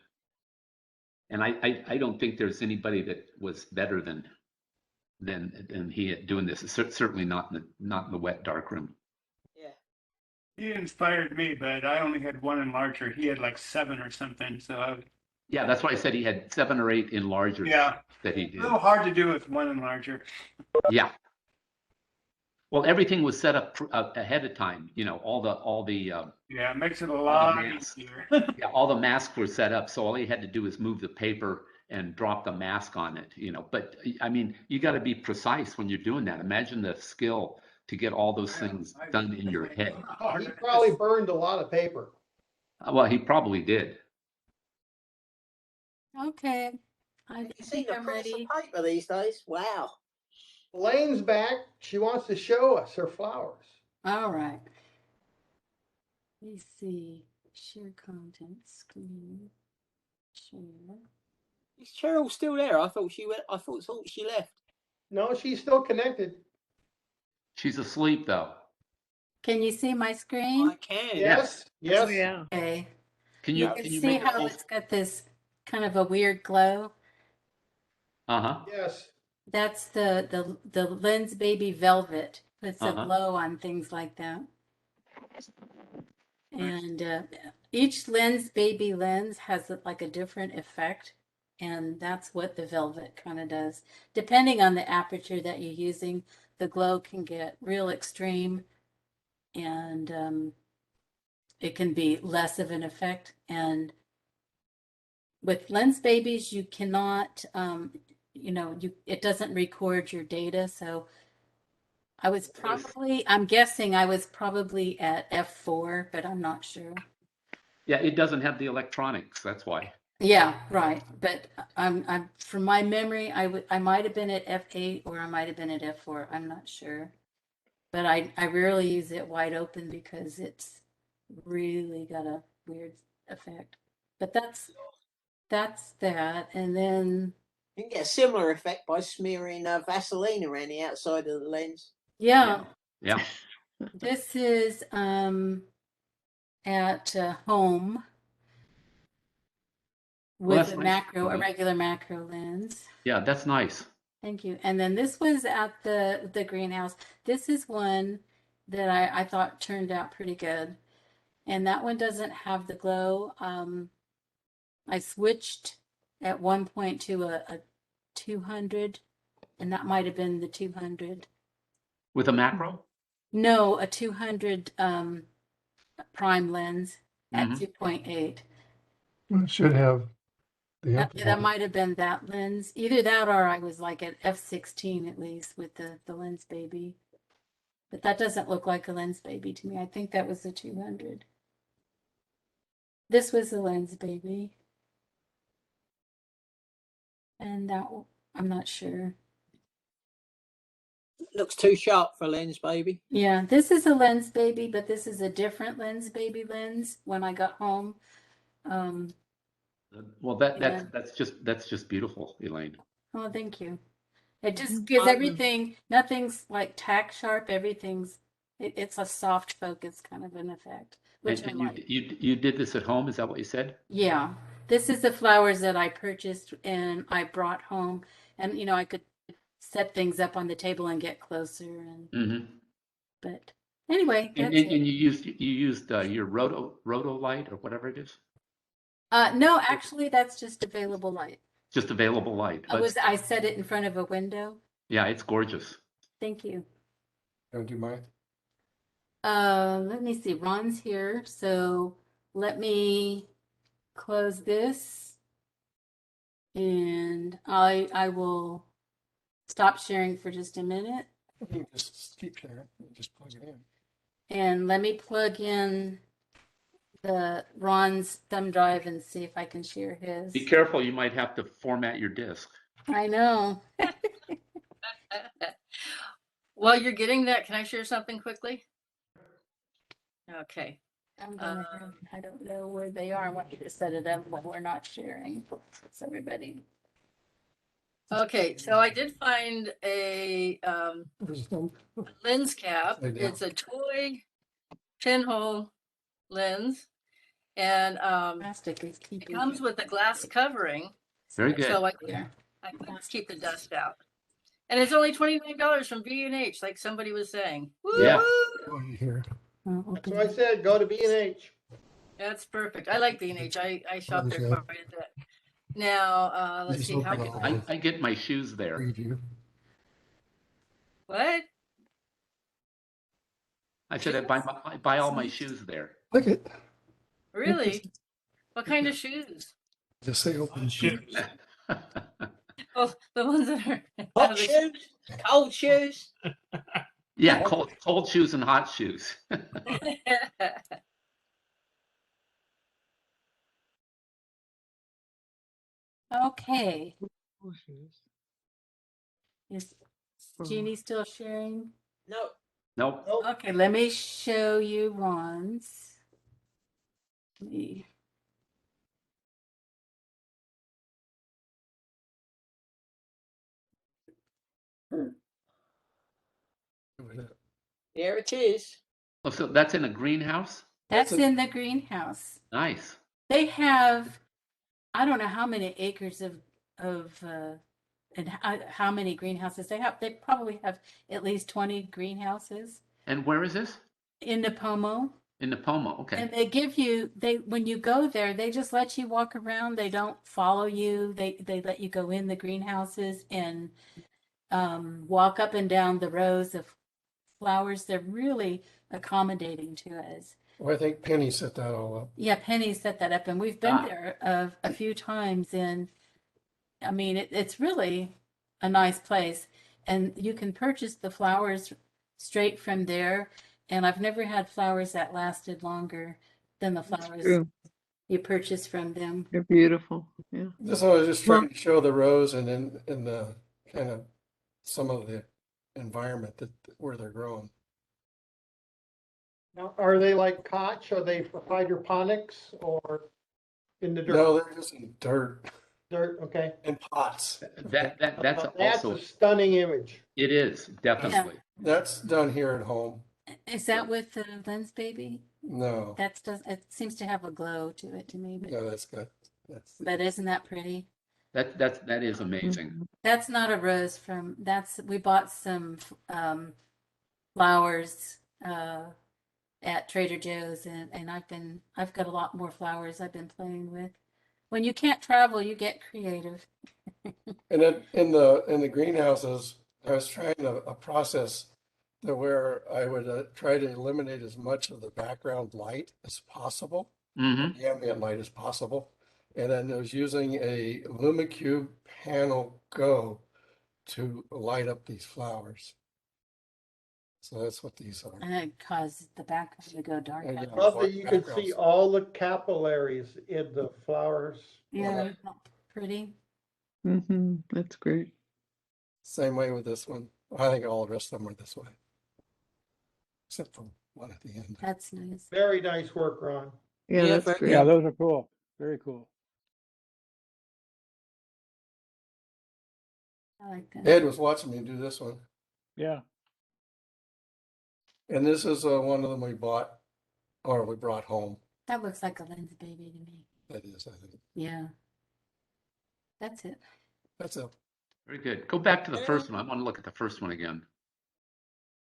C: And I don't think there's anybody that was better than he at doing this. It's certainly not in the wet darkroom.
G: Yeah.
E: He inspired me, but I only had one enlarger. He had like 7 or something. So
C: Yeah, that's why I said he had 7 or 8 enlargers.
E: Yeah.
C: That he
E: a
C: did.
E: little hard to do with one enlarger.
C: Yeah. Well, everything was set up ahead of time. You know, all the
E: Yeah, it makes it a lot
C: masks.
E: easier.
C: Yeah, all the masks were set up, so all he had to do was move the paper and drop the mask on it. You know, but I mean, you got to be precise when you're doing that. Imagine the skill to get all those things done in your head.
D: He probably burned a lot of paper.
C: Well, he probably did.
F: Okay. I
G: You see
F: think
G: the
F: I'm
G: price
F: ready.
G: of paper these days? Wow.
D: Elaine's back. She wants to show us her flowers.
F: All right. Let me see. Share content screen. Share.
G: Is Cheryl still there? I thought she went. I thought she left.
D: No, she's still connected.
C: She's asleep though.
F: Can you see my screen?
G: I can.
D: Yes. Yes.
J: Oh, yeah.
F: Okay.
C: Can
F: You
C: you
F: can
C: can you
F: see
C: make it
F: how
C: full?
F: it's got this kind of a weird glow.
C: Uh-huh.
D: Yes.
F: That's the Lens Baby Velvet. Puts a
C: Uh-huh.
F: glow on things like that. And each Lens Baby lens has like a different effect. And that's what the Velvet kind of does. Depending on the aperture that you're using, the glow can get real extreme and it can be less of an effect. And with Lens Babies, you cannot, it doesn't record your data. So I'm guessing I was probably at f4, but I'm not sure.
C: Yeah, it doesn't have the electronics. That's why.
F: Yeah, right. But I'm from my memory, I might have been at f8 or I might have been at f4. I'm not sure. But I rarely use it wide open because it's really got a weird effect. But that's that. And then
G: You can get a similar effect by smearing Vaseline around the outside of the lens.
F: yeah,
C: Yeah.
F: this is at home
C: Well,
F: with
C: that's
F: a
C: nice.
F: a regular macro lens.
C: Yeah, that's nice.
F: Thank you. And then this was at the greenhouse. This is one that I thought turned out pretty good. And that one doesn't have the glow. I switched at one point to a 200, and that might have been the 200.
C: With a macro?
F: No, a 200 prime lens at
C: Mhm.
F: 2.8.
L: It should have the
F: That might have been that lens. Either that or I was like at f16 at least with the Lens Baby. But that doesn't look like a Lens Baby to me. I think that was the 200. This was the Lens Baby. And that, I'm not sure.
G: Looks too sharp for Lens Baby.
F: Yeah, this is a Lens Baby, but this is a different Lens Baby lens when I got home.
C: Well,
F: Yeah.
C: that's just beautiful, Elaine.
F: Oh, thank you. It just gives everything, nothing's like tack sharp, it's a soft focus kind of an effect, which I
C: And
F: like.
C: you did this at home, is that what you said?
F: Yeah, this is the flowers that I purchased and I brought home, and I could set things up on the table and get closer. And
C: Mm-hmm.
F: But anyway,
C: And,
F: that's
C: and,
F: it.
C: and you used your roto light or whatever it is,
F: No, actually, that's just available light.
C: just available light. But
F: I set it in front of a window.
C: yeah, it's gorgeous.
F: Thank you.
L: Don't do mine.
F: Let me see. Ron's here, so let me close this, and I will stop sharing for just a minute,
L: You can just keep sharing, just plug it in.
F: and let me plug in the Ron's thumb drive and see if I can share his.
C: Be careful, you might have to format your disk.
F: I know.
I: While you're getting that, can I share something quickly? Okay.
F: I'm gonna have, I don't know where they are. I want you to set it up when we're not sharing. It's everybody.
I: Okay, so I did find a lens cap.
L: Upside down.
I: It's a toy pinhole lens, and
F: Plastic is
I: it
F: keeping.
I: comes with a glass covering,
C: Very good.
I: so I
F: Yeah.
I: can keep the dust out. And it's only $29 from B&H, like somebody was saying.
C: Yeah.
I: Woo-hoo!
L: Oh, you hear?
D: That's what I said, go to B&H.
I: That's perfect. I like B&H. I shop there
L: Understand.
I: quite a bit. Now, let's
L: Just
I: see how.
L: open it all.
C: I get my shoes there.
L: Preview.
I: What?
C: I said I buy all my shoes there.
L: Click it.
I: Really? What kind of shoes?
L: Just say open.
H: Shoes.
I: Oh, the ones that are
G: Hot shoes, cold shoes.
C: Yeah, cold shoes and hot shoes.
F: Okay. Is Jeannie still sharing?
G: No,
C: Nope.
F: Okay, let me show you Ron's. Let me-
G: there it is.
C: Oh, so that's in a greenhouse?
F: That's in the greenhouse.
C: Nice.
F: They have, I don't know how many acres of and how many greenhouses they have. They probably have at least 20 greenhouses
C: And where is this?
F: in Napomo.
C: In Napomo. Okay.
F: And they give you, when you go there, they just let you walk around. They don't follow you. They let you go in the greenhouses and walk up and down the rows of flowers. They're really accommodating to us.
L: Well, I think Penny set that all up.
F: Yeah, Penny set that up, and we've been
C: Ah.
F: there a few times, and I mean, it's really a nice place, and you can purchase the flowers straight from there. And I've never had flowers that lasted longer than the flowers
J: True.
F: you purchase from them.
J: They're beautiful. Yeah.
L: This one was just trying to show the rows and then in the kind of some of the environment that where they're growing.
D: Now, are they like koch? Are they for hydroponics or in the dirt?
L: No, they're just in dirt
D: Dirt, okay.
L: and pots.
C: That's
D: That's
C: also,
D: a stunning image.
C: it is, definitely.
L: That's done here at home.
F: Is that with the lens baby?
L: No,
F: It seems to have a glow to it to me,
L: no, that's good.
F: but isn't that pretty?
C: That is amazing.
F: That's not a rose we bought some flowers at Trader Joe's, and I've got a lot more flowers I've been playing with. When you can't travel, you get creative.
L: And then in the greenhouses, I was trying a process that where I would try to eliminate as much of the background light as possible,
C: Mm-hmm.
L: the ambient light as possible. And then I was using a LumaCube Panel Go to light up these flowers. So that's what these are.
F: And it caused the background to go dark.
L: And, yeah,
D: Love that you could see
L: backgrounds.
D: all the capillaries in the flowers.
F: Yeah, isn't that pretty.
J: Mm-hmm. That's great.
L: Same way with this one. I think all the rest of them are this way. Except for one at the end.
F: That's nice.
D: Very nice work, Ron.
J: Yeah,
G: Yeah,
J: that's
G: very
J: great.
K: Yeah, those are cool. Very cool.
F: I like that.
L: Ed was watching me do this one.
K: Yeah.
L: And this is one of them we bought or we brought home.
F: That looks like a lens baby to me.
L: That is, I think.
F: Yeah. That's it.
L: That's it.
C: Very good. Go back to the first one. I want to look at the first one again.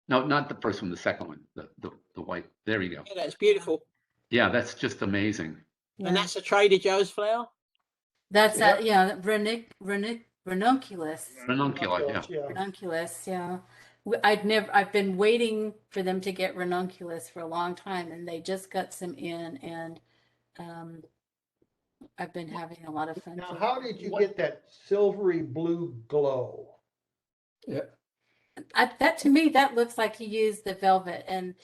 C: No, not the first one, the second one, the white. There you go.
G: Yeah, that's beautiful.
C: Yeah, that's just amazing.
F: Yeah.
G: And that's a Trader Joe's flower?
F: That's
D: Yep.
F: ranunculus.
C: Ranunculus, yeah.
D: Yeah.
F: Ranunculus, yeah. I've been waiting for them to get ranunculus for a long time, and they just got some in, and I've been having a lot of fun.
D: Now,
F: with
D: how
F: them.
D: did you get that silvery blue glow?
F: That to me, that looks like he used the velvet, and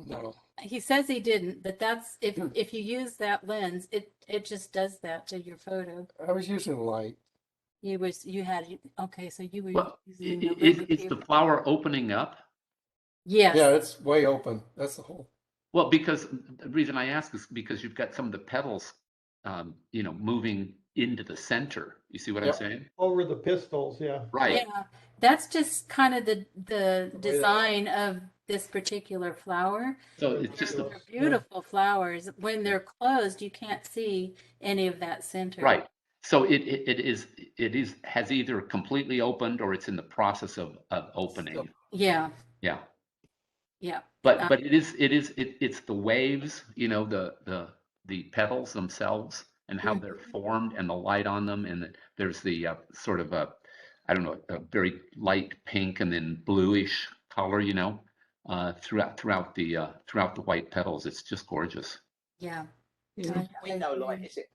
L: No.
F: he says he didn't, but that's if you use that lens, it just does that to your photo.
L: I was using light.
F: Okay, so you were
C: Well,
F: using the
C: is
F: Lumicube.
C: the flower opening up?
F: Yes.
L: Yeah, it's way open. That's the whole.
C: Well, because the reason I ask is because you've got some of the petals, moving into the center. You see what I'm
L: Yep.
C: saying?
D: Over the pistils, yeah.
C: Right.
F: Yeah, that's just kind of the design of this particular flower.
C: So it's just
F: They're beautiful flowers. When they're closed, you can't see any of that center.
C: right. So it has either completely opened or it's in the process of opening.
F: Yeah,
C: Yeah.
F: yeah.
C: But it's the waves, the petals themselves and how they're formed and the light on them, and there's the sort of a very light pink and then bluish color, throughout the white petals. It's just gorgeous.
F: Yeah.
G: Window light, is it?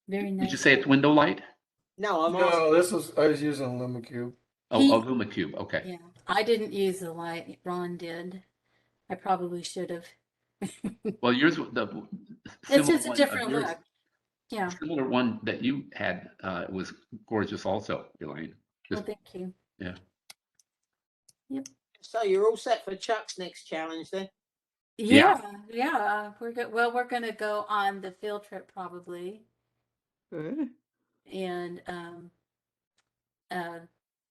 F: Very nice.
C: Did you say it's window light?
G: No, I'm
L: No,
G: asking.
L: I was using Lumicube.
C: Oh, Lumicube. Okay.
F: Yeah, I didn't use the light. Ron did. I probably should have.
C: Well, yours
F: It's just a different look. Yeah.
C: The similar one that you had was gorgeous also, Elaine.
F: Well, thank you.
C: Yeah.
F: Yep.
G: So you're all set for Chuck's next challenge then?
F: Yeah. We're good. Well, we're gonna go on the field trip probably,
J: Good.
F: and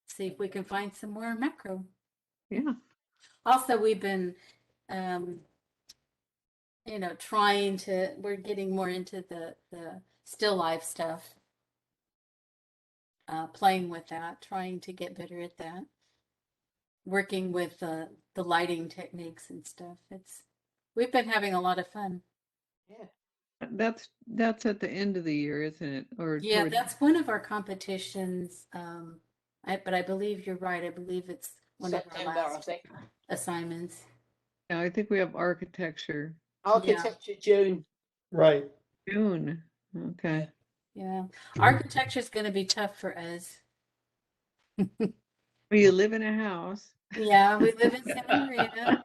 F: see if we can find some more macro.
J: Yeah.
F: Also, we've been we're getting more into the still life stuff, playing with that, trying to get better at that, working with the lighting techniques and stuff. We've been having a lot of fun.
G: Yeah.
J: That's at the end of the year, isn't it? Or
F: Yeah,
J: toward-
F: that's one of our competitions. But I believe you're right. I believe it's one of
G: September,
F: our
G: I
F: last
G: think.
F: assignments.
J: Yeah, I think we have architecture.
G: Architecture June.
D: Right.
J: June. Okay.
F: Yeah, architecture is going to be tough for us.
J: Well, you live in a house.
F: Yeah, we live in Santa Maria.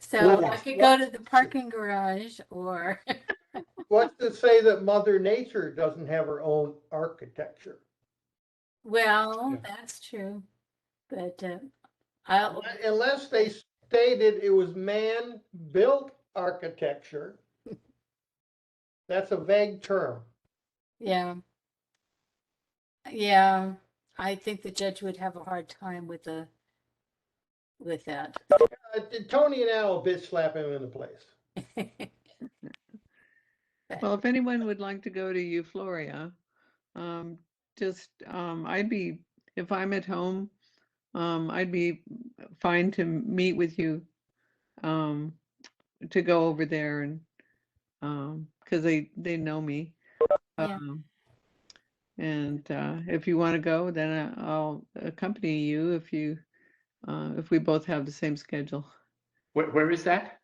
F: So I could go to the parking garage or.
D: What's to say that Mother Nature doesn't have her own architecture?
F: Well, that's true. But
D: Unless they stated it was man-built architecture. That's a vague term.
F: yeah. Yeah, I think the judge would have a hard time with that.
D: Tony and Al will bitch slap him into place.
J: Well, if anyone would like to go to Euphoria, if I'm at home, I'd be fine to meet with you, to go over there and, because they know me.
F: Yeah.
J: And if you want to go, then I'll accompany you if we both have the same schedule.
C: Where is that?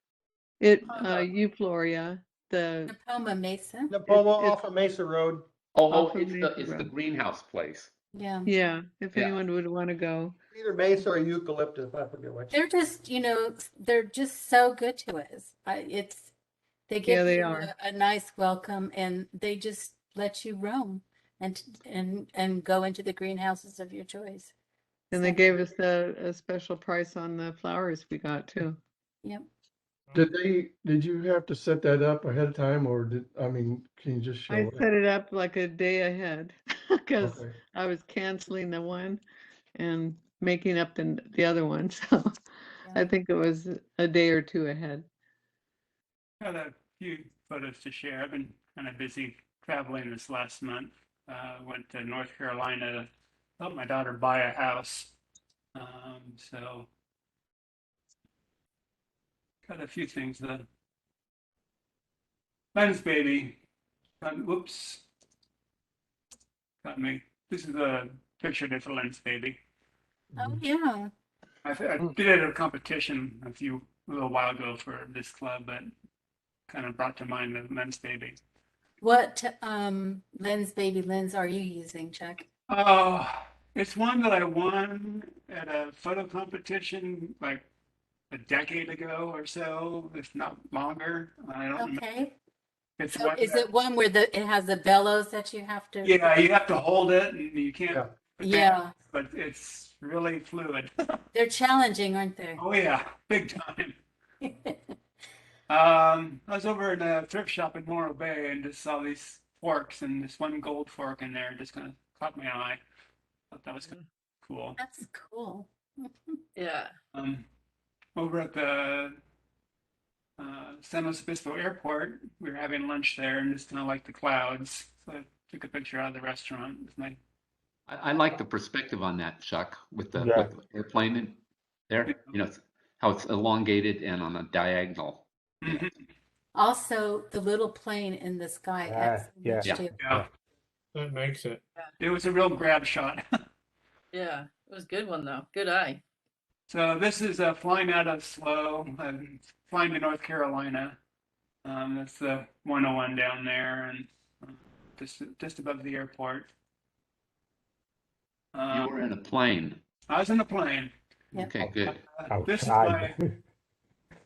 J: Euphoria, the
F: Napoma Mesa.
D: Napoma off of Mesa Road.
J: Off of
C: It's the
J: Road.
C: greenhouse place.
F: Yeah.
J: Yeah, if
C: Yeah.
J: anyone would want to go.
D: Either Mesa or Eucalyptus, I forget which.
F: They're just, they're just so good to us. They give
J: they
F: you
J: are.
F: a nice welcome, and they just let you roam and go into the greenhouses of your choice.
J: And they gave us a special price on the flowers we got too.
F: Yep.
L: Did you have to set that up ahead of time or can you just show
J: I
L: it?
J: set it up like a day ahead because
L: Okay.
J: I was canceling the one and making up the other one. So I think it was a day or two ahead.
E: I have a few photos to share. I've been kind of busy traveling this last month. Went to North Carolina, helped my daughter buy a house. So got a few things. The lens baby. Whoops. Got me. This is a picture of the lens baby.
F: Oh, yeah.
E: I did it at a competition a little while ago for this club, but kind of brought to mind the lens baby.
F: What baby lens are you using, Chuck?
E: Oh, it's one that I won at a photo competition like a decade ago or so, if not longer. I don't remember.
F: Okay.
E: It's
F: So
E: one
F: is
E: that,
F: it one where it has the bellows that you have to?
E: yeah, you have to hold it and you can't.
L: Yeah.
E: put
F: Yeah.
E: down, but it's really fluid.
F: They're challenging, aren't they?
E: Oh yeah, big time. I was over in a thrift shop in Morro Bay and just saw these forks and this one gold fork in there just kind of caught my eye. Thought that was kind of cool.
F: That's cool.
I: Yeah.
E: Over at the San Luis Obispo Airport, we were having lunch there and just kind of like the clouds. So I took a picture out of the restaurant. It was nice.
C: I like the perspective on that, Chuck, with the
B: Yeah.
C: airplane in there. You know, how it's elongated and on a diagonal.
E: Mhm.
F: Also, the little plane in the sky adds so
B: Yeah.
F: much
C: Yeah.
F: to it.
E: Yeah,
H: That makes it.
E: it was a real grab shot.
I: Yeah. It was a good one though. Good eye.
E: So this is flying out of SLO, flying to North Carolina. That's the 101 down there, and just above the airport.
C: You were in a plane.
E: I was in a plane.
F: Yep.
C: Okay, good.
E: This is
B: Outside.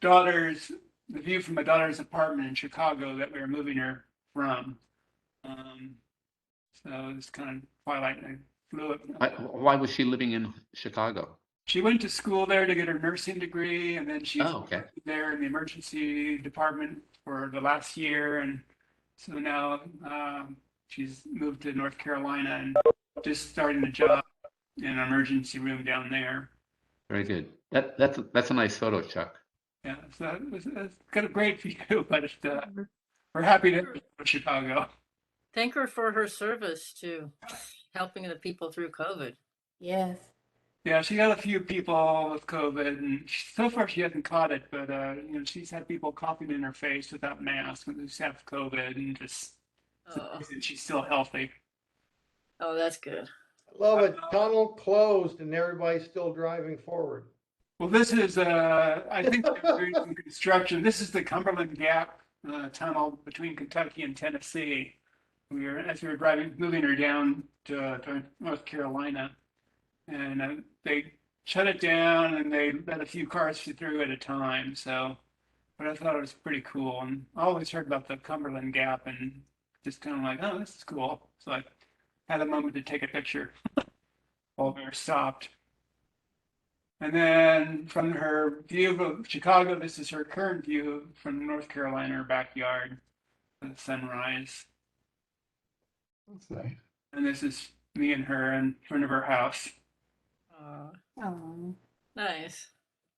E: my the view from my daughter's apartment in Chicago that we were moving her from. So it's kind of twilight. I flew it.
C: Why was she living in Chicago?
E: She went to school there to get her nursing degree, and then she's
C: Oh, okay.
E: there in the emergency department for the last year, and so now she's moved to North Carolina and just starting a job in an emergency room down there.
C: Very good. That's a nice photo, Chuck.
E: Yeah, so it's got a great view, but we're happy to be in Chicago.
I: Thank her for her service to helping the people through COVID.
F: Yes.
E: Yeah, she got a few people with COVID, and so far she hasn't caught it. But she's had people coughing in her face without masks when they just have COVID, and just
I: Oh,
E: she's still healthy.
I: oh, that's good.
D: Love it. Tunnel closed and everybody's still driving forward.
E: Well, this is I think they're doing some construction. This is the Cumberland Gap tunnel between Kentucky and Tennessee. As we were moving her down to North Carolina, and they shut it down and they let a few cars through at a time. So, but I thought it was pretty cool, and I always heard about the Cumberland Gap and just kind of like, oh, this is cool. So I had a moment to take a picture while we were stopped. And then from her view of Chicago, this is her current view from North Carolina, her backyard, the sunrise.
L: That's nice.
E: And this is me and her in front of her house.
F: Oh,
I: Nice.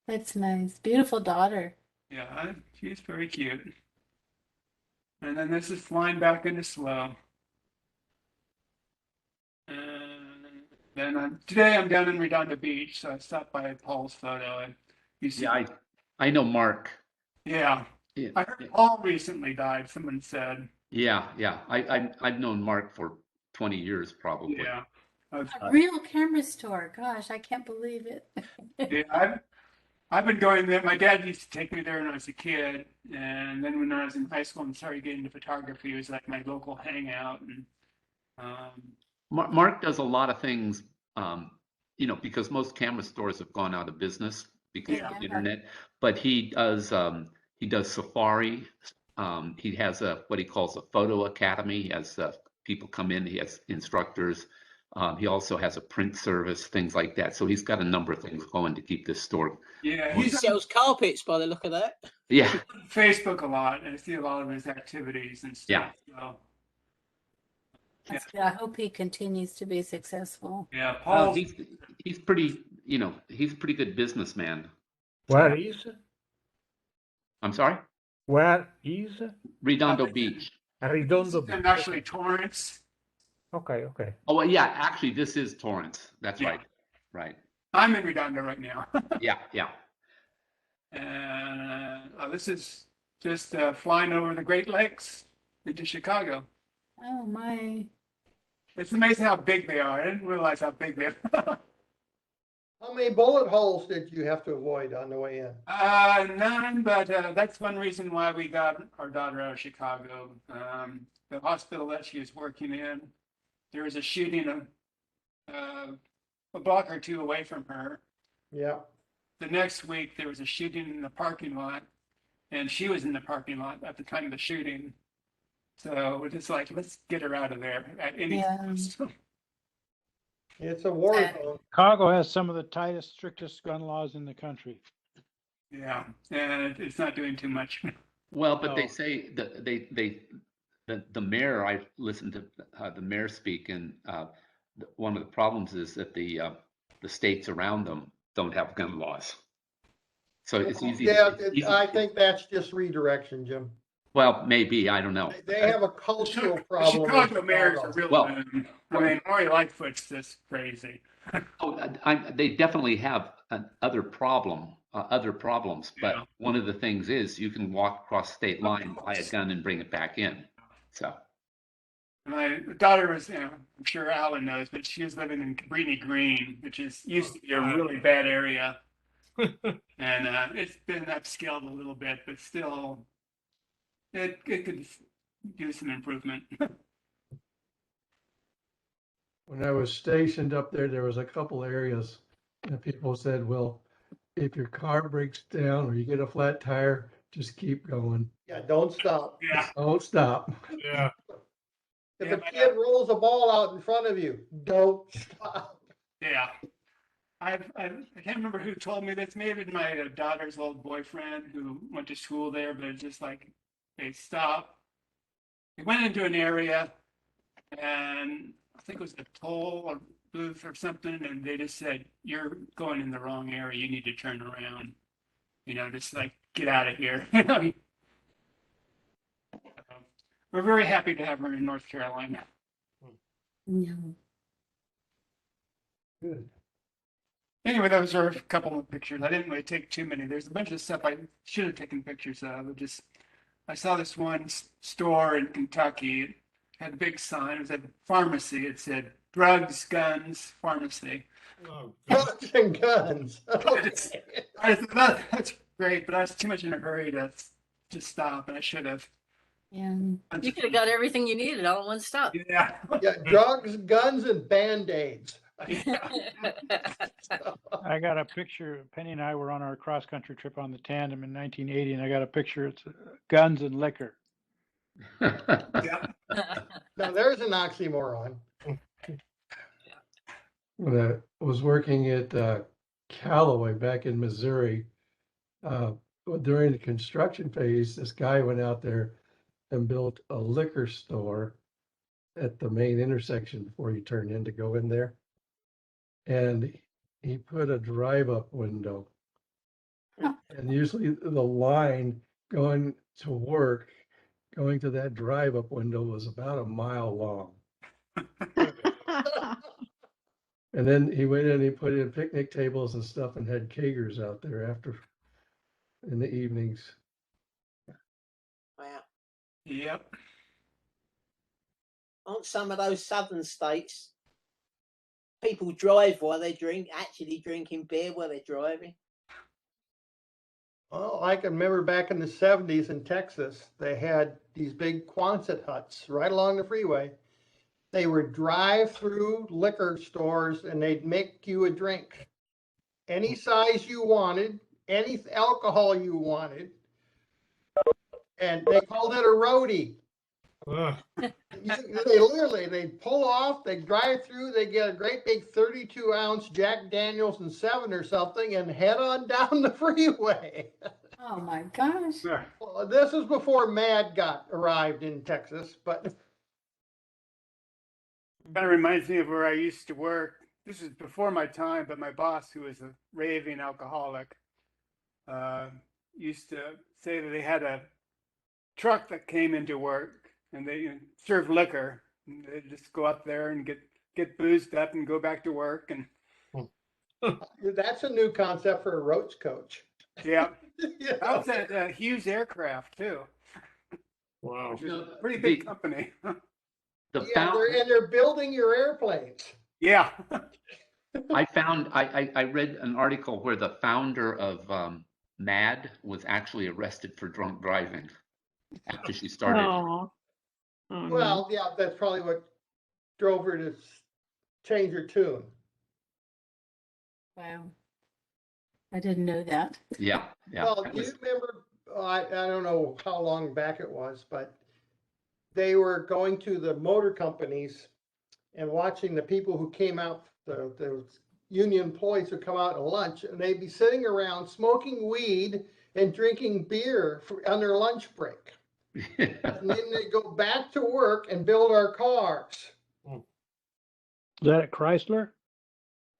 F: that's nice. Beautiful daughter.
E: Yeah, she's very cute. And then this is flying back into SLO. And then today I'm down in Redondo Beach, so I stopped by Paul's photo.
C: Yeah, I know Mark.
E: Yeah.
C: Yeah,
E: I heard Paul recently died, someone said.
C: yeah. I've known Mark for 20 years probably.
E: Yeah.
F: A real camera store. Gosh, I can't believe it.
E: Yeah, I've been going there. My dad used to take me there when I was a kid, and then when I was in high school and started getting into photography, it was like my local hangout. And
C: Mark does a lot of things, because most camera stores have gone out of business because of the internet. But he does Safari. He has what he calls a photo academy. He has people come in. He has instructors. He also has a print service, things like that. So he's got a number of things going to keep this store.
E: yeah,
G: He
E: he's on
G: sells carpets by the look of that.
C: Yeah,
E: Facebook a lot, and I see a lot of his activities and stuff.
C: Yeah.
E: So,
F: That's good. I hope he continues to be successful.
E: yeah,
C: well,
E: Paul.
C: he's pretty, he's a pretty good businessman.
B: Where is?
C: I'm sorry?
B: Where is?
C: Redondo Beach.
B: Redondo Beach.
E: And actually Torrance.
B: Okay.
C: Oh, well, yeah, actually, this is Torrance. That's
E: Yeah.
C: right. Right.
E: I'm in Redondo right now.
C: Yeah, yeah.
E: And this is just flying over the Great Lakes into Chicago.
F: Oh, my.
E: It's amazing how big they are. I didn't realize how big they are.
D: How many bullet holes did you have to avoid on the way in?
E: None, but that's one reason why we got our daughter out of Chicago. The hospital that she was working in, there was a shooting a block or two away from her.
D: Yeah.
E: The next week, there was a shooting in the parking lot, and she was in the parking lot at the time of the shooting. So we're just like, let's get her out of there at any
F: Yeah.
E: cost.
D: It's a war zone.
K: Chicago has some of the tightest, strictest gun laws in the country.
E: Yeah, and it's not doing too much.
C: Well, but they
K: No.
C: say that the mayor, I listened to the mayor speak, and one of the problems is that the states around them don't have gun laws. So it's easy.
D: Yeah,
C: It's easy
D: I think that's just redirection, Jim.
C: Well, maybe, I don't know.
D: They have a cultural
E: The
D: problem. in
E: Chicago mayor's a
D: Chicago.
E: real
C: Well,
E: I mean, Maury Lightfoot's just crazy.
C: Oh, they definitely have other problems, but
E: Yeah.
C: one of the things is you can walk across state line, buy a gun and bring it back in. So,
E: My daughter was, I'm sure Alan knows, but she was living in Cabrini Green, which used to be a really bad area. And it's been upscaled a little bit, but still, it could do some improvement.
L: When I was stationed up there, there was a couple areas and people said, well, if your car breaks down or you get a flat tire, just keep going.
D: Yeah, don't stop.
E: Yeah.
L: Don't stop.
H: Yeah.
D: If
E: Yeah,
D: a
E: my
D: kid rolls a ball out in front of you, don't stop.
E: Yeah. I can't remember who told me this. Maybe my daughter's old boyfriend who went to school there, but it's just like they stopped. They went into an area and I think it was a toll or booth or something, and they just said, "You're going in the wrong area. You need to turn around." Just like get out of here. We're very happy to have her in North Carolina.
F: No.
L: Good.
E: Anyway, those are a couple of pictures. I didn't really take too many. There's a bunch of stuff I should have taken pictures of. I saw this one store in Kentucky. It had a big sign. It was a pharmacy. It said drugs, guns, pharmacy.
H: Oh,
D: Guns and guns.
E: I thought that's great, but I was too much in a hurry to stop, and I should have.
F: Yeah.
I: You could have got everything you needed all in one stop.
E: Yeah.
D: Yeah, drugs, guns, and Band-Aids.
K: I got a picture. Penny and I were on our cross-country trip on the tandem in 1980, and I got a picture. It's guns and liquor.
E: Yeah.
D: Now, there's an oxymoron.
L: When I was working at Callaway back in Missouri, during the construction phase, this guy went out there and built a liquor store at the main intersection before you turn in to go in there. And he put a drive-up window. And usually the line going to work, going to that drive-up window was about a mile long. And then he went in and he put in picnic tables and stuff and had kegers out there after in the evenings.
G: Wow.
E: Yep.
G: Aren't some of those southern states people drive while they drink, actually drinking beer while they're driving?
D: Well, I can remember back in the 70s in Texas, they had these big Quonset huts right along the freeway. They were drive-through liquor stores and they'd make you a drink. Any size you wanted, any alcohol you wanted. And they called it a roadie.
H: ugh.
D: They pull off, they drive through, they get a great big 32-ounce Jack Daniels and 7 or something and head on down the freeway.
F: Oh my gosh.
E: Yeah.
D: Well, this is before Mad arrived in Texas, but
E: Kind of reminds me of where I used to work. This is before my time, but my boss, who was a raving alcoholic, used to say that they had a truck that came into work and they served liquor. And they'd just go up there and get boozed up and go back to work. And
D: That's a new concept for a roach coach.
E: Yeah,
D: You
E: that
D: know?
E: was at Hughes Aircraft too,
H: Wow.
E: which is
C: You
E: a
C: know,
E: pretty big
C: the-
E: company.
C: The
D: Yeah, they're building your airplanes.
E: Yeah.
C: I read an article where the founder of MAD was actually arrested for drunk driving after she started.
J: Oh, oh no.
D: Well, yeah, that's probably what drove her to change her tune.
F: Wow. I didn't know that.
C: Yeah, yeah.
D: Well,
C: that
D: do you
C: was-
D: remember, I don't know how long back it was, but they were going to the motor companies and watching the people who came out, the union employees who come out to lunch, and they'd be sitting around smoking weed and drinking beer on their lunch break. And then they go back to work and build our cars.
K: Is that at Chrysler?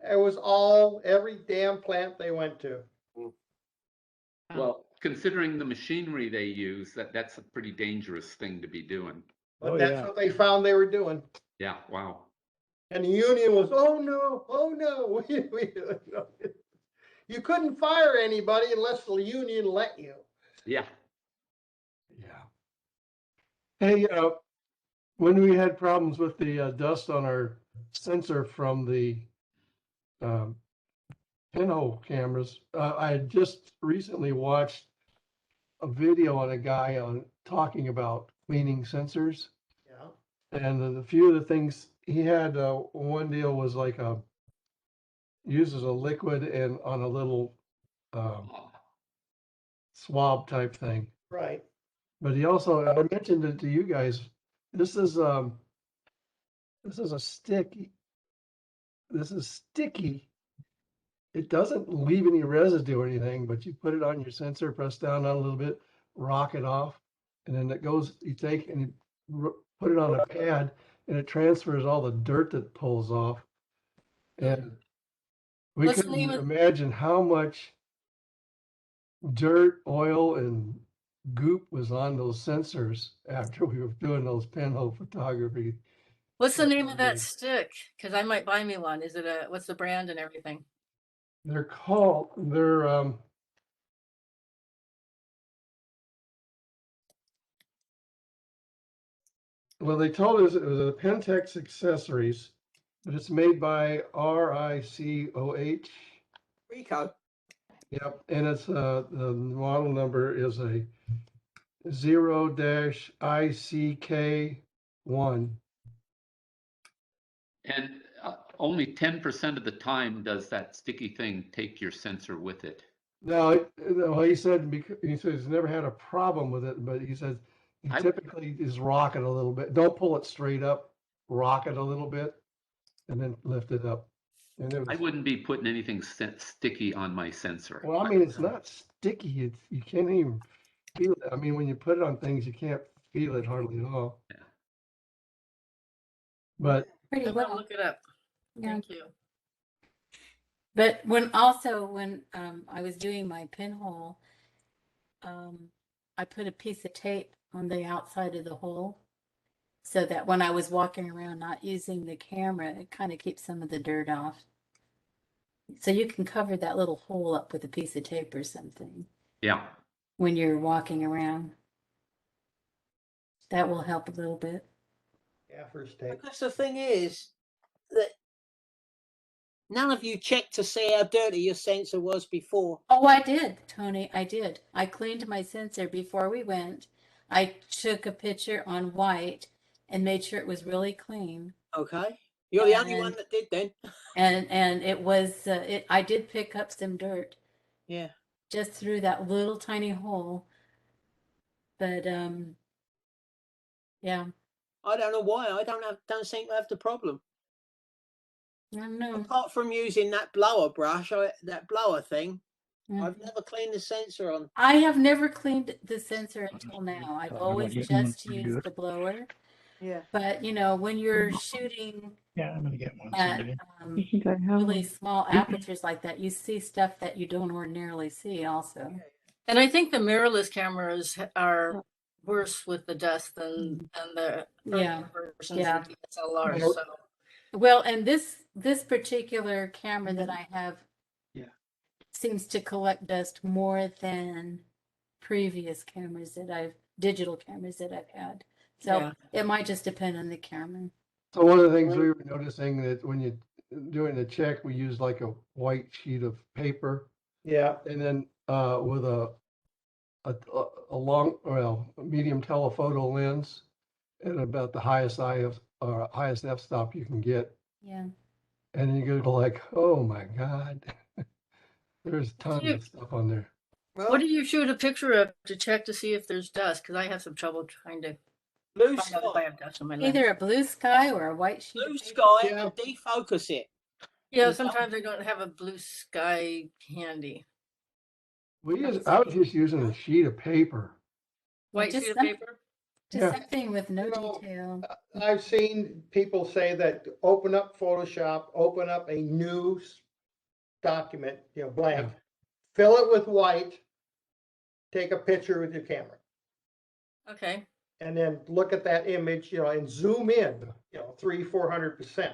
D: It was every damn plant they went to.
C: Well, considering the machinery they use, that's a pretty dangerous thing to be doing.
D: But
K: Oh,
D: that's
K: yeah.
D: what they found they were doing.
C: Yeah, wow.
D: And the union was, oh no. You couldn't fire anybody unless the union let you.
C: Yeah.
L: Yeah. Hey, when we had problems with the dust on our sensor from the pinhole cameras, I had just recently watched a video on a guy talking about cleaning sensors.
D: Yeah.
L: And a few of the things he had, one deal was like uses a liquid and on a little swab type thing.
D: Right.
L: But he also, I mentioned it to you guys. This is a sticky. This is sticky. It doesn't leave any residue or anything, but you put it on your sensor, press down on a little bit, rock it off, and then it goes. You take and you put it on a pad, and it transfers all the dirt that pulls off. And we
I: What's the
L: couldn't
I: name of-
L: imagine how much dirt, oil, and goop was on those sensors after we were doing those pinhole photography.
I: What's the name of that stick? Because I might buy me one. Is it what's the brand and everything?
L: They're well, they told us it was a Pentex Accessories, but it's made by RICOH.
G: Rico.
L: Yep, and it's the model number is a 0-ICK1.
C: And only 10% of the time does that sticky thing take your sensor with it.
L: No, well, he said he says he's never had a problem with it, but he says he typically is rock it a little bit. Don't pull it straight up, rock it a little bit, and then lift it up. And it
C: I
L: was,
C: wouldn't be putting anything sticky on my sensor.
L: well, I mean, it's not sticky. It's you can't even feel it. I mean, when you put it on things, you can't feel it hardly at all.
C: Yeah.
L: But
F: Pretty
I: I'm gonna
F: well.
I: look it up.
F: Yeah.
I: Thank you.
F: But when I was doing my pinhole, I put a piece of tape on the outside of the hole so that when I was walking around not using the camera, it kind of keeps some of the dirt off. So you can cover that little hole up with a piece of tape or something
C: Yeah.
F: when you're walking around. That will help a little bit.
D: Yeah, first take.
G: Because the thing is that none of you checked to see how dirty your sensor was before.
F: Oh, I did, Tony. I did. I cleaned my sensor before we went. I took a picture on white and made sure it was really clean.
G: Okay. You're the only one
F: And-
G: that did then.
F: And it was I did pick up some dirt
G: Yeah.
F: just through that little tiny hole. But yeah,
G: I don't know why. I don't seem to have the problem.
F: I don't know.
G: Apart from using that blower brush, that blower thing,
F: Mhm.
G: I've never cleaned the sensor on.
F: I have never cleaned the sensor until now. I've
K: Talking
F: always
K: about getting one
F: just
K: pretty
F: used
K: good.
F: the blower.
G: Yeah.
F: But you know, when you're shooting
K: Yeah, I'm gonna get one
F: at
K: someday.
J: You think I have
F: really
J: one?
F: small apertures like that, you see stuff that you don't ordinarily see also.
I: And I think the mirrorless cameras are worse with the dust than the
F: Yeah.
I: versions
F: Yeah.
I: of DSLR.
L: Well,
I: So
F: Well, and this particular camera that I have seems to collect dust more than previous digital cameras that I've had. So
G: Yeah.
F: it might just depend on the camera.
L: So one of the things we were noticing that when you're doing the check, we use like a white sheet of paper
D: Yeah,
L: and then with a long, well, a medium telephoto lens and about the highest highest f-stop you can get.
F: Yeah.
L: And you go like, oh my God, there's tons
I: you-
L: of stuff on there.
I: What do you shoot a picture of to check to see if there's dust? Because I have some trouble trying to
G: Blue
I: find out if I
G: sky,
I: have dust on my lens.
F: Either a blue sky or a white sheet
G: blue
F: of paper.
G: sky,
D: Yeah.
G: and defocus it.
I: Yeah, sometimes I don't have a blue sky handy.
L: I was just using a sheet of paper.
I: White
F: just
I: sheet of
F: some-
I: paper?
F: Just
L: Yeah.
F: something with no
D: You know,
F: detail.
D: I've seen people say that open up Photoshop, open up a new document, blank, fill it with white, take a picture with your camera,
I: Okay.
D: and then look at that image, and zoom in, 300-400%.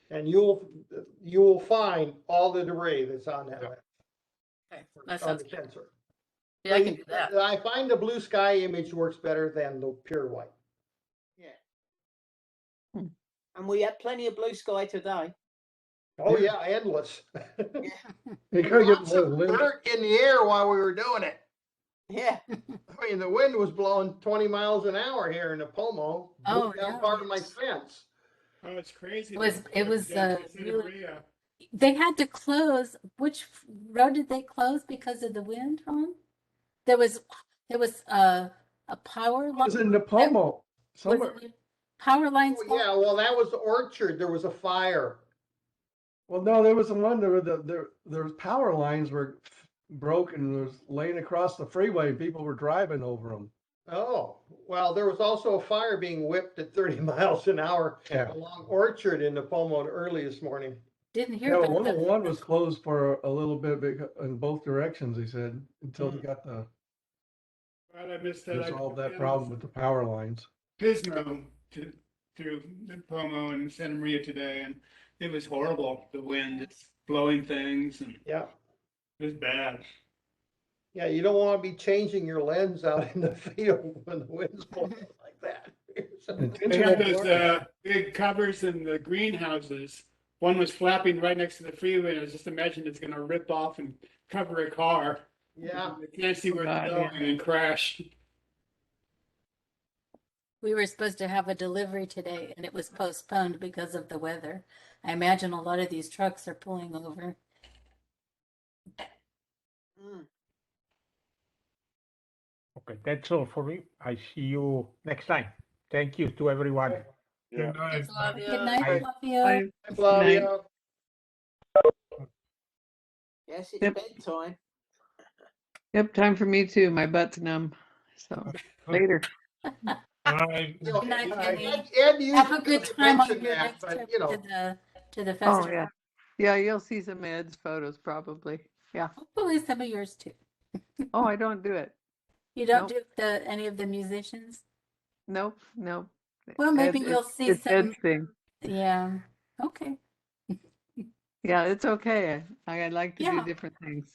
D: And you'll find all the debris that's on that lens,
I: Okay. That
D: on
I: sounds
D: the
I: good.
D: sensor.
I: Yeah, I can do that.
D: I find the blue sky image works better than the pure white.
G: And we had plenty of blue sky today.
D: Oh yeah, endless.
L: You gotta get
D: Lots
L: more
D: of
L: lens.
D: dirt in the air while we were doing it.
G: Yeah.
D: I mean, the wind was blowing 20 miles an hour here in the Pomo.
F: Oh,
D: Blew down
F: yeah.
D: part of my fence.
E: Oh, it's crazy.
F: It was really,
E: Maria.
F: they had to close. Which road did they close because of the wind, Ron? There was a power
L: It was
F: line.
L: in Napomo, somewhere.
F: Power lines.
D: Oh, yeah, well, that was the orchard. There was a fire.
L: Well, no, there was one, there was power lines were broken, was laying across the freeway, people were driving over them.
D: Oh, well, there was also a fire being whipped at 30 miles an hour
L: Yeah.
D: along Orchard in the Pomo early this morning.
F: Didn't hear
L: Yeah,
F: about
L: well,
F: that.
L: one was closed for a little bit in both directions, he said, until
F: Hmm.
L: they got the,
E: Right, I missed that.
L: resolved that problem with the power lines.
E: Pismo through Pomo and Santa Maria today, and it was horrible. The wind, it's blowing things, and
D: Yeah.
E: it was bad.
D: Yeah, you don't want to be changing your lens out in the field when the wind's blowing like that.
E: They had those big covers in the greenhouses. One was flapping right next to the freeway, and I was just imagining it's going to rip off and cover a car.
D: Yeah.
E: You can't see where
J: God,
E: it's going and crash.
F: We were supposed to have a delivery today and it was postponed because of the weather. I imagine a lot of these trucks are pulling over.
G: Mm.
B: Okay, that's all for me. I see you next time. Thank you to everyone.
H: Good night.
I: Thanks, Flavia.
F: Good night,
B: Bye.
F: Flavio.
J: Bye.
D: Hi, Flavia.
G: Yes, it's
J: Yep.
G: bedtime.
J: Yep, time for me too. My butt's numb. So later.
H: Bye.
F: Good night, Penny.
D: Ed usually
F: Have a good
D: doesn't
F: time on
D: mention
F: your
D: that,
F: next
D: but,
F: trip to the
J: Oh
F: festival.
J: yeah. Yeah, you'll see some Ed's photos probably. Yeah.
F: Hopefully some of yours too.
J: Oh, I don't do it.
F: You don't
J: Nope.
F: do any of the musicians?
J: Nope, nope.
F: Well, maybe
J: Ed-
F: you'll see
J: it's
F: some.
J: Ed's thing.
F: Yeah. Okay.
J: Yeah, it's okay. I like to
F: Yeah.
J: do different things.